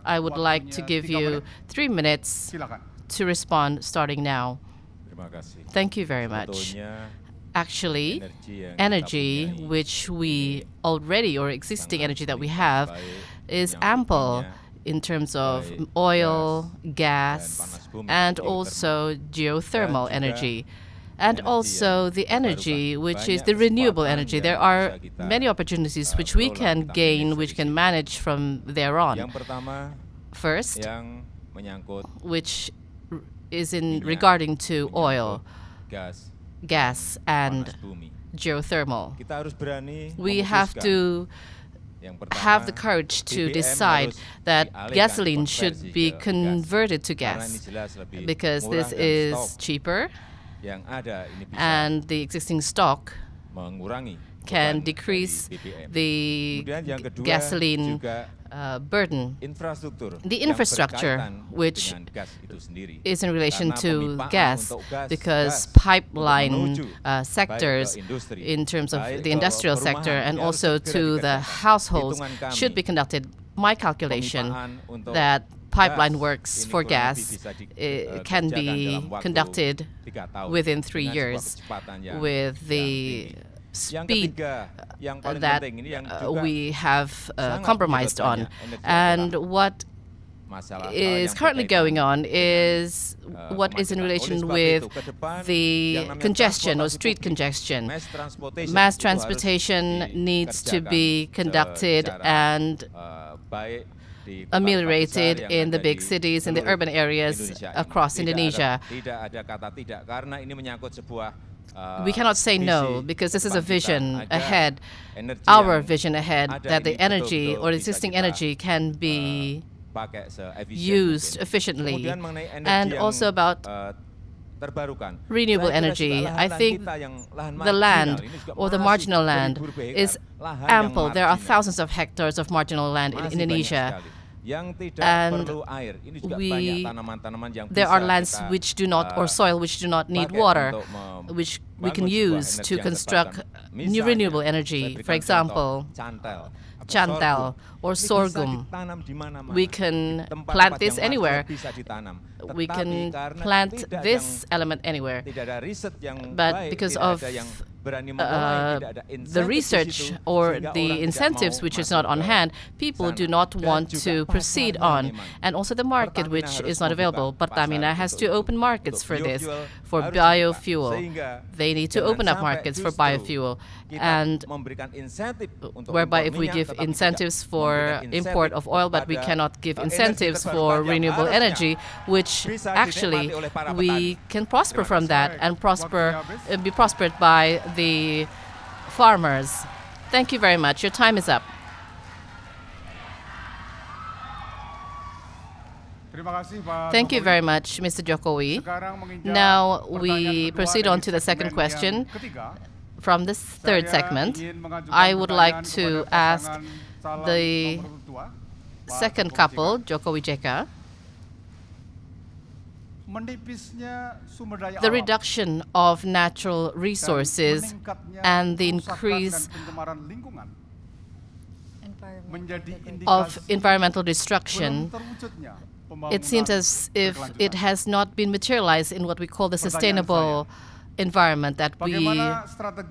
I would like to give you 3 minutes to respond starting now. Thank you very much. Actually, energy which we already, or existing energy that we have, is ample in terms of oil, gas, and also geothermal energy. And also the energy, which is the renewable energy. There are many opportunities which we can gain, which can manage from there on. First, which is in regarding to oil, gas, and geothermal. We have to have the courage to decide that gasoline should be converted to gas, because this is cheaper, and the existing stock can decrease the gasoline burden. The infrastructure, which is in relation to gas, because pipeline sectors in terms of the industrial sector and also to the households should be conducted. My calculation that pipeline works for gas can be conducted within 3 years with the speed that we have compromised on. And what is currently going on is what is in relation with the congestion or street congestion. Mass transportation needs to be conducted and ameliorated in the big cities, in the urban areas across Indonesia. We cannot say no, because this is a vision ahead, our vision ahead, that the energy or existing energy can be used efficiently. And also about renewable energy, I think the land or the marginal land is ample. There are thousands of hectares of marginal land in Indonesia. And there are lands which do not, or soil which do not need water, which we can use to construct new renewable energy. For example, chantal or sorghum. We can plant this anywhere. We can plant this element anywhere. But because of the research or the incentives which is not on hand, people do not want to proceed on. And also the market which is not available. Pertamina has to open markets for this, for biofuel. They need to open up markets for biofuel. And whereby if we give incentives for import of oil, but we cannot give incentives for renewable energy, which actually we can prosper from that and be prospered by the farmers. Thank you very much. Your time is up. Thank you very much, Mr. Jokowi. Now we proceed on to the second question. From this third segment, I would like to ask the second couple, Jokowi JK, the reduction of natural resources and the increase of environmental destruction, it seems as if it has not been materialized in what we call the sustainable environment that we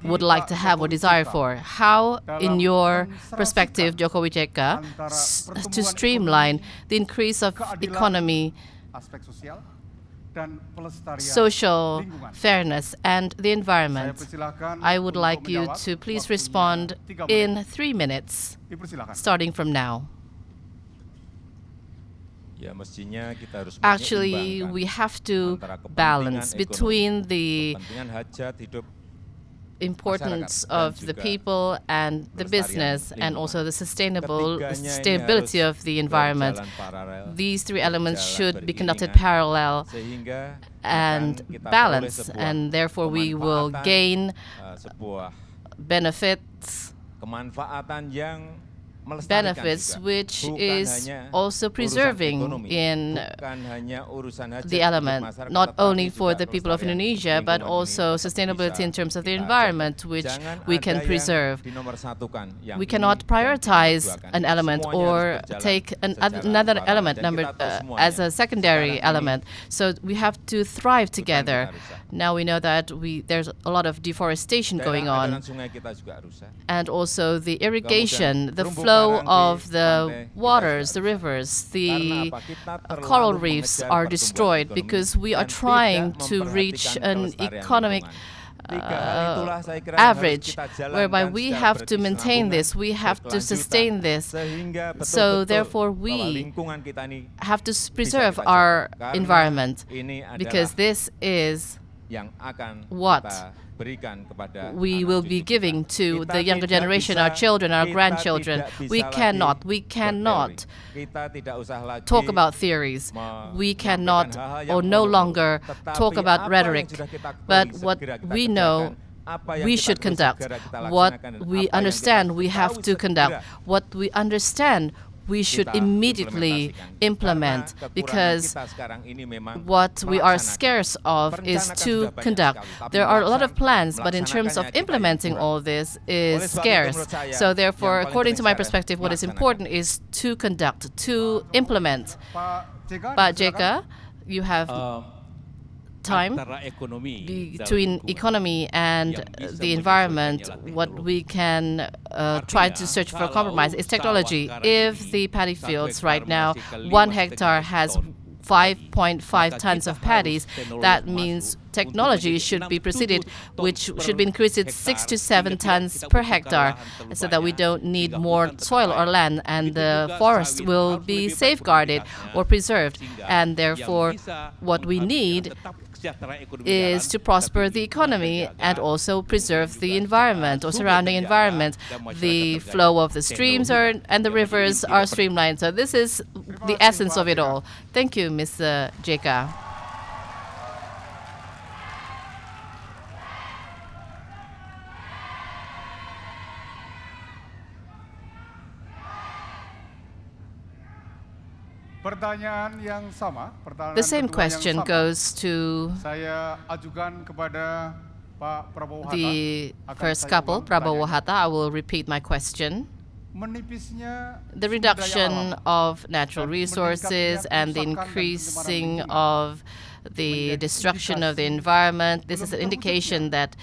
would like to have or desire for. How, in your perspective, Jokowi JK, to streamline the increase of economy, social fairness, and the environment? I would like you to please respond in 3 minutes, starting from now. Actually, we have to balance between the importance of the people and the business, and also the sustainability of the environment. These three elements should be conducted parallel and balanced, and therefore we will gain benefits benefits, which is also preserving in the element, not only for the people of Indonesia, but also sustainability in terms of the environment, which we can preserve. We cannot prioritize an element or take another element as a secondary element. So we have to thrive together. Now we know that there's a lot of deforestation going on, and also the irrigation, the flow of the waters, the rivers, the coral reefs are destroyed because we are trying to reach an economic average whereby we have to maintain this, we have to sustain this. So therefore we have to preserve our environment, because this is what we will be giving to the younger generation, our children, our grandchildren. We cannot talk about theories. We cannot or no longer talk about rhetoric. But what we know, we should conduct. What we understand, we have to conduct. What we understand, we should immediately implement, because what we are scarce of is to conduct. There are a lot of plans, but in terms of implementing all this is scarce. So therefore, according to my perspective, what is important is to conduct, to implement. Pak JK, you have time between economy and the environment. What we can try to search for compromise is technology. If the paddy fields right now, 1 hectare has 5.5 tons of paddies, that means technology should be proceeded, which should be increased to 6 to 7 tons per hectare, so that we don't need more soil or land, and the forests will be safeguarded or preserved. And therefore, what we need is to prosper the economy and also preserve the environment or surrounding environment. The flow of the streams and the rivers are streamlined. So this is the essence of it all. Thank you, Mr. JK. The same question goes to the first couple, Prabowo Hatta. I will repeat my question. The reduction of natural resources and the increasing of the destruction of the environment, this is an indication that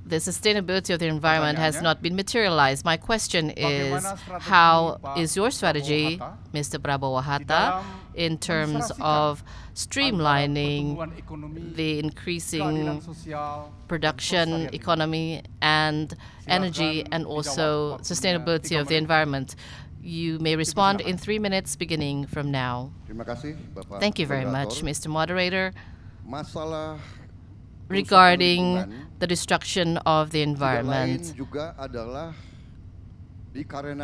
the sustainability of the environment has not been materialized. My question is, how is your strategy, Mr. Prabowo Hatta, in terms of streamlining the increasing production, economy, and energy, and also sustainability of the environment? You may respond in 3 minutes beginning from now. Thank you very much, Mr. Moderator. Regarding the destruction of the environment,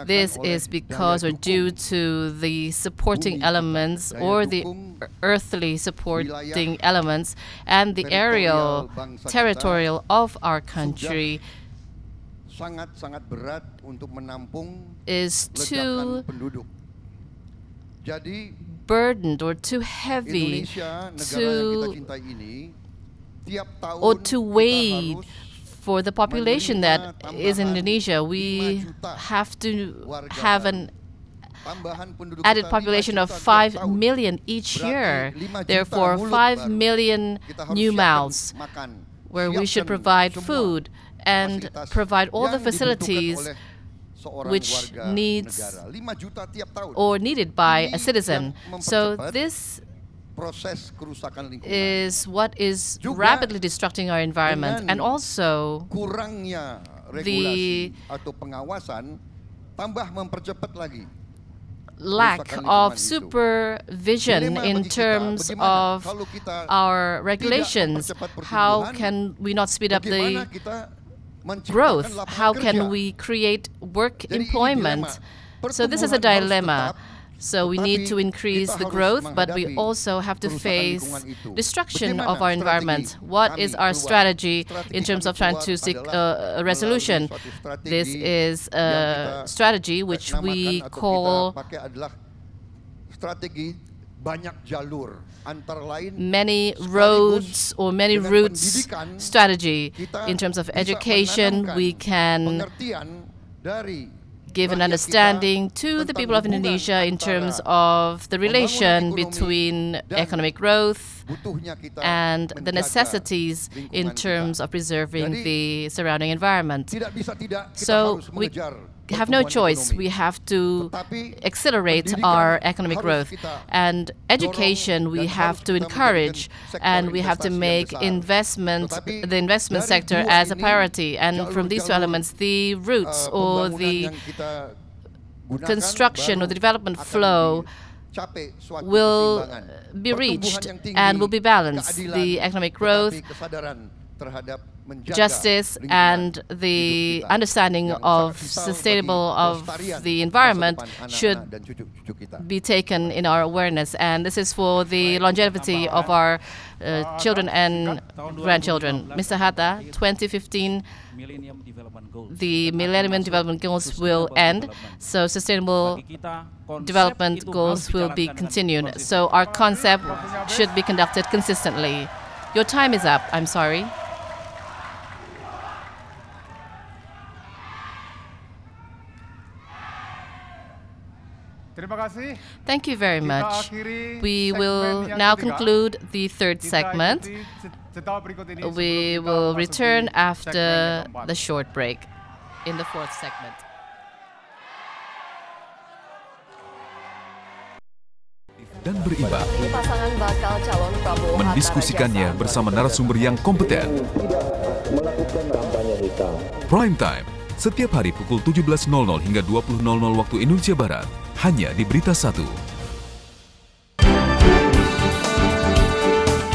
this is because or due to the supporting elements or the earthly supporting elements and the aerial territorial of our country is too burdened or too heavy to wait for the population that is in Indonesia. We have to have an added population of 5 million each year. Therefore, 5 million new mouths where we should provide food and provide all the facilities which needs or needed by a citizen. So this is what is rapidly destructing our environment, and also the lack of supervision in terms of our regulations. How can we not speed up the growth? How can we create work employment? So this is a dilemma. So we need to increase the growth, but we also have to face destruction of our environment. What is our strategy in terms of trying to seek a resolution? This is a strategy which we call many roads or many routes strategy. In terms of education, we can give an understanding to the people of Indonesia in terms of the relation between economic growth and the necessities in terms of preserving the surrounding environment. So we have no choice. We have to accelerate our economic growth. And education we have to encourage, and we have to make the investment sector as a priority. And from these two elements, the roots or the construction or the development flow will be reached and will be balanced. The economic growth, justice, and the understanding of sustainable of the environment should be taken in our awareness, and this is for the longevity of our children and grandchildren. Mr. Hatta, 2015, the Millennium Development Goals will end, so sustainable development goals will be continued. So our concept should be conducted consistently. Your time is up. I'm sorry. Thank you very much. We will now conclude the third segment. We will return after the short break in the fourth segment. Dan berimbang, Pasangan bakal calon Prabowo mendiskusikannya bersama narasumber yang kompeten. Prime Time, setiap hari pukul 17.00 hingga 20.00 waktu Indonesia Barat, hanya di BeritaSatu.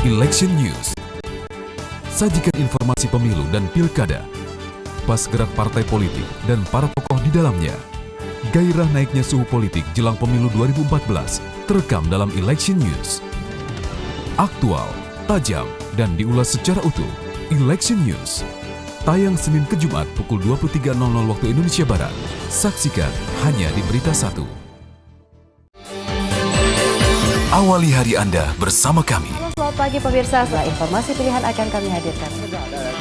Election News. Sajikan informasi pemilu dan pilkada, pas gerak partai politik dan para tokoh di dalamnya. Gairah naiknya suhu politik jelang pemilu 2014 terekam dalam Election News. Aktual, tajam, dan diulas secara utuh. Election News. Tayang Senin ke Jumat pukul 23.00 waktu Indonesia Barat. Saksikan hanya di BeritaSatu. Awali hari Anda bersama kami. Selamat pagi pemirsa, setelah informasi pilihan akan kami hadirkan.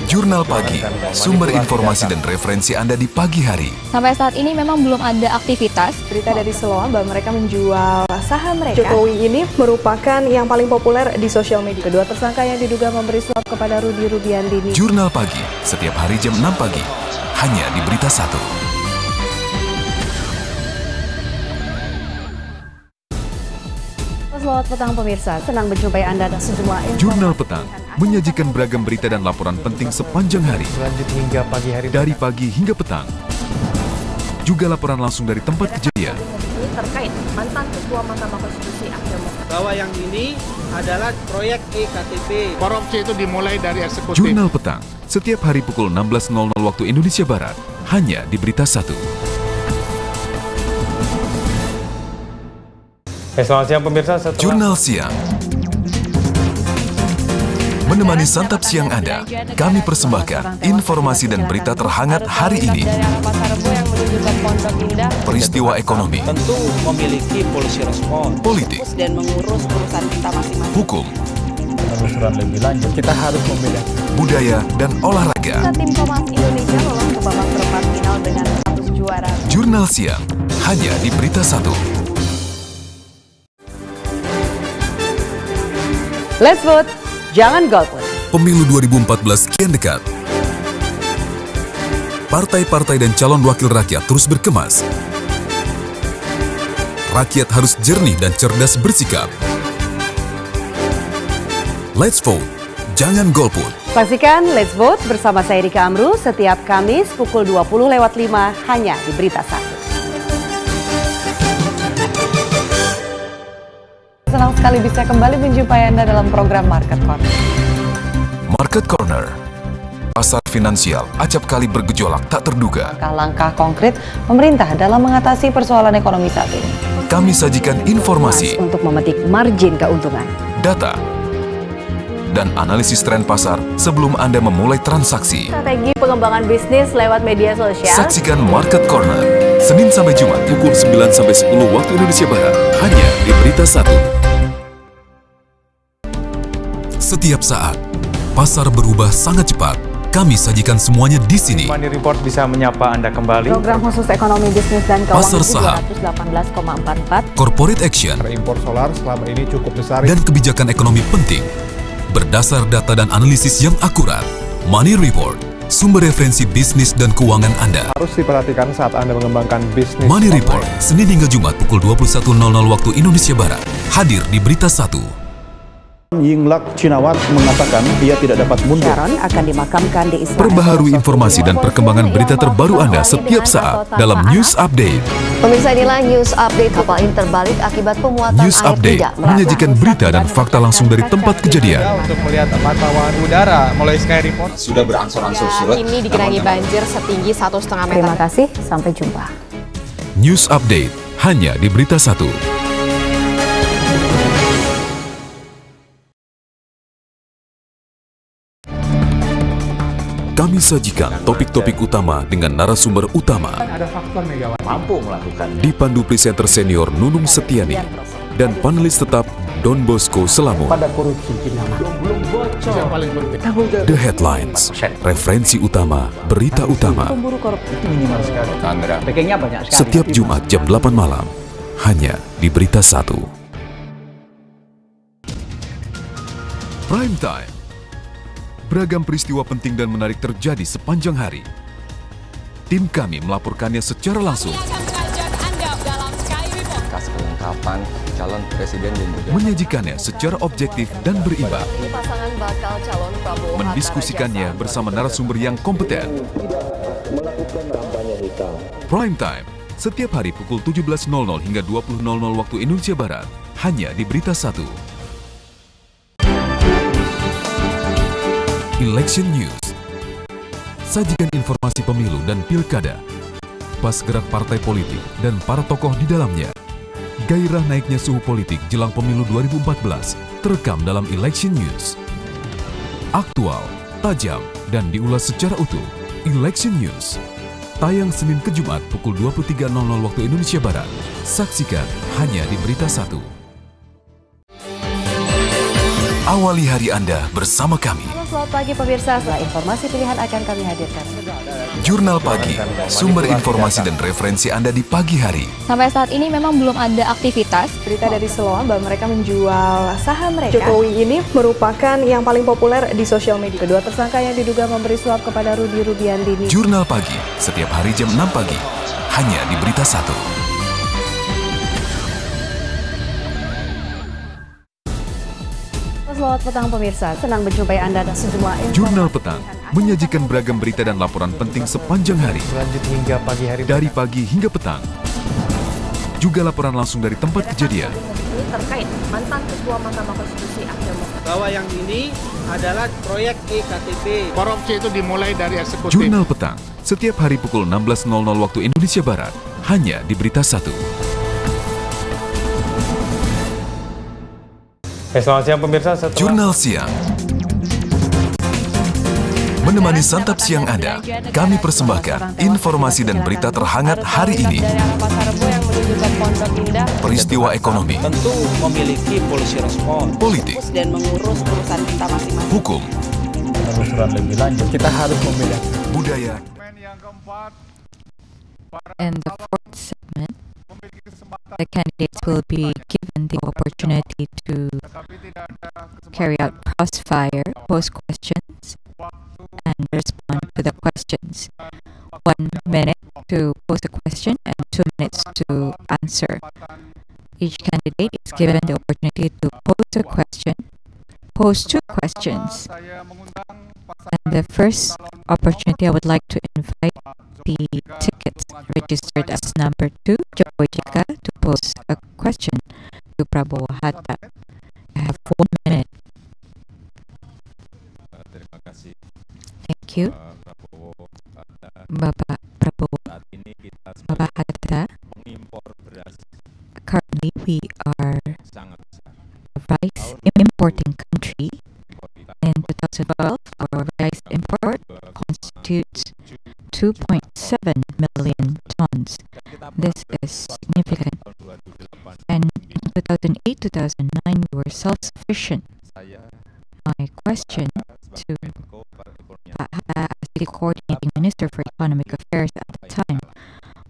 Jurnal Pagi, sumber informasi dan referensi Anda di pagi hari. Sampai saat ini memang belum ada aktivitas. Berita dari Siloam bahwa mereka menjual saham mereka. Jokowi ini merupakan yang paling populer di sosial media. Kedua tersangka yang diduga memberi suap kepada Rudi Rudiantini. Jurnal Pagi, setiap hari jam 6 pagi, hanya di BeritaSatu. Selamat petang pemirsa, senang berjumpa Anda dan sejumlah informasi. Jurnal Petang menyajikan beragam berita dan laporan penting sepanjang hari. Lanjut hingga pagi hari. Dari pagi hingga petang. Juga laporan langsung dari tempat kejadian. Ini terkait mantan Ketua Mahkamah Konstitusi bahwa yang ini adalah proyek EKTP. Korupsi itu dimulai dari eksekutif. Jurnal Petang, setiap hari pukul 16.00 waktu Indonesia Barat, hanya di BeritaSatu. Selamat siang pemirsa. Jurnal Siang. Menemani santap siang Anda, kami persembahkan informasi dan berita terhangat hari ini. Peristiwa ekonomi, tentu memiliki polisi respon, politik, dan mengurus urusan kita masing-masing. hukum, Penelusuran lebih lanjut, kita harus membedakan budaya, dan olahraga. Tim Thomas Indonesia lolos ke babak perempat final dengan status juara. Jurnal Siang, hanya di BeritaSatu. Let's vote, jangan golput. Pemilu 2014 kian dekat. Partai-partai dan calon wakil rakyat terus berkemas. Rakyat harus jernih dan cerdas bersikap. Let's vote, jangan golput. Saksikan Let's Vote bersama saya Rika Amru setiap Kamis pukul 20.05 hanya di BeritaSatu. Senang sekali bisa kembali menjumpai Anda dalam program Market Corner. Market Corner, Pasar finansial acap kali bergejolak tak terduga. Langkah-langkah konkret pemerintah dalam mengatasi persoalan ekonomi saat ini. Kami sajikan informasi, untuk memetik margin keuntungan, data, dan analisis tren pasar sebelum Anda memulai transaksi. Strategi pengembangan bisnis lewat media sosial. Saksikan Market Corner, Senin sampai Jumat pukul 9 sampai 10 waktu Indonesia Barat, hanya di BeritaSatu. Setiap saat, pasar berubah sangat cepat. Kami sajikan semuanya di sini. Money Report bisa menyapa Anda kembali. Program khusus ekonomi bisnis dan keuangan Pasar saham, 218,44. corporate action, impor solar selama ini cukup besar. dan kebijakan ekonomi penting. Berdasar data dan analisis yang akurat, Money Report, sumber referensi bisnis dan keuangan Anda. Harus diperhatikan saat Anda mengembangkan bisnis. Money Report, Senin hingga Jumat pukul 21.00 waktu Indonesia Barat. Hadir di BeritaSatu. Yingluck Cinawat mengatakan ia tidak dapat mundur. Sharon akan dimakamkan di Israel. Perbaharui informasi dan perkembangan berita terbaru Anda setiap saat dalam News Update. Pemirsa, inilah News Update. Kapal ini terbalik akibat pemuatan News air Update tidak menyajikan berita dan fakta langsung dari tempat kejadian. Untuk melihat pantauan udara mulai Sky Report sudah berangsur-angsur surut. Ini digenangi banjir setinggi 1,5 meter. Terima kasih, sampai jumpa. News Update hanya di BeritaSatu. Kami sajikan topik-topik utama dengan narasumber utama. Ada faktor Megawati Mampu melakukan. Dipandu presenter senior Nunung Setiani dan panelis tetap Don Bosco Selamun. Pada korupsi belum bocor. Yang paling penting. The Headlines, referensi utama, berita utama. Pemburu korupsi Minimal sekali. Sandra. Backingnya banyak sekali. Setiap Jumat jam 8 malam, hanya di BeritaSatu. Prime Time. Beragam peristiwa penting dan menarik terjadi sepanjang hari. Tim kami melaporkannya secara langsung. Kas kelengkapan calon presiden dan juga Menyajikannya secara objektif dan berimbang. pasangan bakal calon Prabowo Mendiskusikannya bersama narasumber yang kompeten. Prime Time, setiap hari pukul 17.00 hingga 20.00 waktu Indonesia Barat, hanya di BeritaSatu. Election News. Sajikan informasi pemilu dan pilkada, pas gerak partai politik dan para tokoh di dalamnya. Gairah naiknya suhu politik jelang pemilu 2014 terekam dalam Election News. Aktual, tajam, dan diulas secara utuh. Election News. Tayang Senin ke Jumat pukul 23.00 waktu Indonesia Barat. Saksikan hanya di BeritaSatu. Awali hari Anda bersama kami. Selamat pagi pemirsa, setelah informasi pilihan akan kami hadirkan. Jurnal Pagi, sumber informasi dan referensi Anda di pagi hari. Sampai saat ini memang belum ada aktivitas. Berita dari Siloam bahwa mereka menjual saham mereka. Jokowi ini merupakan yang paling populer di sosial media. Kedua tersangka yang diduga memberi suap kepada Rudi Rubiandini. Jurnal Pagi, setiap hari jam 6 pagi, hanya di BeritaSatu. Selamat petang pemirsa, senang berjumpa Anda dan sejumlah informasi. Jurnal Petang menyajikan beragam berita dan laporan penting sepanjang hari. Lanjut hingga pagi hari. Dari pagi hingga petang. Juga laporan langsung dari tempat kejadian. Ini terkait mantan Ketua Mahkamah Konstitusi Ahmad Bahwa yang ini adalah proyek EKTP. Korupsi itu dimulai dari eksekutif. Jurnal Petang, setiap hari pukul 16.00 waktu Indonesia Barat, hanya di BeritaSatu. Selamat siang pemirsa. Jurnal Siang. Menemani santap siang Anda, kami persembahkan informasi dan berita terhangat hari ini. Peristiwa ekonomi, Tentu memiliki polisi respon. politik, dan mengurus urusan kita masing-masing. hukum, Penelusuran lebih lanjut. Kita harus membedakan budaya, In the fourth segment, the candidates will be given the opportunity to carry out crossfire, pose questions, and respond to the questions. 1 minute to pose a question and 2 minutes to answer. Each candidate is given the opportunity to pose 2 questions. And the first opportunity, I would like to invite the tickets registered as number 2, Jokowi Jeka, to pose a question to Prabowo Hatta. I have 1 minute. Terima kasih. Thank Thank you, Bapak Prabowo. Bapak Hatta. Currently, we are a rice importing country. In 2012, our rice import constitutes 2.7 million tons. This is significant. And in 2008-2009, we were self-sufficient. My question to Pak Hatta, as the coordinating minister for economic affairs at the time,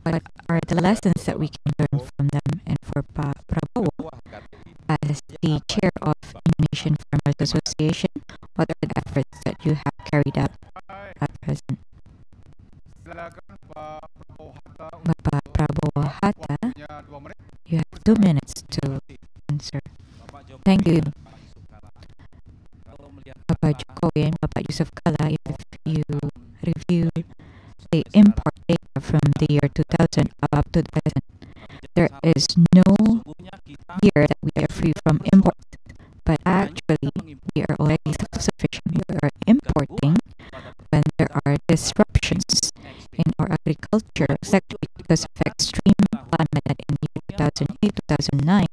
what are the lessons that we can learn from them? And for Pak Prabowo, as the chair of Indonesian Farmers Association, what are the efforts that you have carried out at present? Bapak Prabowo Hatta, you have 2 minutes to answer. Thank you. Bapak Jokowi and Bapak Yusuf Kala, if you review the import data from the year 2000 up to the present, there is no year that we are free from imports. But actually, we are already self-sufficient. We are importing when there are disruptions in our agriculture sector because of extreme climate. That in 2008-2009,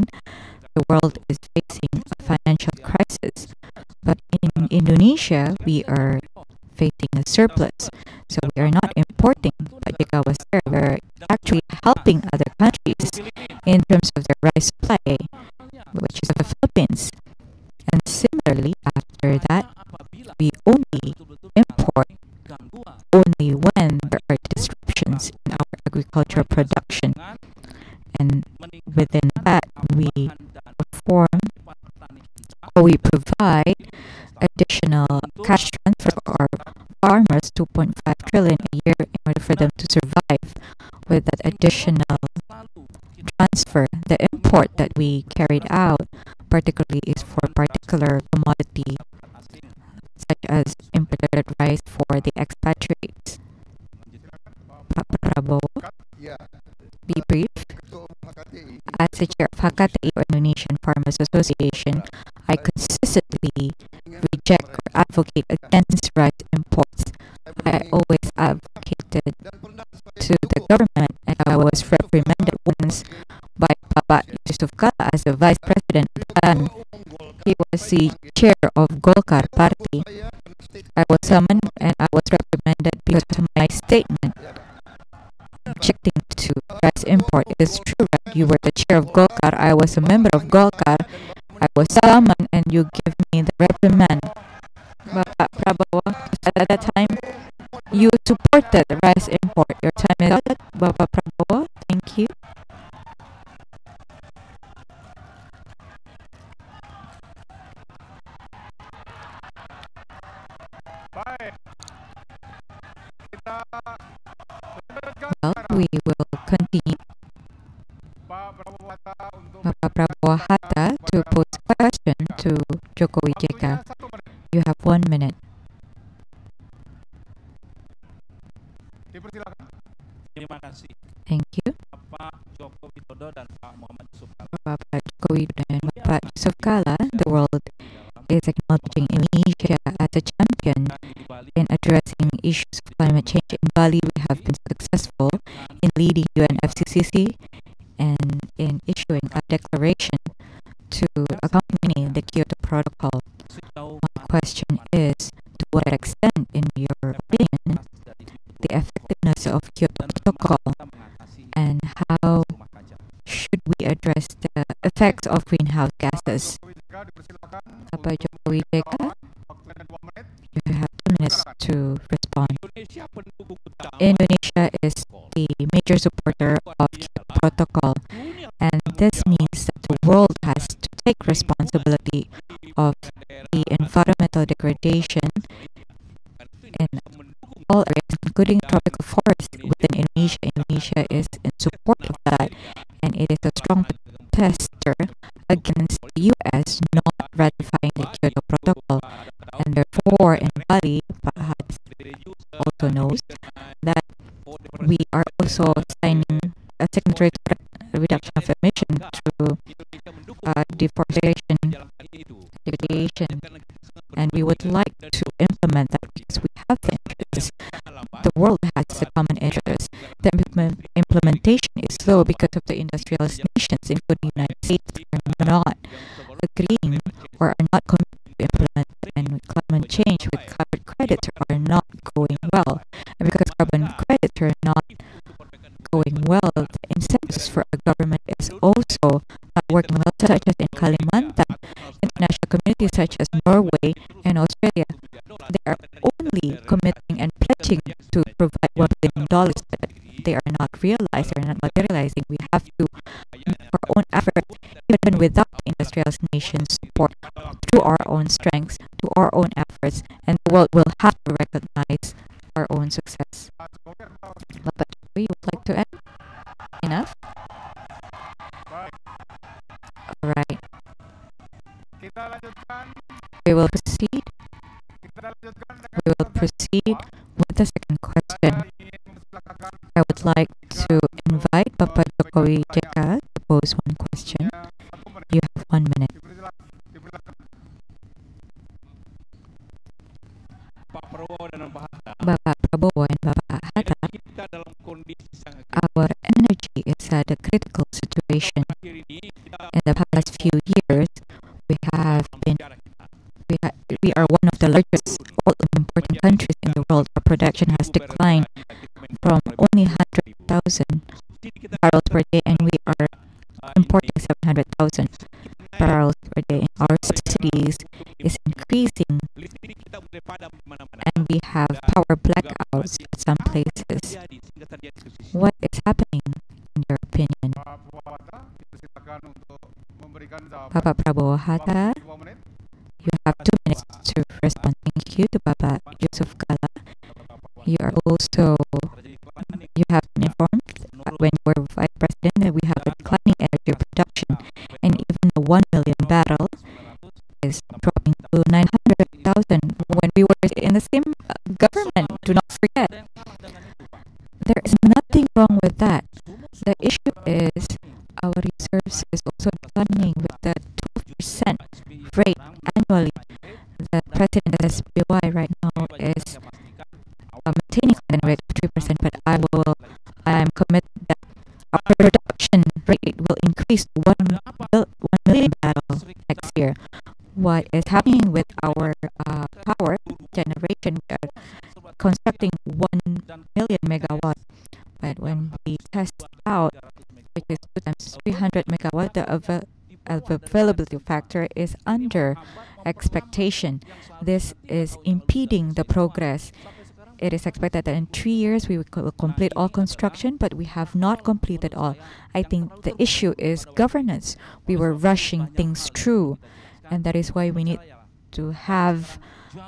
the world is facing a financial crisis. But in Indonesia, we are facing a surplus. So we are not importing, but Jika was there, we're actually helping other countries in terms of their rice supply, which is the Philippines. And similarly, after that, we only import only when there are disruptions in our agricultural production. And within that, we perform or we provide additional cash transfer for our farmers, 2.5 trillion a year, in order for them to survive. With that additional transfer, the import that we carried out particularly is for particular commodity such as imported rice for the expatriates. Pak Prabowo, be brief. As the chair of HKTI, or Indonesian Farmers Association, I consistently reject or advocate against rice imports. I always advocated to the government, and I was reprimanded once by Bapak Yusuf Kala as the vice president at the time. He was the chair of Golkar Party. I was summoned and I was reprimanded because of my statement objecting to rice import. It is true that you were the chair of Golkar. I was a member of Golkar. I was summoned and you give me the reprimand. Bapak Prabowo, at that time, you supported the rice import. Your time is up, Bapak Prabowo. Thank you. Well, we will continue. Bapak Prabowo Hatta to pose a question to Jokowi JK. You have 1 minute. Thank you. Bapak Jokowi dan Bapak Yusuf Kala, the world is acknowledging Indonesia as a champion in addressing issues of climate change. In Bali, we have been successful in leading UNFCCC and in issuing a declaration to accompany the Kyoto Protocol. My question is, to what extent, in your opinion, the effectiveness of Kyoto Protocol, and how should we address the effects of greenhouse gases? Bapak Jokowi JK, you have 2 minutes to respond. Indonesia is the major supporter of Kyoto Protocol, and this means that the world has to take responsibility of the environmental degradation in all areas, including tropical forests within Indonesia. Indonesia is in support of that, and it is a strong protester against the U.S. not ratifying the Kyoto Protocol. And therefore, in Bali, Pak Hatta also knows that we are also signing a signatory to reduction of emission through deforestation, degradation, and we would like to implement that because we have the interest because the world has a common interest. The implementation is slow because of the industrialized nations, including the United States, are not agreeing or are not committed to implement, and with climate change, with carbon credits are not going well. And because carbon credits are not going well, the incentives for a government is also not working well, such as in Kalimantan. International communities such as Norway and Australia, they are only committing and pledging to provide $1 billion, but they are not realized, they are not materializing. We have to make our own effort, even without the industrialized nations' support, through our own strengths, to our own efforts, and the world will have to recognize our own success. Bapak Jokowi, you would like to add? Enough? All right. We will proceed. We will proceed with the second question. I would like to invite Bapak Jokowi JK to pose one question. You have 1 minute. Bapak Prabowo and Bapak Hatta, our energy is at a critical situation. In the past few years, we are one of the largest oil importing countries in the world. Our production has declined from only 100,000 barrels per day, and we are importing 700,000 barrels per day. Our subsidies is increasing, and we have power blackouts at some places. What is happening in your opinion? Bapak Prabowo Hatta, you have 2 minutes to respond. Thank you to Bapak Yusuf Kala. You have been informed when you were Vice President that we have a declining energy production, and even the 1 million barrel is dropping to 900,000 when we were in the same government. Do not forget. There is nothing wrong with that. The issue is our reserves is also declining with the 12% rate annually. The president of SBY right now is maintaining a rate of 3%, but I am committed that our production rate will increase to 1 million barrels next year. What is happening with our power generation? We are constructing 1 million megawatt, but when we test out, which is 2 times 300 megawatt, the availability factor is under expectation. This is impeding the progress. It is expected that in 3 years we will complete all construction, but we have not completed all. I think the issue is governance. We were rushing things through, and that is why we need to have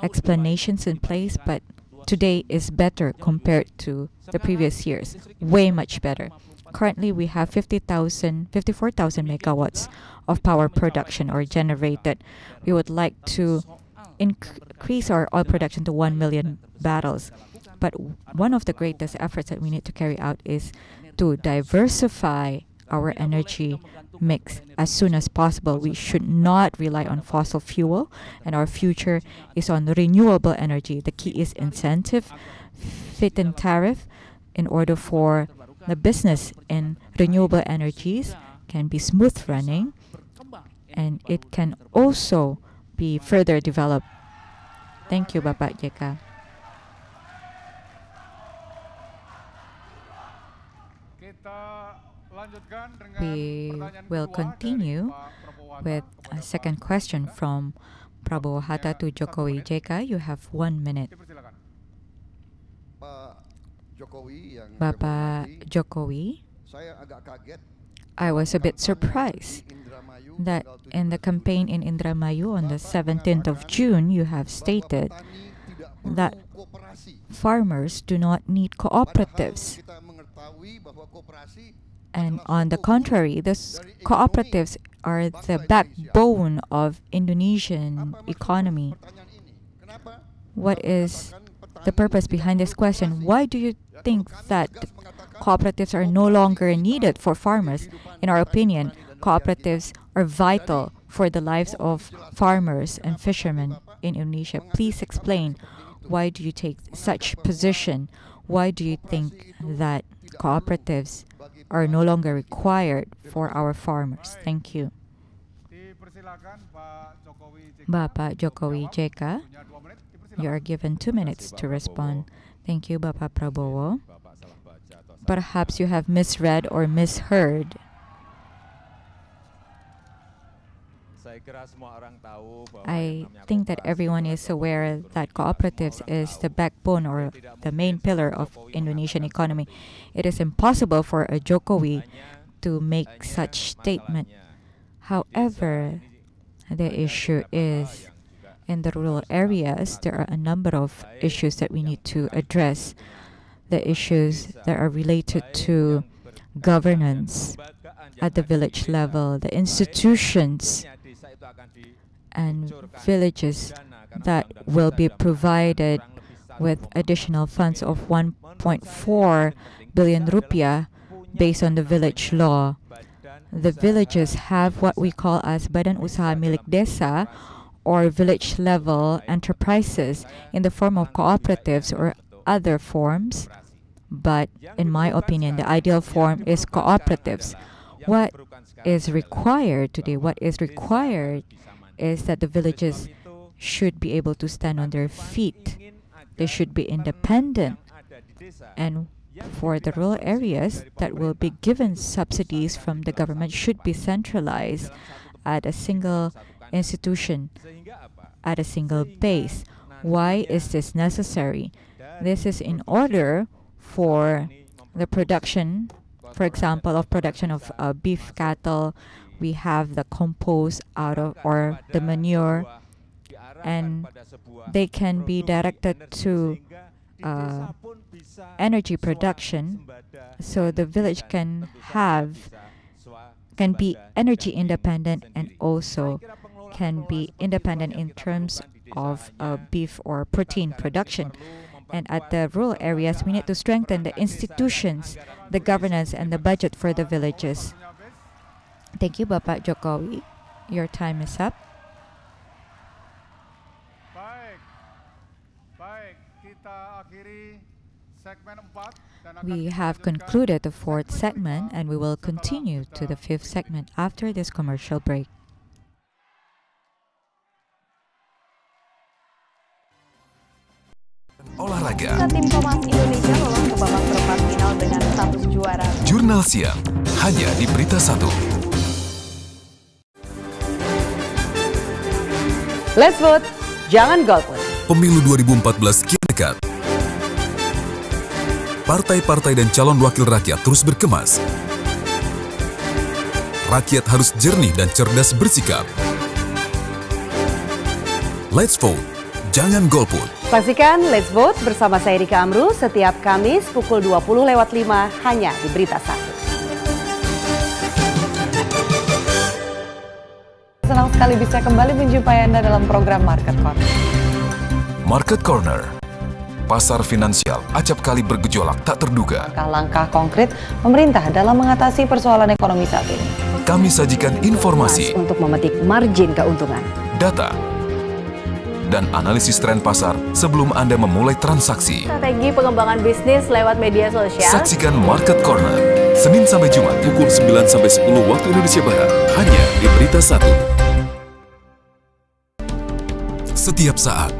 explanations in place, but today is better compared to the previous years, way much better. Currently, we have 54,000 megawatts of power production or generated. We would like to increase our oil production to 1 million barrels. But one of the greatest efforts that we need to carry out is to diversify our energy mix as soon as possible. We should not rely on fossil fuel, and our future is on renewable energy. The key is incentive, fit-in tariff, in order for the business in renewable energies can be smooth running, and it can also be further developed. Thank you, Bapak JK. We will continue with a second question from Prabowo Hatta to Jokowi JK. You have 1 minute. Bapak Jokowi, I was a bit surprised that in the campaign in Indramayu on the 17th of June, you have stated that farmers do not need cooperatives. And on the contrary, the cooperatives are the backbone of Indonesian economy. What is the purpose behind this question? Why do you think that cooperatives are no longer needed for farmers? In our opinion, cooperatives are vital for the lives of farmers and fishermen in Indonesia. Please explain Why do you take such position? Why do you think that cooperatives are no longer required for our farmers? Thank you. Bapak Jokowi JK, you are given 2 minutes to respond. Thank you, Bapak Prabowo. Perhaps you have misread or misheard. I think that everyone is aware that cooperatives is the backbone or the main pillar of Indonesian economy. It is impossible for a Jokowi to make such statement. However, the issue is in the rural areas, there are a number of issues that we need to address. The issues that are related to governance at the village level, the institutions and villages that will be provided with additional funds of 1.4 billion rupiah based on the village law. The villages have what we call as Badan Usaha Milik Desa or village level enterprises in the form of cooperatives or other forms. But in my opinion, the ideal form is cooperatives. What is required today? What is required is that the villages should be able to stand on their feet. They should be independent. And for the rural areas that will be given subsidies from the government should be centralized at a single institution, at a single base. Why is this necessary? This is in order for the production, for example, of production of beef cattle. We have the compost out of, or the manure, and they can be directed to energy production, so the village can be energy independent and also can be independent in terms of beef or protein production. And at the rural areas, we need to strengthen the institutions, the governance, and the budget for the villages. Thank you, Bapak Jokowi. Your time is up. We have concluded the 4th segment and we will continue to the 5th segment after this commercial break. Olahraga. Tim Thomas Indonesia lolos ke babak perempat final dengan status juara. Jurnal siang hanya di BeritaSatu. Let's vote, jangan golput. Pemilu 2014 kian dekat. Partai-partai dan calon wakil rakyat terus berkemas. Rakyat harus jernih dan cerdas bersikap. Let's vote, jangan golput. Saksikan Let's Vote bersama saya Rika Amru setiap Kamis pukul 20.05 hanya di BeritaSatu. Senang sekali bisa kembali menjumpai Anda dalam program Market Corner. Market Corner. Pasar finansial acap kali bergejolak tak terduga. Langkah-langkah konkret pemerintah dalam mengatasi persoalan ekonomi saat ini. Kami sajikan informasi untuk memetik margin keuntungan, data, dan analisis tren pasar sebelum Anda memulai transaksi. Strategi pengembangan bisnis lewat media sosial. Saksikan Market Corner, Senin sampai Jumat pukul 9 sampai 10 waktu Indonesia Barat, hanya di BeritaSatu. Setiap saat,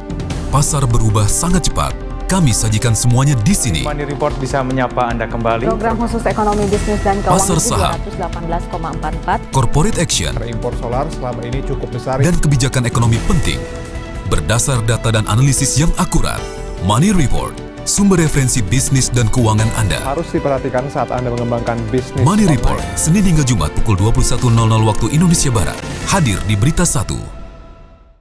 pasar berubah sangat cepat. Kami sajikan semuanya di sini. Money Report bisa menyapa Anda kembali. Program khusus ekonomi bisnis dan keuangan Pasar saham, 218,44. corporate action, Impor solar selama ini cukup besar. dan kebijakan ekonomi penting. Berdasar data dan analisis yang akurat, Money Report, sumber referensi bisnis dan keuangan Anda. Harus diperhatikan saat Anda mengembangkan bisnis. Money Report, Senin hingga Jumat pukul 21.00 waktu Indonesia Barat. Hadir di BeritaSatu.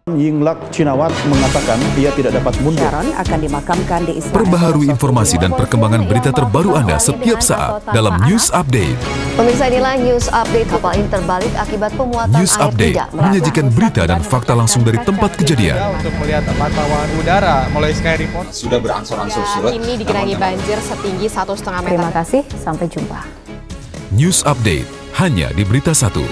Yingluck Cinawat mengatakan dia tidak dapat mundur. Sharon akan dimakamkan di Israel. Perbaharui informasi dan perkembangan berita terbaru Anda setiap saat dalam News Update. Pemirsa, inilah News Update. Kapal ini terbalik akibat pemuatan News air Update tidak menyajikan berita dan fakta langsung dari tempat kejadian. Untuk melihat pantauan udara mulai Sky Report sudah berangsur-angsur surut. Ini digenangi banjir setinggi 1,5 meter. Terima kasih, sampai jumpa. News Update hanya di BeritaSatu.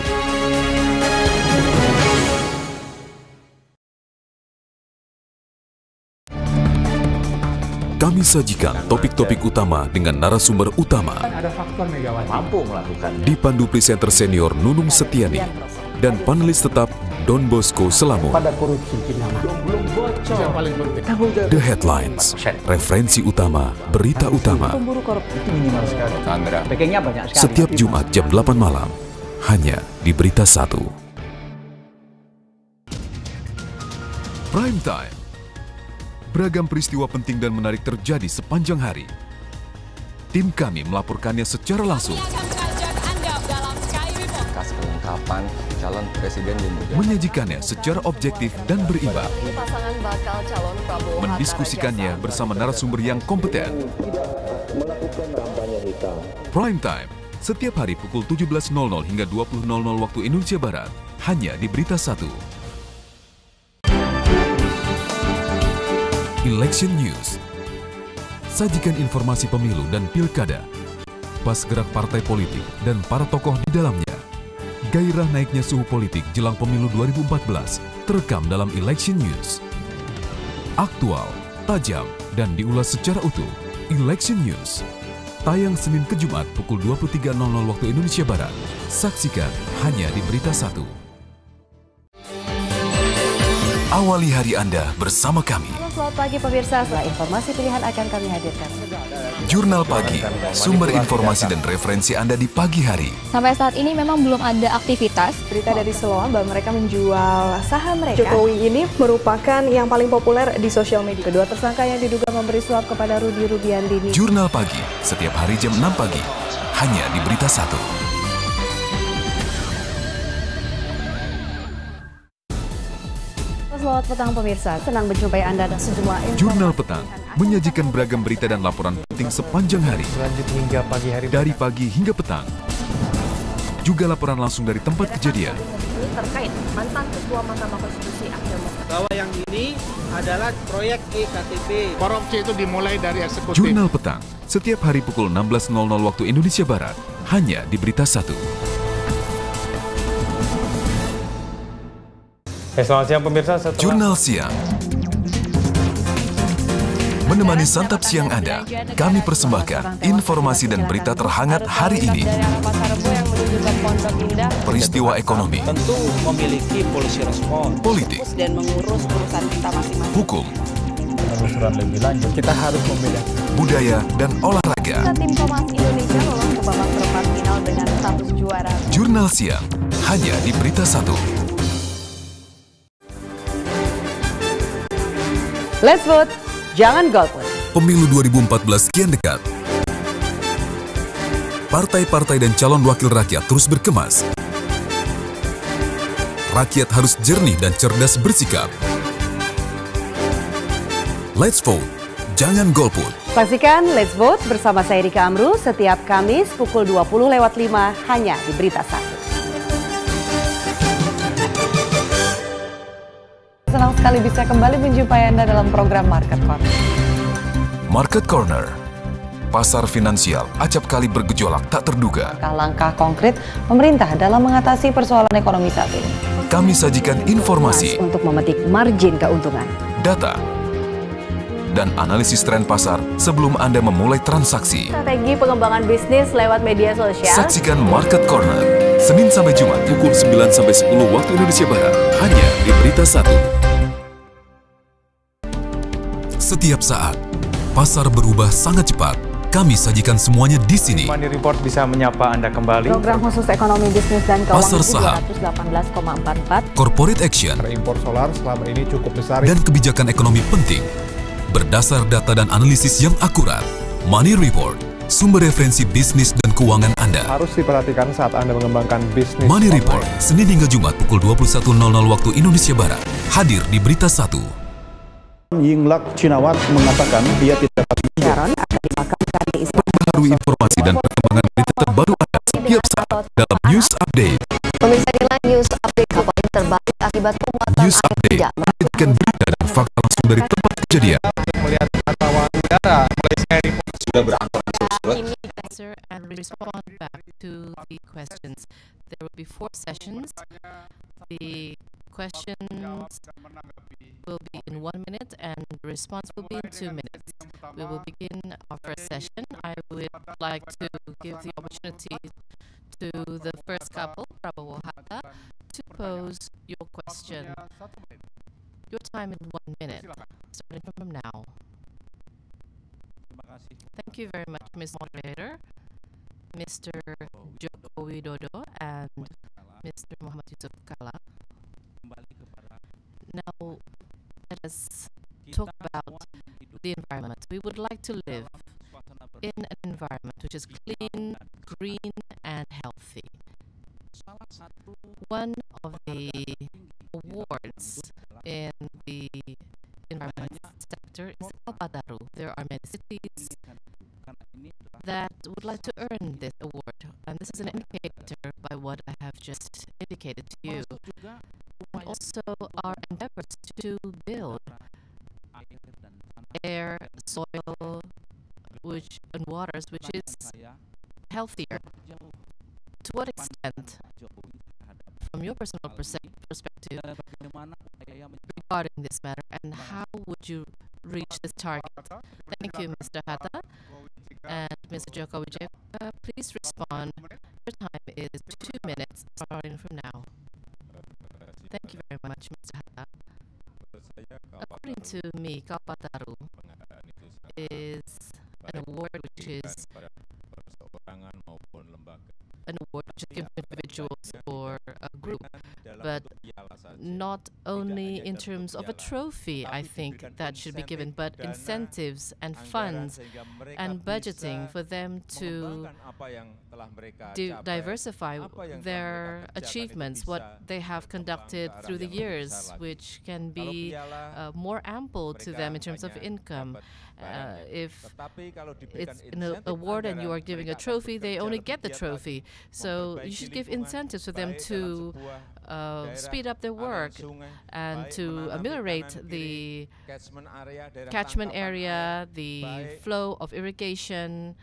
Kami sajikan topik-topik utama dengan narasumber utama. Ada faktor Megawati mampu melakukan. Dipandu presenter senior Nunung Setiani dan panelis tetap Don Bosco Selamo. Pada korupsi belum bocor. Yang paling penting. The Headlines, referensi utama, berita utama. Pemburu korupsi itu minimal sekali. Sandra. Backingnya banyak sekali. Setiap Jumat jam 8 malam, hanya di BeritaSatu. Prime Time. Beragam peristiwa penting dan menarik terjadi sepanjang hari. Tim kami melaporkannya secara langsung. Kas kelengkapan calon presiden dan juga Menyajikannya secara objektif dan berimbang. Pasangan bakal calon Prabowo Mendiskusikannya bersama narasumber yang kompeten. Prime Time, setiap hari pukul 17.00 hingga 20.00 waktu Indonesia Barat, hanya di BeritaSatu. Election News. Sajikan informasi pemilu dan pilkada, pas gerak partai politik dan para tokoh di dalamnya. Gairah naiknya suhu politik jelang pemilu 2014 terekam dalam Election News. Aktual, tajam, dan diulas secara utuh. Election News. Tayang Senin ke Jumat pukul 23.00 waktu Indonesia Barat. Saksikan hanya di BeritaSatu. Awali hari Anda bersama kami. Selamat pagi pemirsa, setelah informasi pilihan akan kami hadirkan. Jurnal Pagi, sumber informasi dan referensi Anda di pagi hari. Sampai saat ini memang belum ada aktivitas. Berita dari Siloam bahwa mereka menjual saham mereka. Jokowi ini merupakan yang paling populer di sosial media. Kedua tersangka yang diduga memberi suap kepada Rudi Rubiandini. Jurnal Pagi, setiap hari jam 6 pagi, hanya di BeritaSatu. Selamat petang pemirsa, senang berjumpai Anda dan sejumlah informasi. Jurnal Petang menyajikan beragam berita dan laporan penting sepanjang hari. Lanjut hingga pagi hari. Dari pagi hingga petang. Juga laporan langsung dari tempat kejadian. Ini terkait mantan Ketua Mahkamah Konstitusi Akhil Mukhtar. Bahwa yang ini adalah proyek EKTP. Korupsi itu dimulai dari eksekutif. Jurnal Petang, setiap hari pukul 16.00 waktu Indonesia Barat, hanya di BeritaSatu. Selamat siang pemirsa. Jurnal Siang. Menemani santap siang Anda, kami persembahkan informasi dan berita terhangat hari ini. Peristiwa ekonomi, Tentu memiliki polisi respon. politik, Dan mengurus urusan kita masing-masing. hukum, Penelusuran lebih lanjut, kita harus membedakan budaya, dan olahraga. Tim Thomas Indonesia lolos ke babak perempat final dengan status juara. Jurnal Siang, hanya di BeritaSatu. Let's vote, jangan golput. Pemilu 2014 kian dekat. Partai-partai dan calon wakil rakyat terus berkemas. Rakyat harus jernih dan cerdas bersikap. Let's vote, jangan golput. Saksikan Let's Vote bersama saya Rika Amru setiap Kamis pukul 20.05 hanya di BeritaSatu. Senang sekali bisa kembali menjumpai Anda dalam program Market Corner. Market Corner. Pasar finansial acap kali bergejolak tak terduga. Langkah konkret pemerintah dalam mengatasi persoalan ekonomi saat ini. Kami sajikan informasi, Untuk memetik margin keuntungan. data, dan analisis tren pasar sebelum Anda memulai transaksi. Strategi pengembangan bisnis lewat media sosial. Saksikan Market Corner, Senin sampai Jumat pukul 9 sampai 10 waktu Indonesia Barat, hanya di BeritaSatu. Setiap saat, pasar berubah sangat cepat. Kami sajikan semuanya di sini. Money Report bisa menyapa Anda kembali. Program khusus ekonomi bisnis dan Pasar keuangan saham, 218,44. corporate action, impor solar selama ini cukup besar. dan kebijakan ekonomi penting. Berdasar data dan analisis yang akurat, Money Report, sumber referensi bisnis dan keuangan Anda. Harus diperhatikan saat Anda mengembangkan bisnis. Money Report, Senin hingga Jumat pukul 21.00 waktu Indonesia Barat. Hadir di BeritaSatu. Yingluck Cinawat mengatakan dia tidak dapat Sharon akan dimakamkan di Istana. Baru informasi dan perkembangan berita terbaru Anda setiap saat dalam News Update. Pemirsa inilah news update kapal terbalik akibat pemuatan News air Update tidak. menyajikan berita dan fakta langsung dari tempat kejadian. Melihat pantauan udara mulai Skyrim sudah berangsur surut. Answer and respond back to the questions. There will be 4 sessions. The questions will be in 1 minute and response will be in 2 minutes. We will begin our first session. I would like to give the opportunity to the first couple, Prabowo Hatta, to pose your question. Your time is 1 minute, starting from now. Thank you very much, Ms. Moderator, Mr. Joko Widodo, and Mr. Muhammad Yusuf Kalla. Now, let us talk about the environment. We would like to live in an environment which is clean, green, and healthy. One of the awards in the environment sector is the Kalpataru. There are many cities that would like to earn this award, and this is an indicator by what I have just indicated to you. And also our endeavors to build air, soil, and waters which is healthier. To what extent, from your personal perspective, regarding this matter, and how would you reach this target? Thank you, Mr. Hatta. And Mr. Joko Widodo, please respond. Your time is 2 minutes, starting from now. Thank you very much, Mr. Hatta. According to me, Kalpataru is an award which is given to individuals or a group, but not only in terms of a trophy, I think that should be given, but incentives and funds and budgeting for them to diversify their achievements, what they have conducted through the years, which can be more ample to them in terms of income. If it's an award and you are giving a trophy, they only get the trophy. So you should give incentives for them to speed up their work and to ameliorate the catchment area, the flow of irrigation,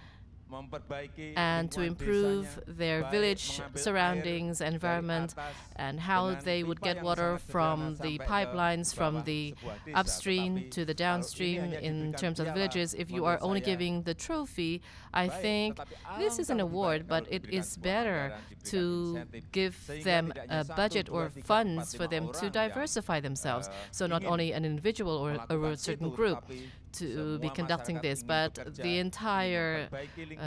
and to improve their village surroundings, environment, and how they would get water from the pipelines from the upstream to the downstream in terms of the villages. If you are only giving the trophy, I think this is an award, but it is better to give them a budget or funds for them to diversify themselves. So not only an individual or a certain group to be conducting this, but the entire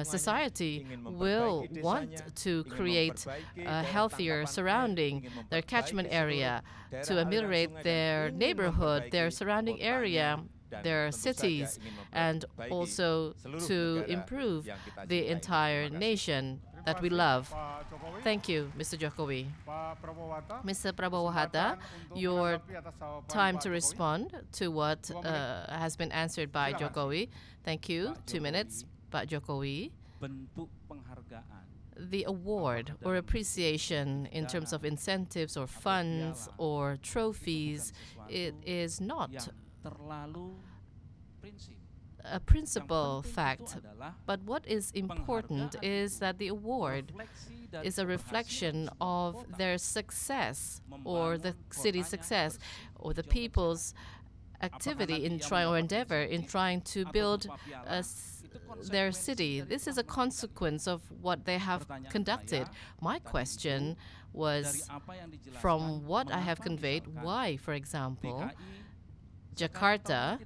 society will want to create a healthier surrounding, their catchment area, to ameliorate their neighborhood, their surrounding area, their cities, and also to improve the entire nation that we love. Thank you, Mr. Jokowi. Mr. Prabowo Hatta, your time to respond to what has been answered by Jokowi. Thank you. 2 minutes, Pak Jokowi. The award or appreciation in terms of incentives or funds or trophies, it is not a principal fact, but what is important is that the award is a reflection of their success or the city's success or the people's activity in trying or endeavor in trying to build their city. This is a consequence of what they have conducted. My question was, from what I have conveyed, why, for example, Jakarta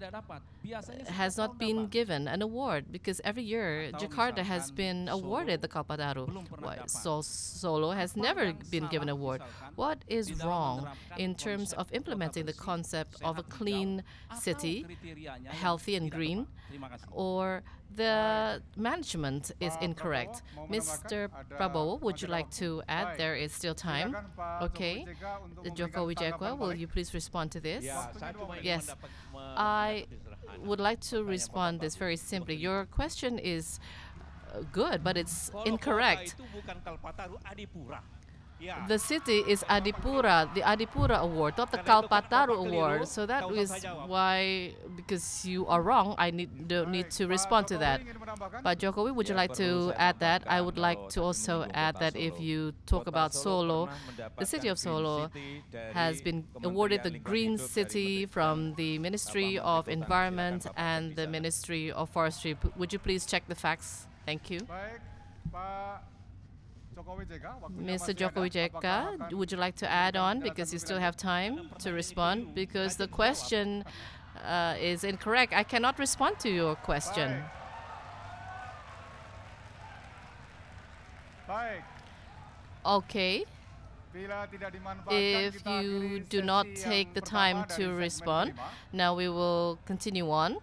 has not been given an award, because every year Jakarta has been awarded the Kalpataru. Solo has never been given an award. What is wrong in terms of implementing the concept of a clean city, healthy and green, or the management is incorrect? Mr. Prabowo, would you like to add? There is still time. Okay. Joko Widodo, will you please respond to this? Yes. I would like to respond this very simply. Your question is good, but it's incorrect. The city is Adipura, the Adipura Award, not the Kalpataru Award. So that is why, because you are wrong, I don't need to respond to that. But Jokowi, would you like to add that? I would like to also add that if you talk about Solo, the city of Solo has been awarded the Green City from the Ministry of Environment and the Ministry of Forestry. Would you please check the facts? Thank you. Mr. Jokowi Jeka, would you like to add on, because you still have time to respond? Because the question is incorrect. I cannot respond to your question. Okay. If you do not take the time to respond, now we will continue on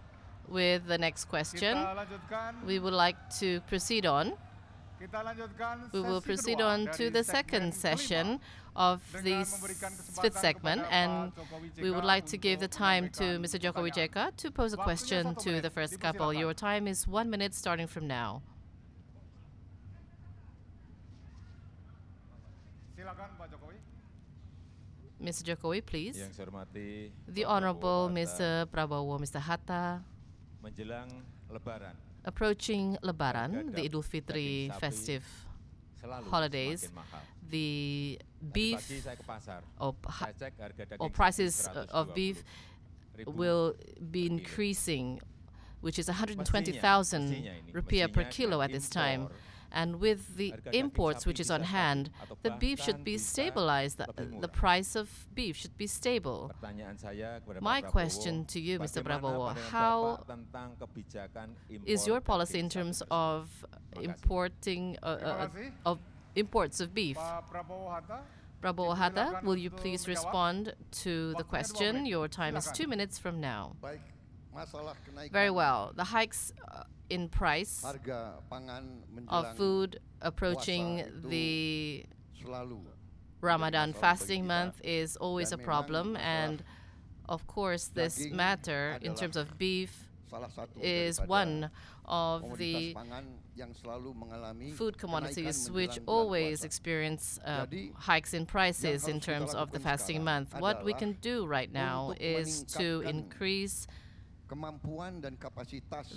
with the next question. We would like to proceed on. We will proceed on to the second session of this fifth segment, and we would like to give the time to Mr. Jokowi Jeka to pose a question to the first couple. Your time is 1 minute starting from now. Mr. Jokowi, please. The Honorable Mr. Prabowo, Mr. Hatta. Approaching Lebaran, the Idul Fitri festive holidays, the beef or prices of beef will be increasing, which is 120,000 rupiah per kilo at this time. And with the imports which is on hand, the beef should be stabilized. The price of beef should be stable. My question to you, Mr. Prabowo, how is your policy in terms of importing imports of beef? Prabowo Hatta, will you please respond to the question? Your time is 2 minutes from now. Very well. The hikes in price of food approaching the Ramadan fasting month is always a problem, and of course this matter in terms of beef is one of the food commodities which always experience hikes in prices in terms of the fasting month. What we can do right now is to increase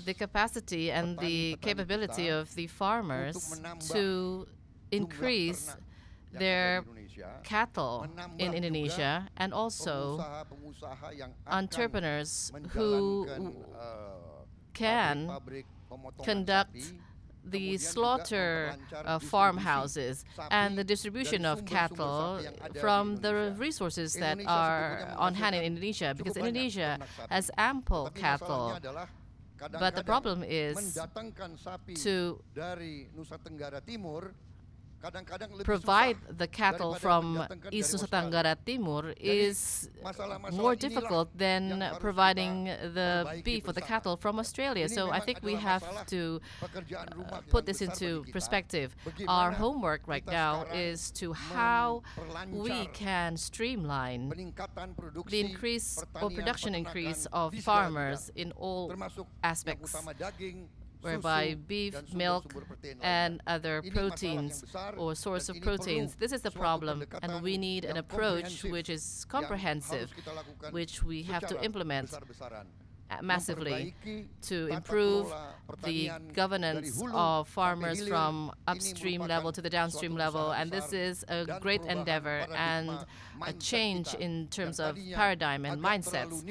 the capacity and the capability of the farmers to increase their cattle in Indonesia, and also entrepreneurs who can conduct the slaughter farmhouses and the distribution of cattle from the resources that are on hand in Indonesia, because Indonesia has ample cattle. But the problem is to provide the cattle from East Nusa Tenggara Timur is more difficult than providing the beef or the cattle from Australia. So I think we have to put this into perspective. Our homework right now is to how we can streamline the increase or production increase of farmers in all aspects, whereby beef, milk, and other proteins or source of proteins. This is the problem, and we need an approach which is comprehensive, which we have to implement massively to improve the governance of farmers from upstream level to the downstream level. And this is a great endeavor and a change in terms of paradigm and mindsets.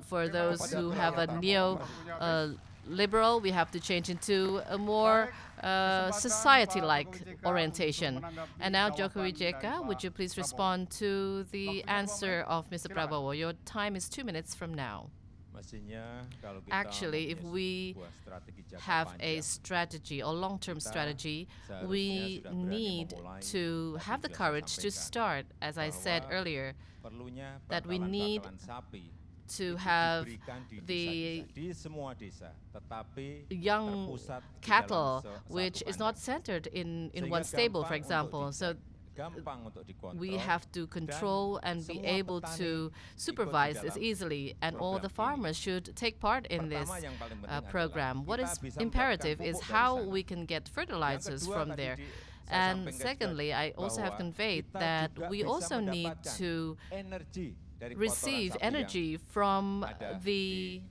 For those who have a neo-liberal, we have to change into a more society-like orientation. And now, Jokowi Jeka, would you please respond to the answer of Mr. Prabowo? Your time is 2 minutes from now. Actually, if we have a strategy or long-term strategy, we need to have the courage to start, as I said earlier, that we need to have the young cattle, which is not centered in one stable, for example. So we have to control and be able to supervise this easily, and all the farmers should take part in this program. What is imperative is how we can get fertilizers from there. And secondly, I also have conveyed that we also need to receive energy from the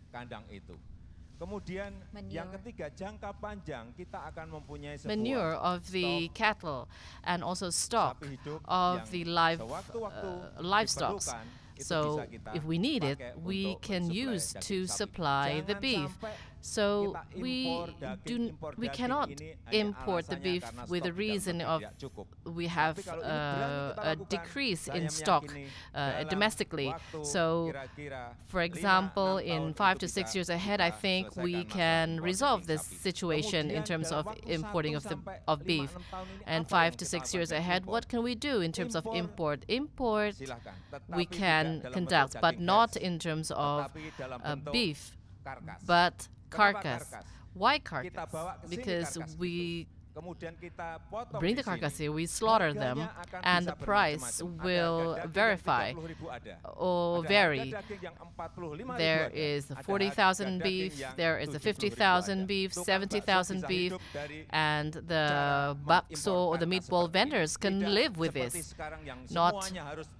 manure of the cattle and also stock of the livestock. So if we need it, we can use to supply the beef. So we cannot import the beef with the reason of we have a decrease in stock domestically. So, for example, in 5 to 6 years ahead, I think we can resolve this situation in terms of importing of beef. And 5 to 6 years ahead, what can we do in terms of import? Import we can conduct, but not in terms of beef, but carcass. Why carcass? Because we bring the carcass here, we slaughter them, and the price will verify or vary. There is 40,000 beef, there is 50,000 beef, 70,000 beef, and the bakso or the meatball vendors can live with this. Not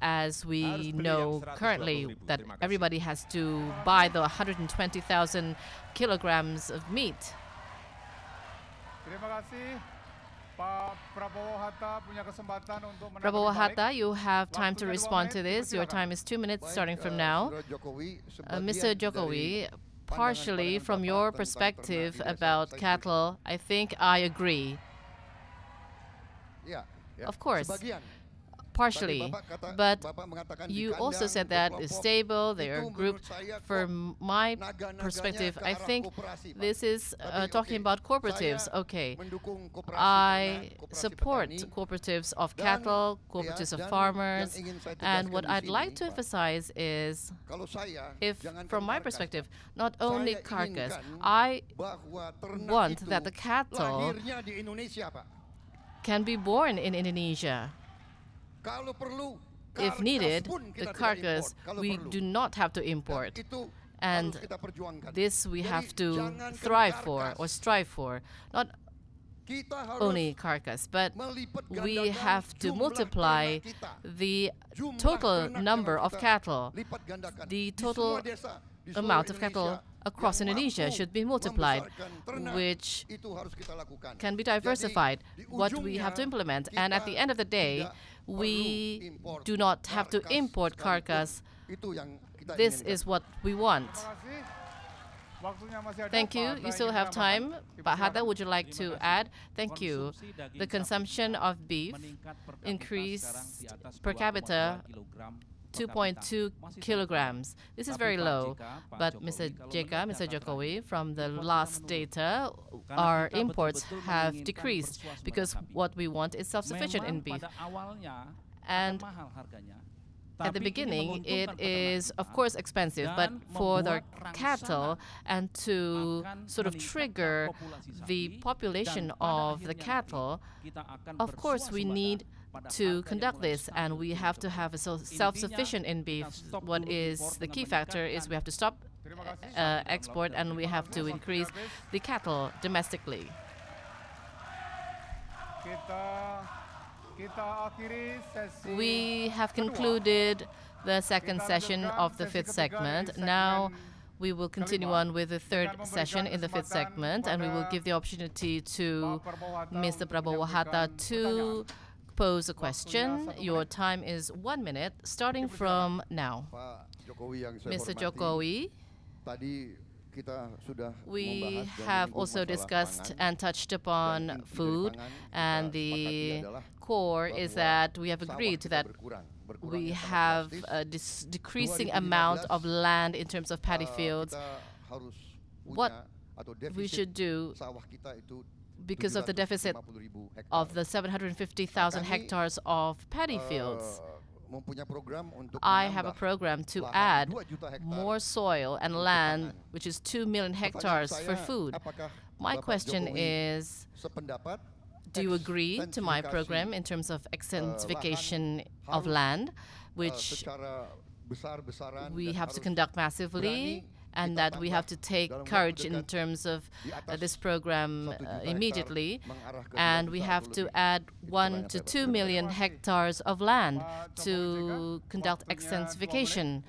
as we know currently that everybody has to buy the 120,000 kilograms of meat. Terima kasih. Pak Prabowo Hatta punya kesempatan untuk menanggapi. Prabowo Hatta, you have time to respond to this. Your time is 2 minutes starting from now. Mr. Jokowi, partially from your perspective about cattle, I think I agree. Of course. Partially, but you also said that it's stable, they are grouped. From my perspective, I think this is talking about cooperatives. Okay, I support cooperatives of cattle, cooperatives of farmers, and what I'd like to emphasize is, if from my perspective, not only carcass, I want that the cattle can be born in Indonesia. If needed, the carcass we do not have to import. And this we have to thrive for or strive for. Not only carcass, but we have to multiply the total number of cattle. The total amount of cattle across Indonesia should be multiplied, which can be diversified, what we have to implement. And at the end of the day, we do not have to import carcass. This is what we want. Thank you. You still have time. Pak Hatta, would you like to add? Thank you. The consumption of beef increased per capita 2.2 kilograms. This is very low, but Mr. Jokowi, from the last data, our imports have decreased because what we want is self-sufficient in beef. And at the beginning, it is, of course, expensive, but for the cattle and to sort of trigger the population of the cattle, of course, we need to conduct this, and we have to have a self-sufficient in beef. What is the key factor is we have to stop export, and we have to increase the cattle domestically. We have concluded the second session of the fifth segment. Now we will continue on with the third session in the fifth segment, and we will give the opportunity to Mr. Prabowo Hatta to pose a question. Your time is 1 minute, starting from now. Mr. Jokowi, we have also discussed and touched upon food, and the core is that we have agreed to that we have a decreasing amount of land in terms of paddy fields. What we should do, because of the deficit of the 750,000 hectares of paddy fields, I have a program to add more soil and land, which is 2 million hectares for food. My question is, Do you agree to my program in terms of extensification of land, which we have to conduct massively, and that we have to take courage in terms of this program immediately, and we have to add 1 to 2 million hectares of land to conduct extensification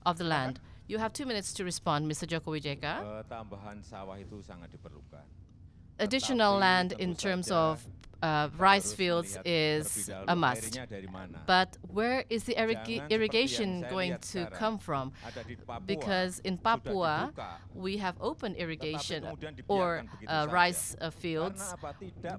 of the land? You have 2 minutes to respond, Mr. Jokowi JK. Additional land in terms of rice fields is a must. But where is the irrigation going to come from? Because in Papua, we have open irrigation or rice fields,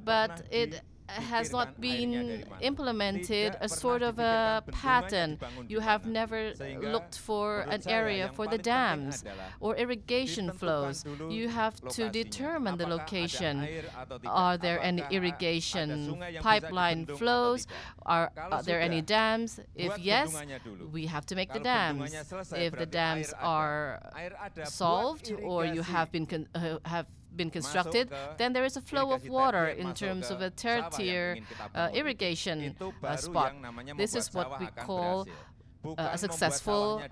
but it has not been implemented a sort of a pattern. You have never looked for an area for the dams or irrigation flows. You have to determine the location. Are there any irrigation pipeline flows? Are there any dams? If yes, we have to make the dams. If the dams are solved or you have been constructed, then there is a flow of water in terms of a third-tier irrigation spot. This is what we call a successful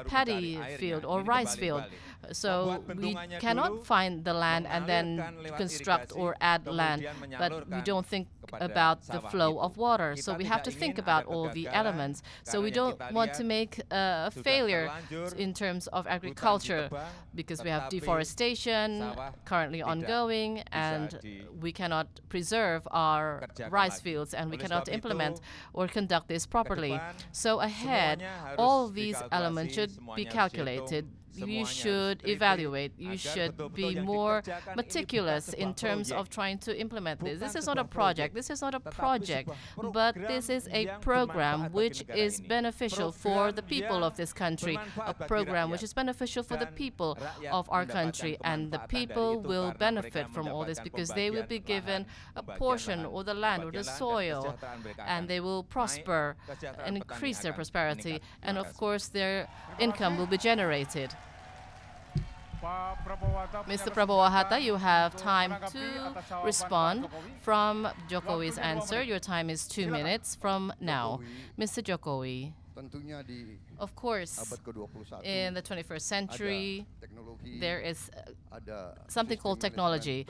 paddy field or rice field. So we cannot find the land and then construct or add land, but we don't think about the flow of water. So we have to think about all the elements. So we don't want to make a failure in terms of agriculture, because we have deforestation currently ongoing, and we cannot preserve our rice fields, and we cannot implement or conduct this properly. So ahead, all these elements should be calculated. You should evaluate. You should be more meticulous in terms of trying to implement this. This is not a project. This is not a project, but this is a program which is beneficial for the people of this country, a program which is beneficial for the people of our country, and the people will benefit from all this because they will be given a portion or the land or the soil, and they will prosper and increase their prosperity, and of course their income will be generated. Mr. Prabowo Hatta, you have time to respond from Jokowi's answer. Your time is 2 minutes from now. Mr. Jokowi, of course, in the 21st century, there is something called technology,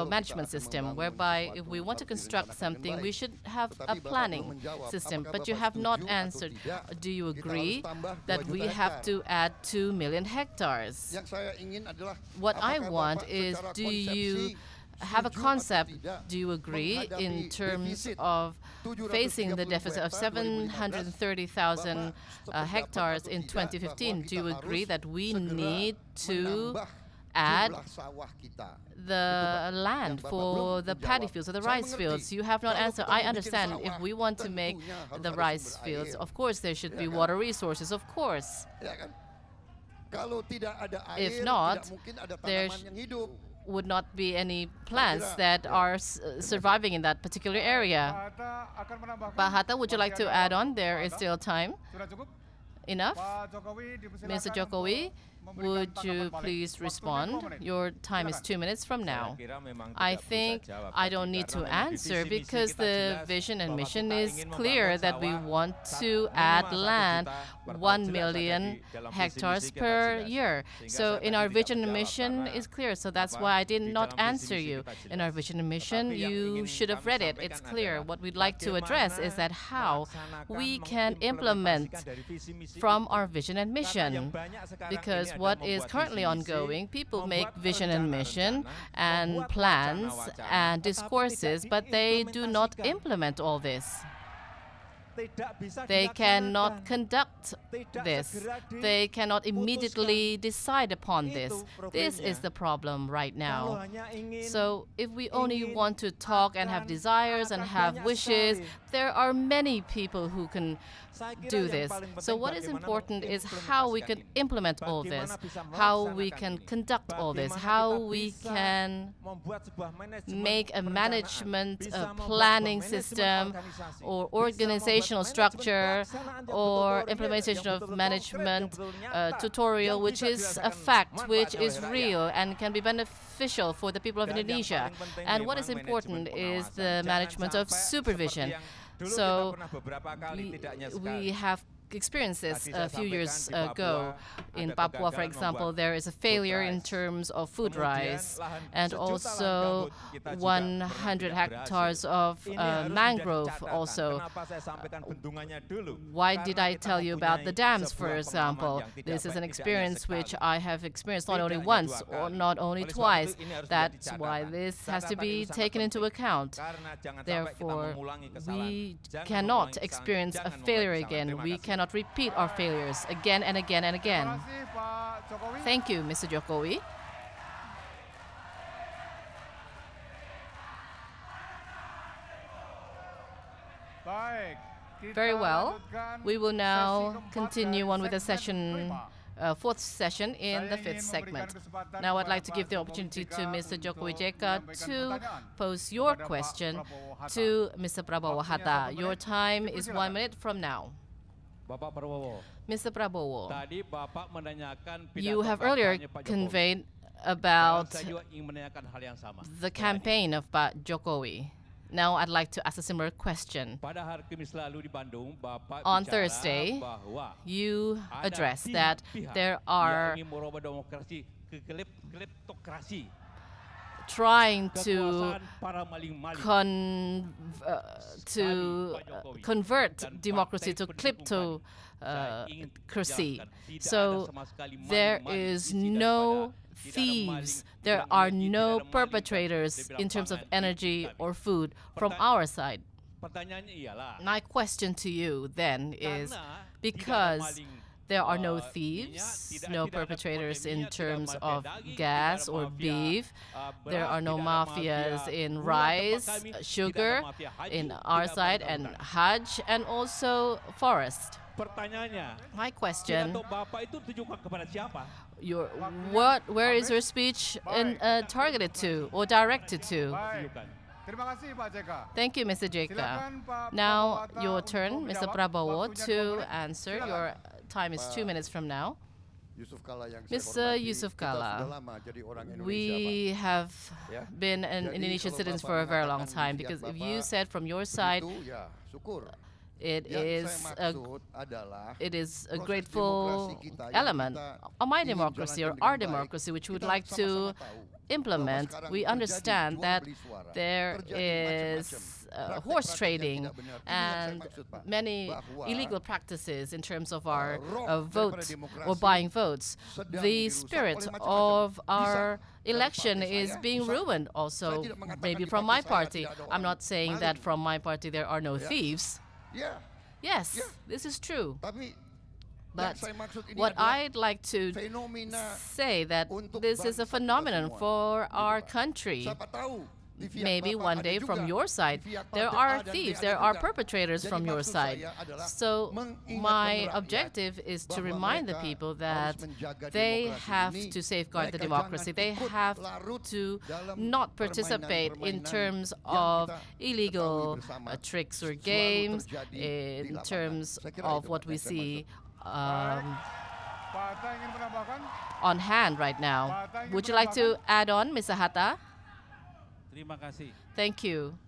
management system, whereby if we want to construct something, we should have a planning system. But you have not answered. Do you agree that we have to add 2 million hectares? What I want is, do you have a concept, do you agree, in terms of facing the deficit of 730,000 hectares in 2015? Do you agree that we need to add the land for the paddy fields or the rice fields? You have not answered. I understand if we want to make the rice fields, of course there should be water resources, of course. If not, there would not be any plants that are surviving in that particular area. Pak Hatta, would you like to add on? There is still time. Enough? Mr. Jokowi, would you please respond? Your time is 2 minutes from now. I think I don't need to answer because the vision and mission is clear that we want to add land 1 million hectares per year. So in our vision and mission is clear. So that's why I did not answer you. In our vision and mission, you should have read it. It's clear. What we'd like to address is that how we can implement from our vision and mission, because what is currently ongoing, people make vision and mission and plans and discourses, but they do not implement all this. They cannot conduct this. They cannot immediately decide upon this. This is the problem right now. So if we only want to talk and have desires and have wishes, there are many people who can do this. So what is important is how we can implement all this, how we can conduct all this, how we can make a management planning system or organization organizational structure or implementation of management tutorial, which is a fact, which is real and can be beneficial for the people of Indonesia. And what is important is the management of supervision. So we have experienced this a few years ago. In Papua, for example, there is a failure in terms of food rice, and also 100 hectares of mangrove also. Why did I tell you about the dams, for example? This is an experience which I have experienced not only once or not only twice. That's why this has to be taken into account. Therefore, we cannot experience a failure again. We cannot repeat our failures again and again and again. Thank you, Mr. Jokowi. Very well. We will now continue on with the session, fourth session in the fifth segment. Now I'd like to give the opportunity to Mr. Jokowi Jeka to pose your question to Mr. Prabowo Hatta. Your time is 1 minute from now. Mr. Prabowo, you have earlier conveyed about the campaign of Pak Jokowi. Now I'd like to ask a similar question. On Thursday, you addressed that there are trying to convert democracy to kleptocracy. So there is no thieves, there are no perpetrators in terms of energy or food from our side. My question to you then is, because there are no thieves, no perpetrators in terms of gas or beef, there are no mafias in rice, sugar in our side, and Hajj, and also forest. My question, where is your speech targeted to or directed to? Thank you, Mr. Jeka. Now your turn, Mr. Prabowo, to answer. Your time is 2 minutes from now. Mr. Yusuf Kala, we have been an Indonesian citizens for a very long time, because if you said from your side, it is a grateful element of my democracy or our democracy, which we would like to implement. We understand that there is horse trading and many illegal practices in terms of our vote or buying votes. The spirit of our election is being ruined also, maybe from my party. I'm not saying that from my party there are no thieves. Yes, this is true. But what I'd like to say that this is a phenomenon for our country. Maybe one day from your side, there are thieves, there are perpetrators from your side. So my objective is to remind the people that they have to safeguard the democracy. They have to not participate in terms of illegal tricks or games, in terms of what we see on hand right now. Would you like to add on, Mr. Hatta? Thank you.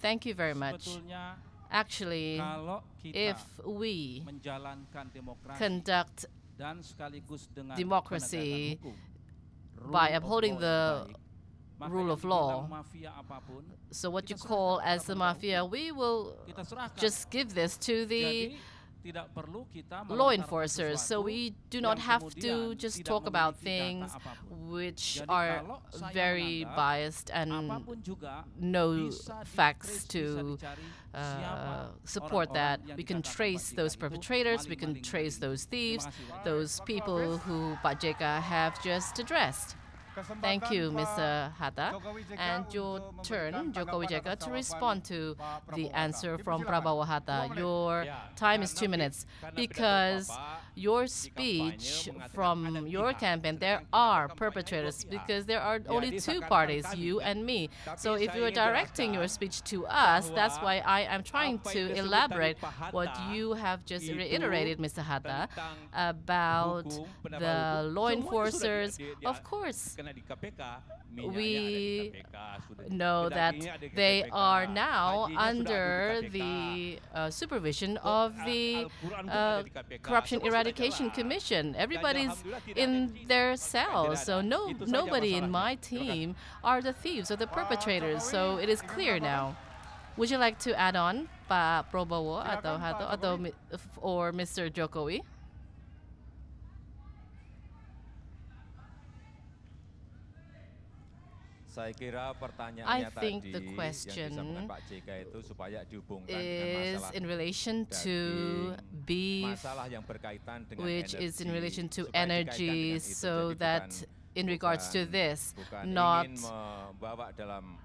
Thank you very much. Actually, if we conduct democracy by upholding the rule of law, so what you call as the mafia, we will just give this to the law enforcers, so we do not have to just talk about things which are very biased and no facts to support that. We can trace those perpetrators, we can trace those thieves, those people who Pak Jeka have just addressed. Thank you, Mr. Hatta. And your turn, Jokowi Jeka, to respond to the answer from Prabowo Hatta. Your time is 2 minutes, because your speech from your campaign, there are perpetrators because there are only two parties, you and me. So if you are directing your speech to us, that's why I am trying to elaborate what you have just reiterated, Mr. Hatta, about the law enforcers. Of course, we know that they are now under the supervision of the Corruption Eradication Commission. Everybody's in their cells, so nobody in my team are the thieves or the perpetrators. So it is clear now. Would you like to add on, Pak Prabowo or Mr. Jokowi? I think the question is in relation to beef, which is in relation to energy, so that in regards to this, not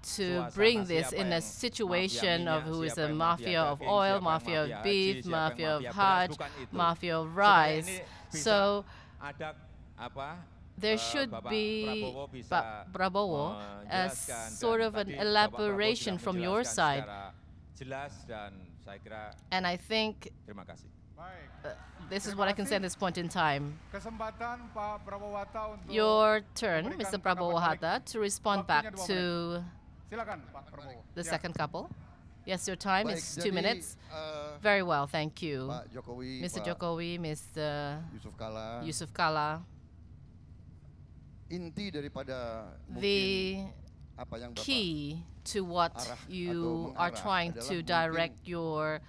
to bring this in a situation of who is a mafia of oil, mafia of beef, mafia of Hajj, mafia of rice. So there should be, Prabowo, as sort of an elaboration from your side. And I think this is what I can say at this point in time. Your turn, Mr. Prabowo Hatta, to respond back to the second couple. Yes, your time is 2 minutes. Very well, thank you. Mr. Jokowi, Mr. Yusuf Kalla. The key to what you are trying to direct your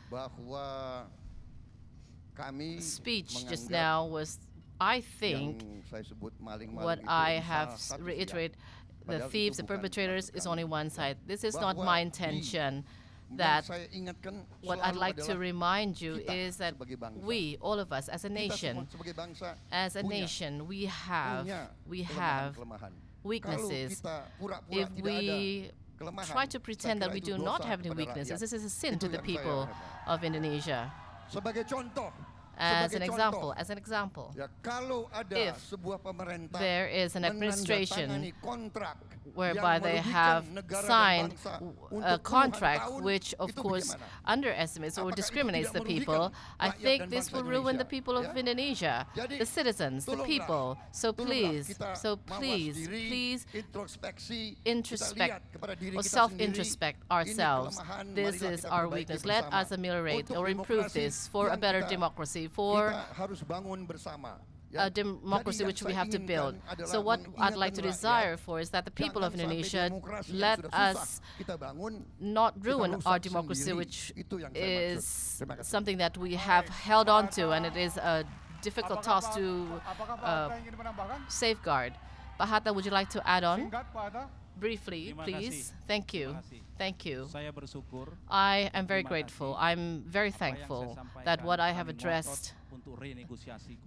speech just now was, I think, what I have reiterated, the thieves, the perpetrators is only one side. This is not my intention. That what I'd like to remind you is that we, all of us, as a nation, we have weaknesses. If we try to pretend that we do not have any weaknesses, this is a sin to the people of Indonesia. As an example, if there is an administration whereby they have signed a contract which, of course, underestimates or discriminates the people, I think this will ruin the people of Indonesia, the citizens, the people. So please introspect or self-introspect ourselves. This is our weakness. Let us ameliorate or improve this for a better democracy, for a democracy which we have to build. So what I'd like to desire for is that the people of Indonesia, let us not ruin our democracy, which is something that we have held on to, and it is a difficult task to safeguard. Pak Hatta, would you like to add on? Briefly, please. Thank you. Thank you. I am very grateful. I'm very thankful that what I have addressed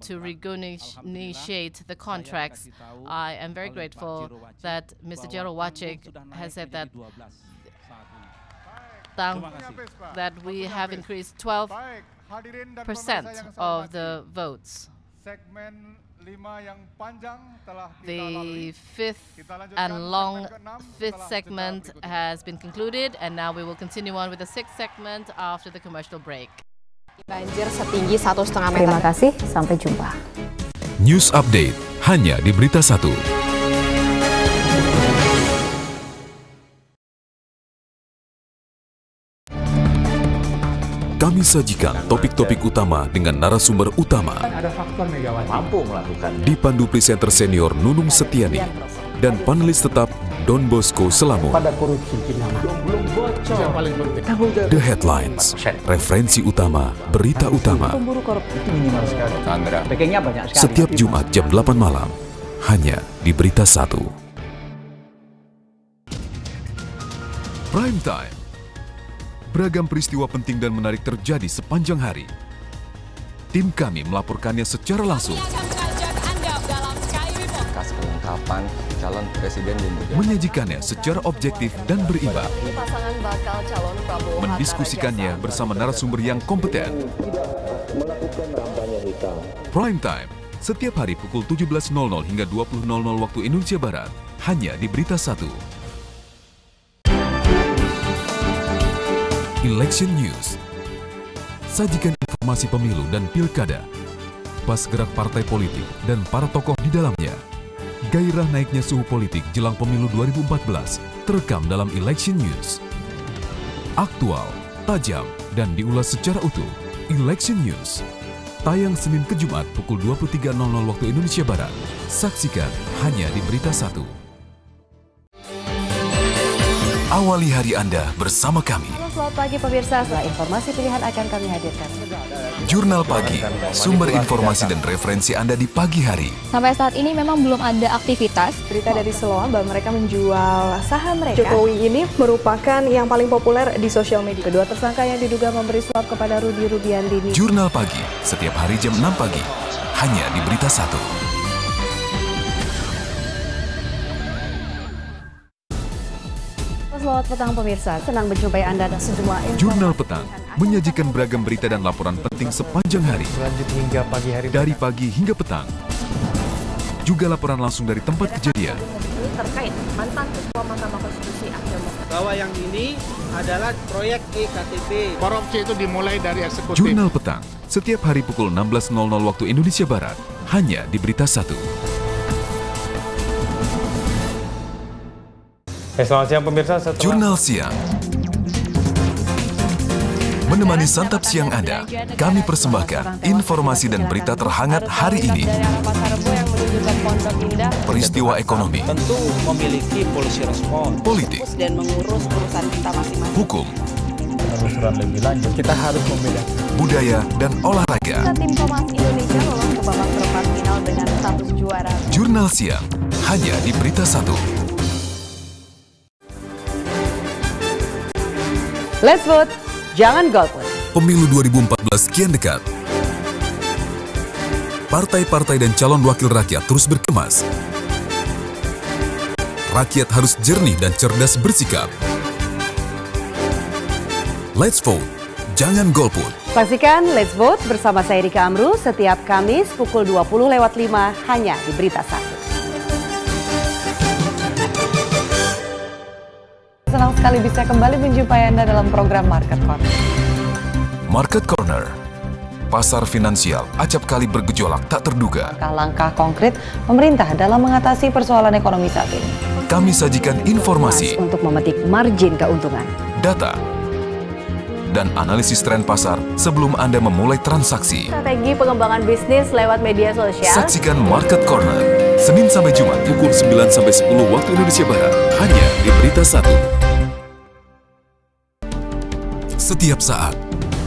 to renegotiate the contracts, I am very grateful that Mr. Jero Wacik has said that we have increased 12% of the votes. The fifth segment has been concluded, and now we will continue on with the sixth segment after the commercial break. Banjir setinggi 1,5 meter. Terima kasih, sampai jumpa. News Update hanya di Berita Satu. Kami sajikan topik-topik utama dengan narasumber utama. Ada faktor Megawati mampu melakukan. Dipandu presenter senior Nunung Setiani dan panelis tetap Don Bosco Selamo. Pada korupsi belum bocor. Yang paling penting. The Headlines, referensi utama, berita utama. Pemburu korupsi itu minimal sekali. Sandra. Backingnya banyak sekali. Setiap Jumat jam 8 malam, hanya di Berita Satu. Prime Time. Beragam peristiwa penting dan menarik terjadi sepanjang hari. Tim kami melaporkannya secara langsung. Kelengkapan calon presiden dan juga menyajikannya secara objektif dan berimbang. Pasangan bakal calon Prabowo mendiskusikannya bersama narasumber yang kompeten. Melakukan kampanye hitam. Prime Time, setiap hari pukul 17.00 hingga 20.00 waktu Indonesia Barat, hanya di BeritaSatu. Election News. Sajikan informasi pemilu dan pilkada, pas gerak partai politik dan para tokoh di dalamnya. Gairah naiknya suhu politik jelang pemilu 2014 terekam dalam Election News. Aktual, tajam, dan diulas secara utuh. Election News. Tayang Senin ke Jumat pukul 23.00 waktu Indonesia Barat. Saksikan hanya di BeritaSatu. Awali hari Anda bersama kami. Selamat pagi pemirsa, setelah informasi pilihan akan kami hadirkan. Jurnal Pagi, sumber informasi dan referensi Anda di pagi hari. Sampai saat ini memang belum ada aktivitas. Berita dari Seloan bahwa mereka menjual saham mereka. Jokowi ini merupakan yang paling populer di sosial media. Kedua tersangka yang diduga memberi suap kepada Rudi Rudiantini. Jurnal Pagi, setiap hari jam 6 pagi, hanya di BeritaSatu. Selamat petang pemirsa, senang menjumpai Anda dan sejumlah informasi. Jurnal Petang menyajikan beragam berita dan laporan penting sepanjang hari. Lanjut hingga pagi hari. Dari pagi hingga petang. Juga laporan langsung dari tempat kejadian. Ini terkait mantan Ketua Mahkamah Konstitusi bahwa yang ini adalah proyek EKTP. Korupsi itu dimulai dari eksekutif. Jurnal Petang, setiap hari pukul 16.00 waktu Indonesia Barat, hanya di BeritaSatu. Selamat siang pemirsa. Jurnal Siang. Menemani santap siang Anda, kami persembahkan informasi dan berita terhangat hari ini. Peristiwa ekonomi, tentu memiliki polisi respon, politik, dan mengurus urusan kita masing-masing. hukum, penelusuran lebih lanjut. Kita harus membedakan budaya, dan olahraga. Tim Thomas Indonesia lolos ke babak perempat final dengan status juara. Jurnal Siang, hanya di BeritaSatu. Let's vote, jangan golput. Pemilu 2014 kian dekat. Partai-partai dan calon wakil rakyat terus berkemas. Rakyat harus jernih dan cerdas bersikap. Let's vote, jangan golput. Saksikan Let's Vote bersama saya Rika Amru setiap Kamis pukul 20.05 hanya di BeritaSatu. Senang sekali bisa kembali menjumpai Anda dalam program Market Corner. Market Corner. Pasar finansial acap kali bergejolak tak terduga. Langkah-langkah konkret pemerintah dalam mengatasi persoalan ekonomi saat ini. Kami sajikan informasi, Untuk memetik margin keuntungan. data, dan analisis tren pasar sebelum Anda memulai transaksi. Strategi pengembangan bisnis lewat media sosial. Saksikan Market Corner, Senin sampai Jumat pukul 9 sampai 10 waktu Indonesia Barat, hanya di BeritaSatu. Setiap saat,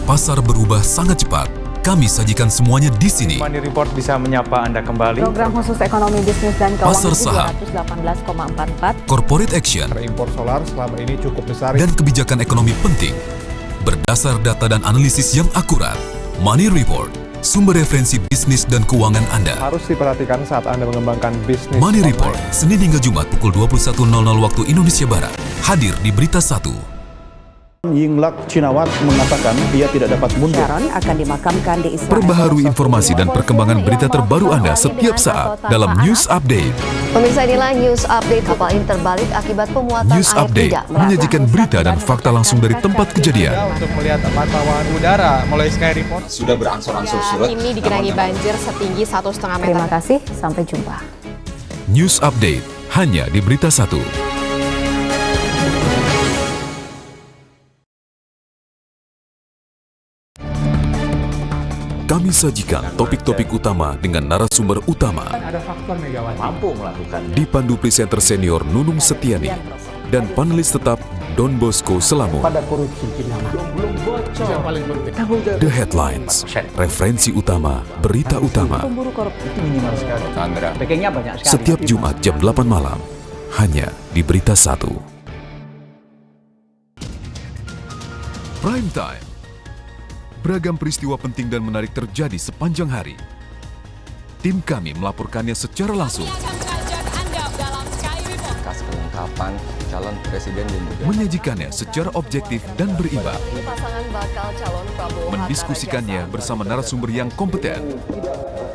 pasar berubah sangat cepat. Kami sajikan semuanya di sini. Money Report bisa menyapa Anda kembali. Program khusus ekonomi bisnis dan keuangan Pasar saham, 218,44. corporate action, impor solar selama ini cukup besar. dan kebijakan ekonomi penting. Berdasar data dan analisis yang akurat, Money Report, sumber referensi bisnis dan keuangan Anda. Harus diperhatikan saat Anda mengembangkan bisnis. Money Report, Senin hingga Jumat pukul 21.00 waktu Indonesia Barat. Hadir di BeritaSatu. Yingluck Cinawat mengatakan ia tidak dapat mundur. Sharon akan dimakamkan di Israel. Perbaharui informasi dan perkembangan berita terbaru Anda setiap saat dalam News Update. Pemirsa, inilah News Update. Kapal ini terbalik akibat pemuatan News air Update tidak menyajikan berita dan fakta langsung dari tempat kejadian. Untuk melihat pantauan udara mulai Sky Report. Sudah berangsur-angsur surut. ini digenangi banjir setinggi 1,5 meter. Terima kasih, sampai jumpa. News Update hanya di BeritaSatu. Kami sajikan topik-topik utama dengan narasumber utama. Ada faktor Megawati mampu melakukan. Dipandu presenter senior Nunung Setiani dan panelis tetap Don Bosco Selamun. Pada korupsi belum bocor. Yang paling penting. The Headlines, referensi utama, berita utama. Pemburu korupsi itu minimal sekali. Sandra. Backingnya banyak sekali. Setiap Jumat jam 8 malam, hanya di BeritaSatu. Prime Time. Beragam peristiwa penting dan menarik terjadi sepanjang hari. Tim kami melaporkannya secara langsung. Kas kelengkapan calon presiden dan juga Menyajikannya secara objektif dan berimbang. pasangan bakal calon Prabowo Mendiskusikannya bersama narasumber yang kompeten.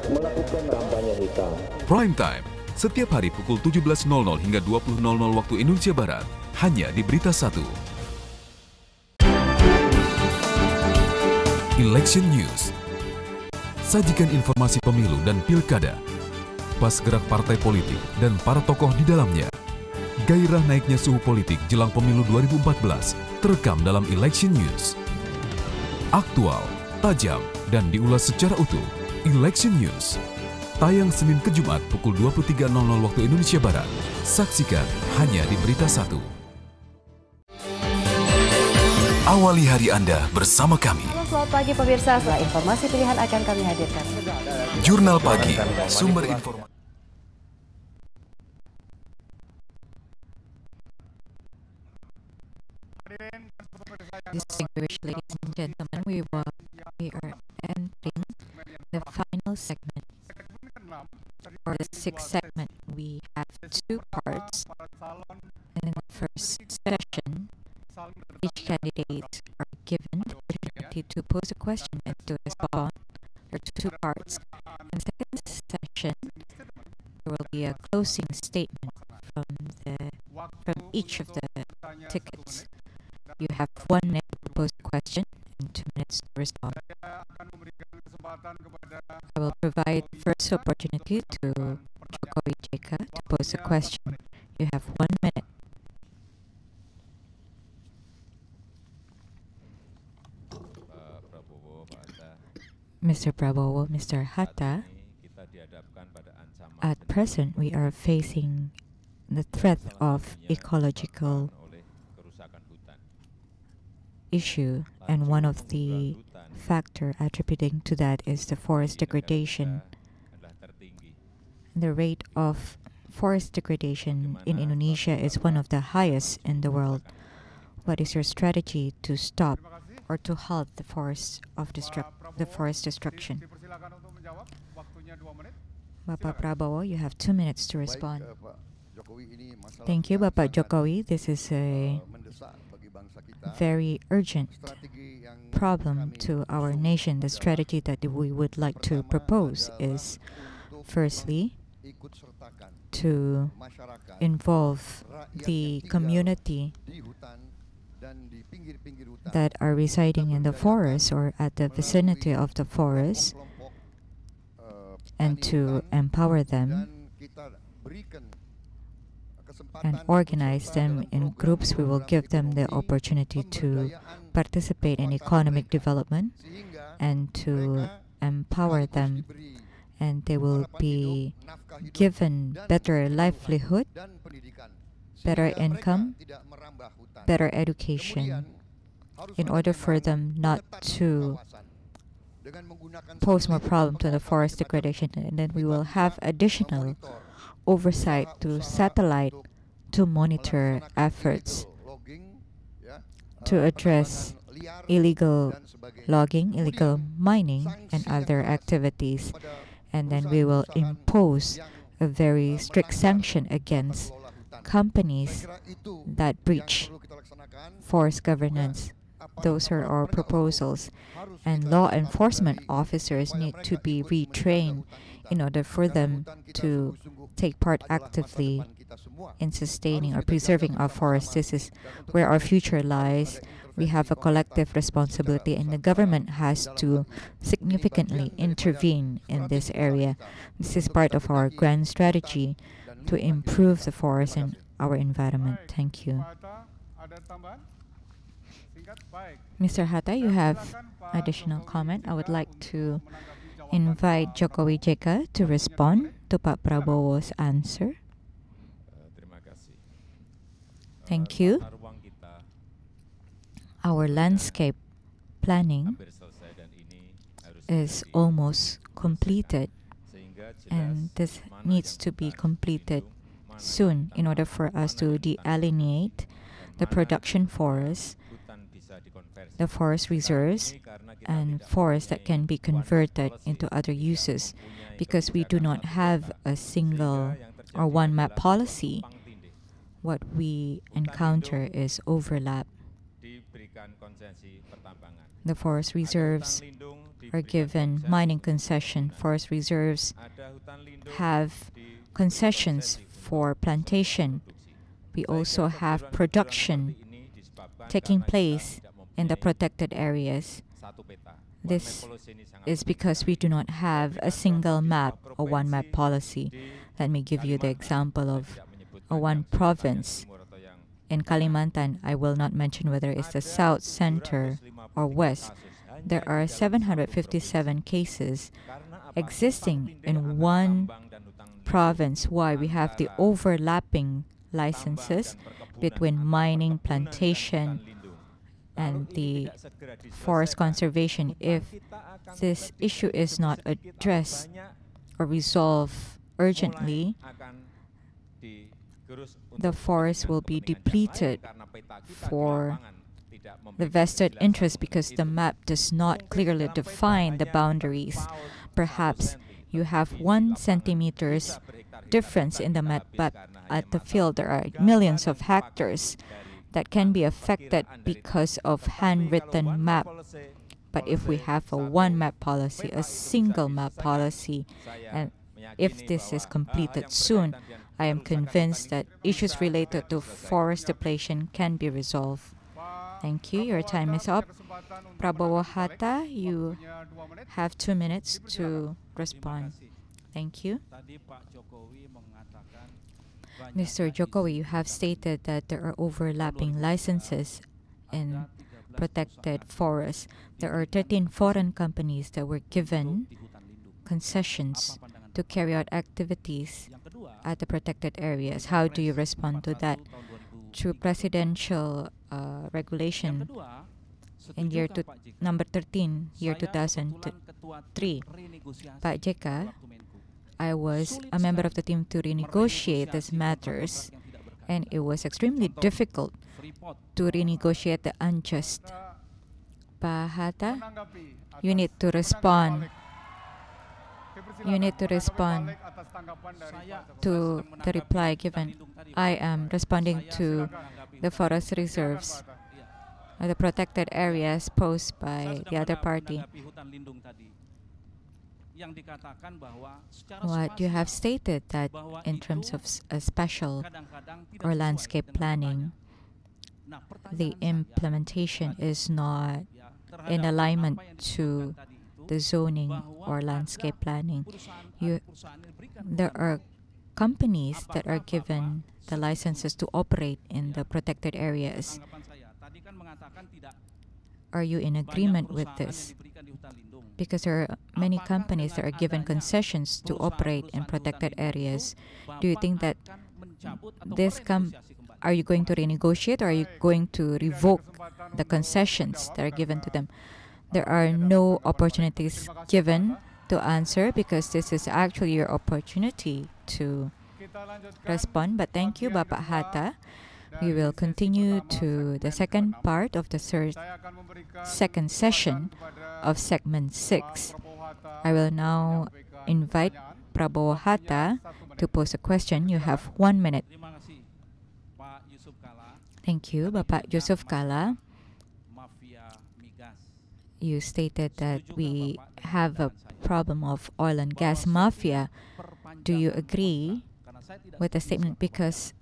melakukan kampanye hitam. Prime Time, setiap hari pukul 17.00 hingga 20.00 waktu Indonesia Barat, hanya di BeritaSatu. Election News. Sajikan informasi pemilu dan pilkada, pas gerak partai politik dan para tokoh di dalamnya. Gairah naiknya suhu politik jelang pemilu 2014 terekam dalam Election News. Aktual, tajam, dan diulas secara utuh. Election News. Tayang Senin ke Jumat pukul 23.00 waktu Indonesia Barat. Saksikan hanya di BeritaSatu. Awali hari Anda bersama kami. Selamat pagi pemirsa, setelah informasi pilihan akan kami hadirkan. Jurnal Pagi, sumber informasi. Distinguished ladies and gentlemen, we are entering the final segment. For the sixth segment, we have two parts. In the first session, each candidate are given the opportunity to pose a question and to respond. There are two parts. In the second session, there will be a closing statement from each of the tickets. You have 1 minute to pose a question and 2 minutes to respond. I will provide first opportunity to Jokowi JK to pose a question. You have 1 minute. Mr. Prabowo, Mr. Hatta, at present we are facing the threat of ecological issue, and one of the factor attributing to that is the forest degradation. The rate of forest degradation in Indonesia is one of the highest in the world. What is your strategy to stop or to halt the forest destruction? Bapak Prabowo, you have 2 minutes to respond. Thank you, Bapak Jokowi. This is a very urgent problem to our nation. The strategy that we would like to propose is, firstly, to involve the community that are residing in the forest or at the vicinity of the forest, and to empower them and organize them in groups. We will give them the opportunity to participate in economic development and to empower them, and they will be given better livelihood, better income, better education, in order for them not to pose more problem to the forest degradation. And then we will have additional oversight to satellite to monitor efforts to address illegal logging, illegal mining, and other activities. And then we will impose a very strict sanction against companies that breach forest governance. Those are our proposals. And law enforcement officers need to be retrained in order for them to take part actively in sustaining or preserving our forests. This is where our future lies. We have a collective responsibility, and the government has to significantly intervene in this area. This is part of our grand strategy to improve the forest and our environment. Thank you. Mr. Hatta, you have additional comment. I would like to invite Jokowi JK to respond to Pak Prabowo's answer. Thank you. Our landscape planning is almost completed, and this needs to be completed soon in order for us to delineate the production forests, the forest reserves, and forests that can be converted into other uses, because we do not have a single or one map policy. What we encounter is overlap. The forest reserves are given mining concession. Forest reserves have concessions for plantation. We also have production taking place in the protected areas. This is because we do not have a single map or one map policy. Let me give you the example of one province. In Kalimantan, I will not mention whether it's the south, center, or west. There are 757 cases existing in one province. Why? We have the overlapping licenses between mining, plantation, and the forest conservation. If this issue is not addressed or resolved urgently, the forest will be depleted for the vested interest because the map does not clearly define the boundaries. Perhaps you have 1 centimeters difference in the map, but at the field there are millions of hectares that can be affected because of handwritten map. But if we have a one map policy, a single map policy, and if this is completed soon, I am convinced that issues related to forest depletion can be resolved. Thank you. Your time is up. Prabowo Hatta, you have 2 minutes to respond. Thank you. Mr. Jokowi, you have stated that there are overlapping licenses in protected forests. There are 13 foreign companies that were given concessions to carry out activities at the protected areas. How do you respond to that? Through presidential regulation in number 13, year 2003, Pak JK, I was a member of the team to renegotiate these matters, and it was extremely difficult to renegotiate the unjust. Pak Hatta, you need to respond. You need to respond to the reply given. I am responding to the forest reserves, the protected areas posed by the other party. What you have stated that in terms of a special or landscape planning, the implementation is not in alignment to the zoning or landscape planning. There are companies that are given the licenses to operate in the protected areas. Are you in agreement with this? Because there are many companies that are given concessions to operate in protected areas. Do you think that are you going to renegotiate, or are you going to revoke the concessions that are given to them? There are no opportunities given to answer because this is actually your opportunity to respond. But thank you, Bapak Hatta. We will continue to the second part of the second session of segment 6. I will now invite Prabowo Hatta to pose a question. You have 1 minute. Thank you, Bapak Yusuf Kala. You stated that we have a problem of oil and gas mafia. Do you agree with the statement? Because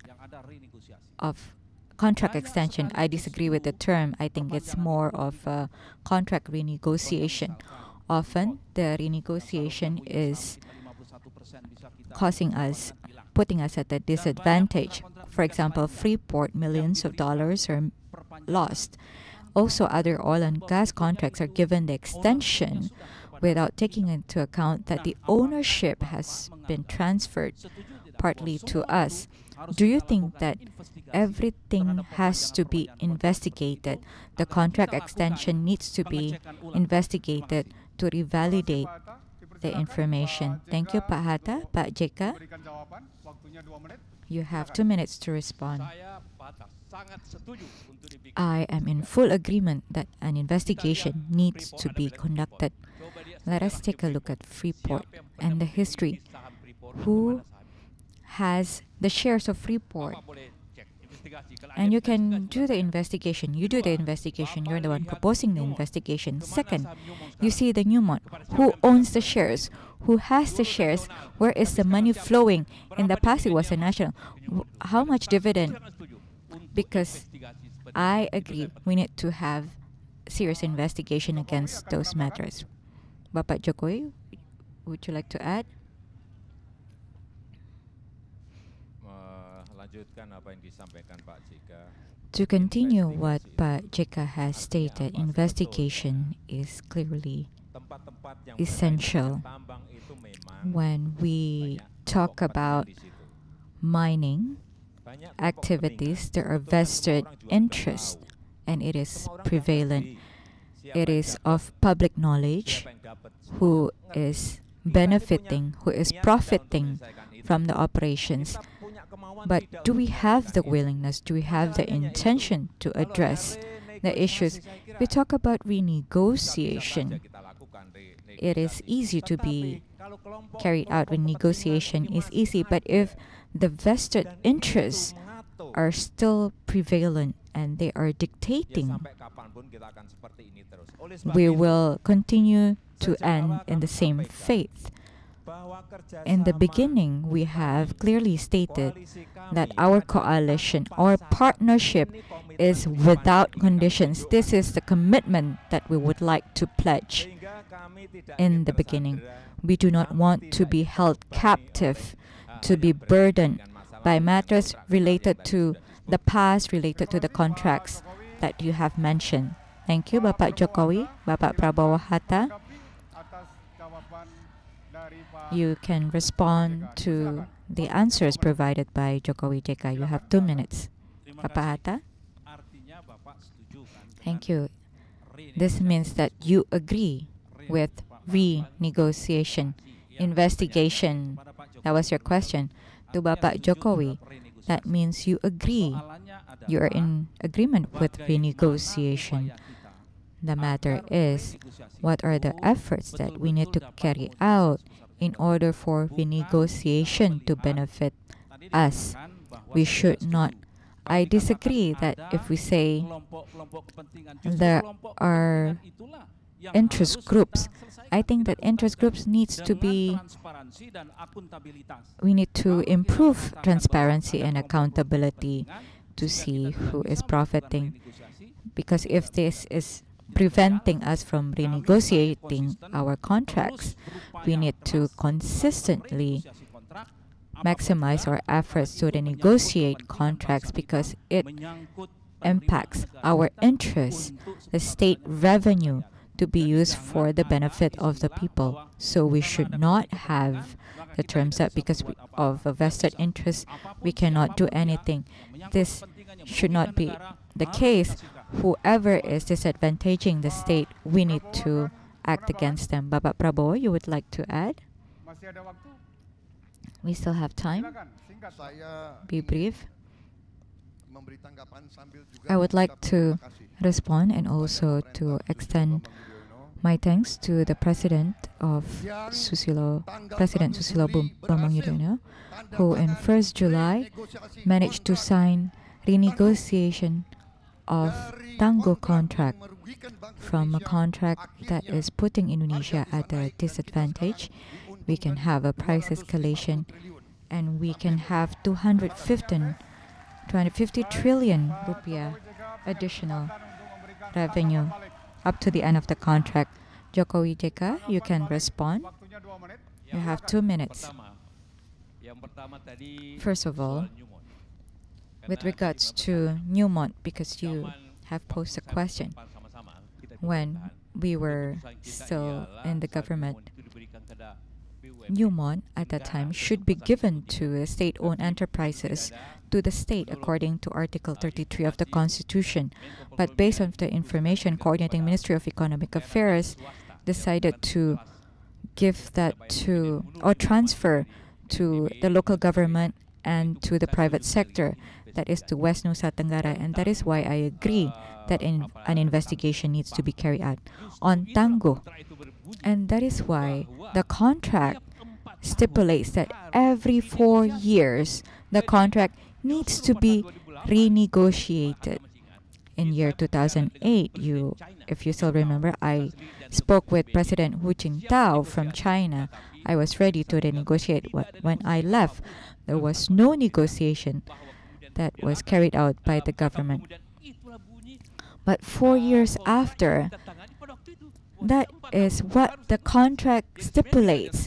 of contract extension, I disagree with the term. I think it's more of a contract renegotiation. Often, the renegotiation is putting us at a disadvantage. For example, Freeport, millions of dollars are lost. Also, other oil and gas contracts are given the extension without taking into account that the ownership has been transferred partly to us. Do you think that everything has to be investigated? The contract extension needs to be investigated to revalidate the information. Thank you, Pak Hatta. Pak JK, you have 2 minutes to respond. I am in full agreement that an investigation needs to be conducted. Let us take a look at Freeport and the history. Who has the shares of Freeport? And you can do the investigation. You do the investigation. You're the one proposing the investigation. Second, you see the Newmont. Who owns the shares? Who has the shares? Where is the money flowing? In the past, it was a national. How much dividend? Because I agree, we need to have serious investigation against those matters. Bapak Jokowi, would you like to add? To continue what Pak JK has stated, investigation is clearly essential. When we talk about mining activities, there are vested interests and it is prevalent. It is of public knowledge who is benefiting, who is profiting from the operations. But do we have the willingness, do we have the intention to address the issues? We talk about renegotiation. It is easy to be carried out when negotiation is easy, but if the vested interests are still prevalent and they are dictating, we will continue to end in the same fate. In the beginning, we have clearly stated that our coalition, our partnership is without conditions. This is the commitment that we would like to pledge in the beginning. We do not want to be held captive, to be burdened by matters related to the past, related to the contracts that you have mentioned. Thank you, Bapak Jokowi. Bapak Prabowo Hatta, you can respond to the answers provided by Jokowi JK. You have 2 minutes. Bapak Hatta. Thank you. This means that you agree with renegotiation, investigation. That was your question. To Bapak Jokowi, that means you agree. You are in agreement with renegotiation. The matter is, what are the efforts that we need to carry out in order for renegotiation to benefit us? We should not. I disagree that if we say there are interest groups, I think that interest groups needs to be, we need to improve transparency and accountability to see who is profiting. Because if this is preventing us from renegotiating our contracts, we need to consistently maximize our efforts to renegotiate contracts because it impacts our interests, the state revenue, to be used for the benefit of the people. So we should not have the terms that because of a vested interest, we cannot do anything. This should not be the case. Whoever is disadvantaging the state, we need to act against them. Bapak Prabowo, you would like to add? We still have time. Be brief. I would like to respond and also to extend my thanks to the President of President Susilo Bambang Yudhoyono, who in 1st July managed to sign renegotiation of Tangguh contract from a contract that is putting Indonesia at a disadvantage. We can have a price escalation and we can have 250 trillion rupiah additional revenue up to the end of the contract. Jokowi JK, you can respond. You have 2 minutes. First of all, with regards to Newmont, because you have posed a question, when we were still in the government, Newmont at that time should be given to state-owned enterprises to the state according to Article 33 of the Constitution. But based on the information, Coordinating Ministry of Economic Affairs decided to give that to or transfer to the local government and to the private sector, that is to West Nusa Tenggara, and that is why I agree that an investigation needs to be carried out on Tangguh. And that is why the contract stipulates that every 4 years, the contract needs to be renegotiated. In year 2008, if you still remember, I spoke with President Hu Jintao from China. I was ready to renegotiate. When I left, there was no negotiation that was carried out by the government. But 4 years after, that is what the contract stipulates.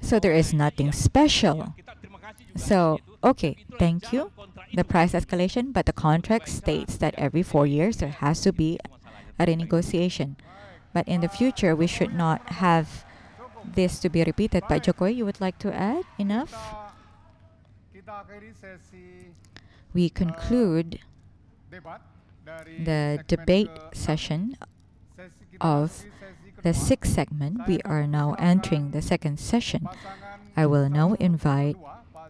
So there is nothing special. So, okay, thank you. The price escalation, but the contract states that every 4 years there has to be a renegotiation. But in the future, we should not have this to be repeated. Pak Jokowi, you would like to add enough? We conclude the debate session of the sixth segment. We are now entering the second session. I will now invite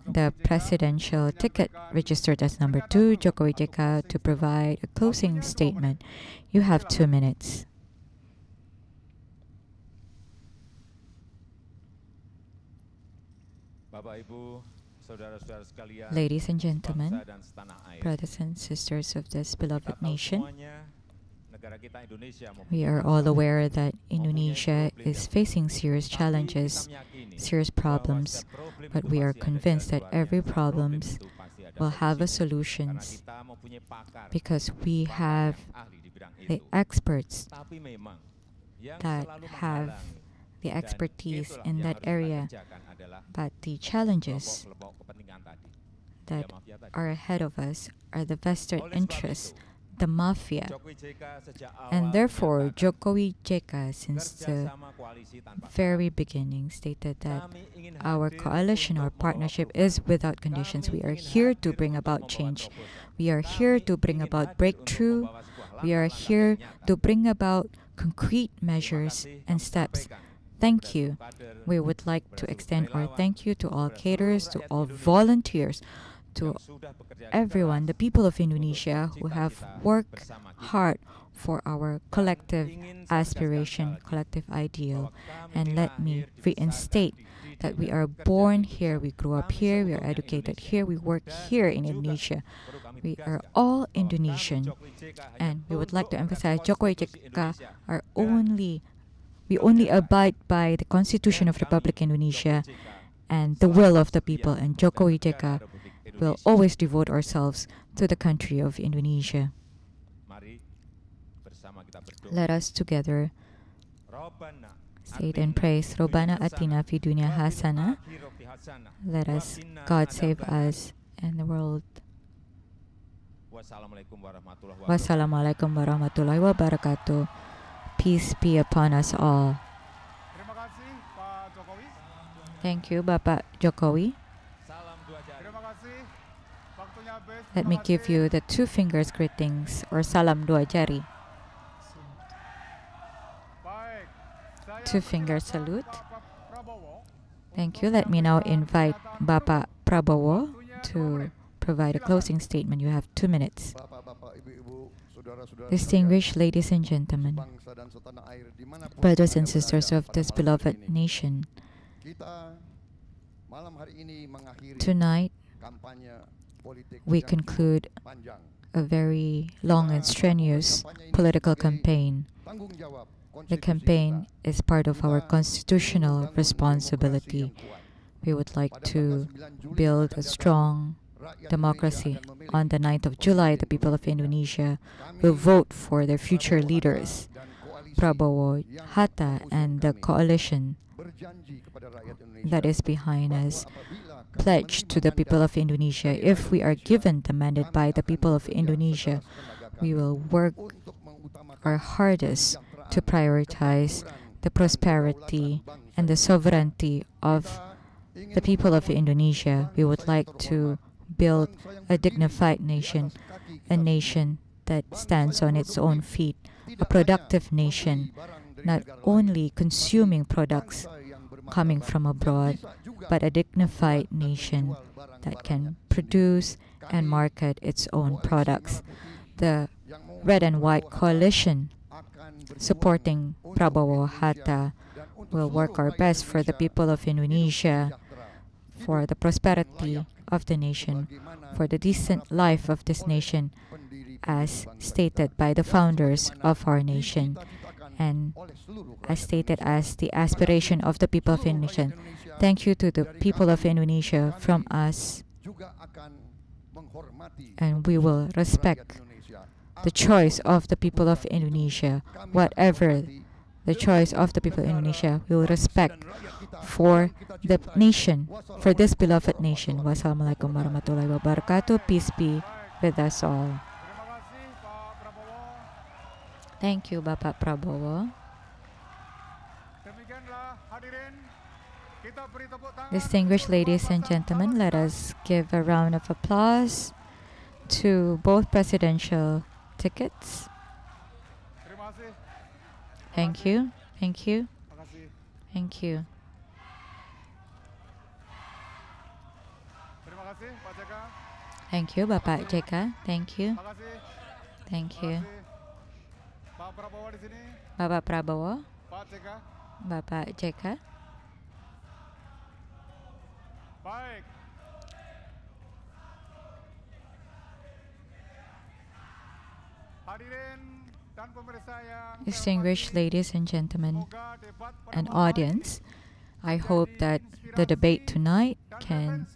the presidential ticket registered as number 2, Jokowi JK, to provide a closing statement. You have 2 minutes. Ladies and gentlemen, brothers and sisters of this beloved nation, we are all aware that Indonesia is facing serious challenges, serious problems, but we are convinced that every problem will have a solution because we have the experts that have the expertise in that area. But the challenges that are ahead of us are the vested interests, the mafia. And therefore, Jokowi JK, since the very beginning, stated that our coalition or partnership is without conditions. We are here to bring about change. We are here to bring about breakthrough. We are here to bring about concrete measures and steps. Thank you. We would like to extend our thank you to all caterers, to all volunteers, to everyone, the people of Indonesia who have worked hard for our collective aspiration, collective ideal. And let me reinstate that we are born here, we grew up here, we are educated here, we work here in Indonesia. We are all Indonesian. And we would like to emphasize Jokowi JK we only abide by the Constitution of Republic Indonesia and the will of the people, and Jokowi JK will always devote ourselves to the country of Indonesia. Let us together state and praise Robbana Atina fi dunya hasana. Let us, God save us and the world. Wassalamualaikum warahmatullahi wabarakatuh. Peace be upon us all. Thank you, Bapak Jokowi. Let me give you the 2 fingers greetings or salam 2 jari. 2 finger salute. Thank you. Let me now invite Bapak Prabowo to provide a closing statement. You have 2 minutes. Distinguished ladies and gentlemen, brothers and sisters of this beloved nation, tonight we conclude a very long and strenuous political campaign. The campaign is part of our constitutional responsibility. We would like to build a strong democracy. On the 9th of July, the people of Indonesia will vote for their future leaders, Prabowo, Hatta, and the coalition that is behind us. Pledge to the people of Indonesia, if we are given the mandate by the people of Indonesia, we will work our hardest to prioritize the prosperity and the sovereignty of the people of Indonesia. We would like to build a dignified nation, a nation that stands on its own feet, a productive nation, not only consuming products coming from abroad, but a dignified nation that can produce and market its own products. The Red and White Coalition supporting Prabowo Hatta will work our best for the people of Indonesia, for the prosperity of the nation, for the decent life of this nation, as stated by the founders of our nation, and as stated as the aspiration of the people of Indonesia. Thank you to the people of Indonesia from us, and we will respect the choice of the people of Indonesia. Whatever the choice of the people of Indonesia, we will respect for the nation, for this beloved nation. Wassalamualaikum warahmatullahi wabarakatuh. Peace be with us all. Thank you, Bapak Prabowo. Distinguished ladies and gentlemen, let us give a round of applause to both presidential tickets. Thank you. Thank you. Thank you. Thank you, Bapak JK. Thank you. Thank you. Bapak Prabowo. Bapak JK. Baik. Hadirin dan pemirsa yang distinguished ladies and gentlemen and audience, I hope that the debate tonight can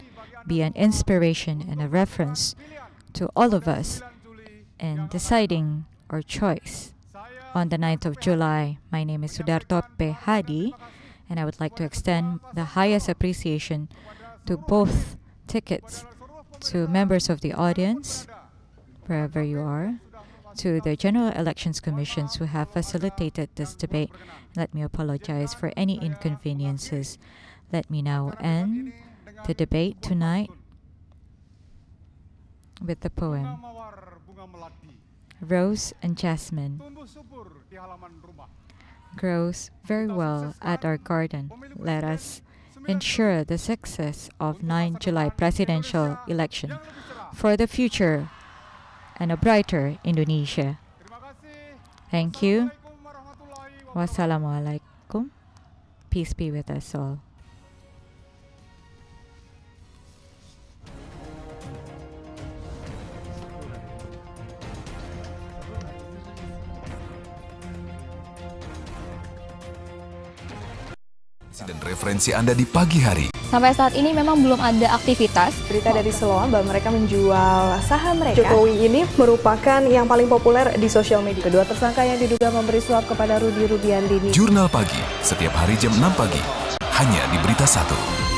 be an inspiration and a reference to all of us in deciding our choice on the 9th of July. My name is Sudarto P. Hadi, and I would like to extend the highest appreciation to both tickets, to members of the audience, wherever you are, to the General Elections Commissions who have facilitated this debate. Let me apologize for any inconveniences. Let me now end the debate tonight with the poem Rose and Jasmine grows very well at our garden. Let us ensure the success of 9 July presidential election for the future and a brighter Indonesia. Thank you. Wassalamualaikum. Peace be with us all. Dan referensi Anda di pagi hari. Sampai saat ini memang belum ada aktivitas. Berita dari Siloam bahwa mereka menjual saham mereka. Jokowi ini merupakan yang paling populer di sosial media. Kedua tersangka yang diduga memberi suap kepada Rudy Rudiantini. Jurnal Pagi, setiap hari jam 6 pagi, hanya di BeritaSatu.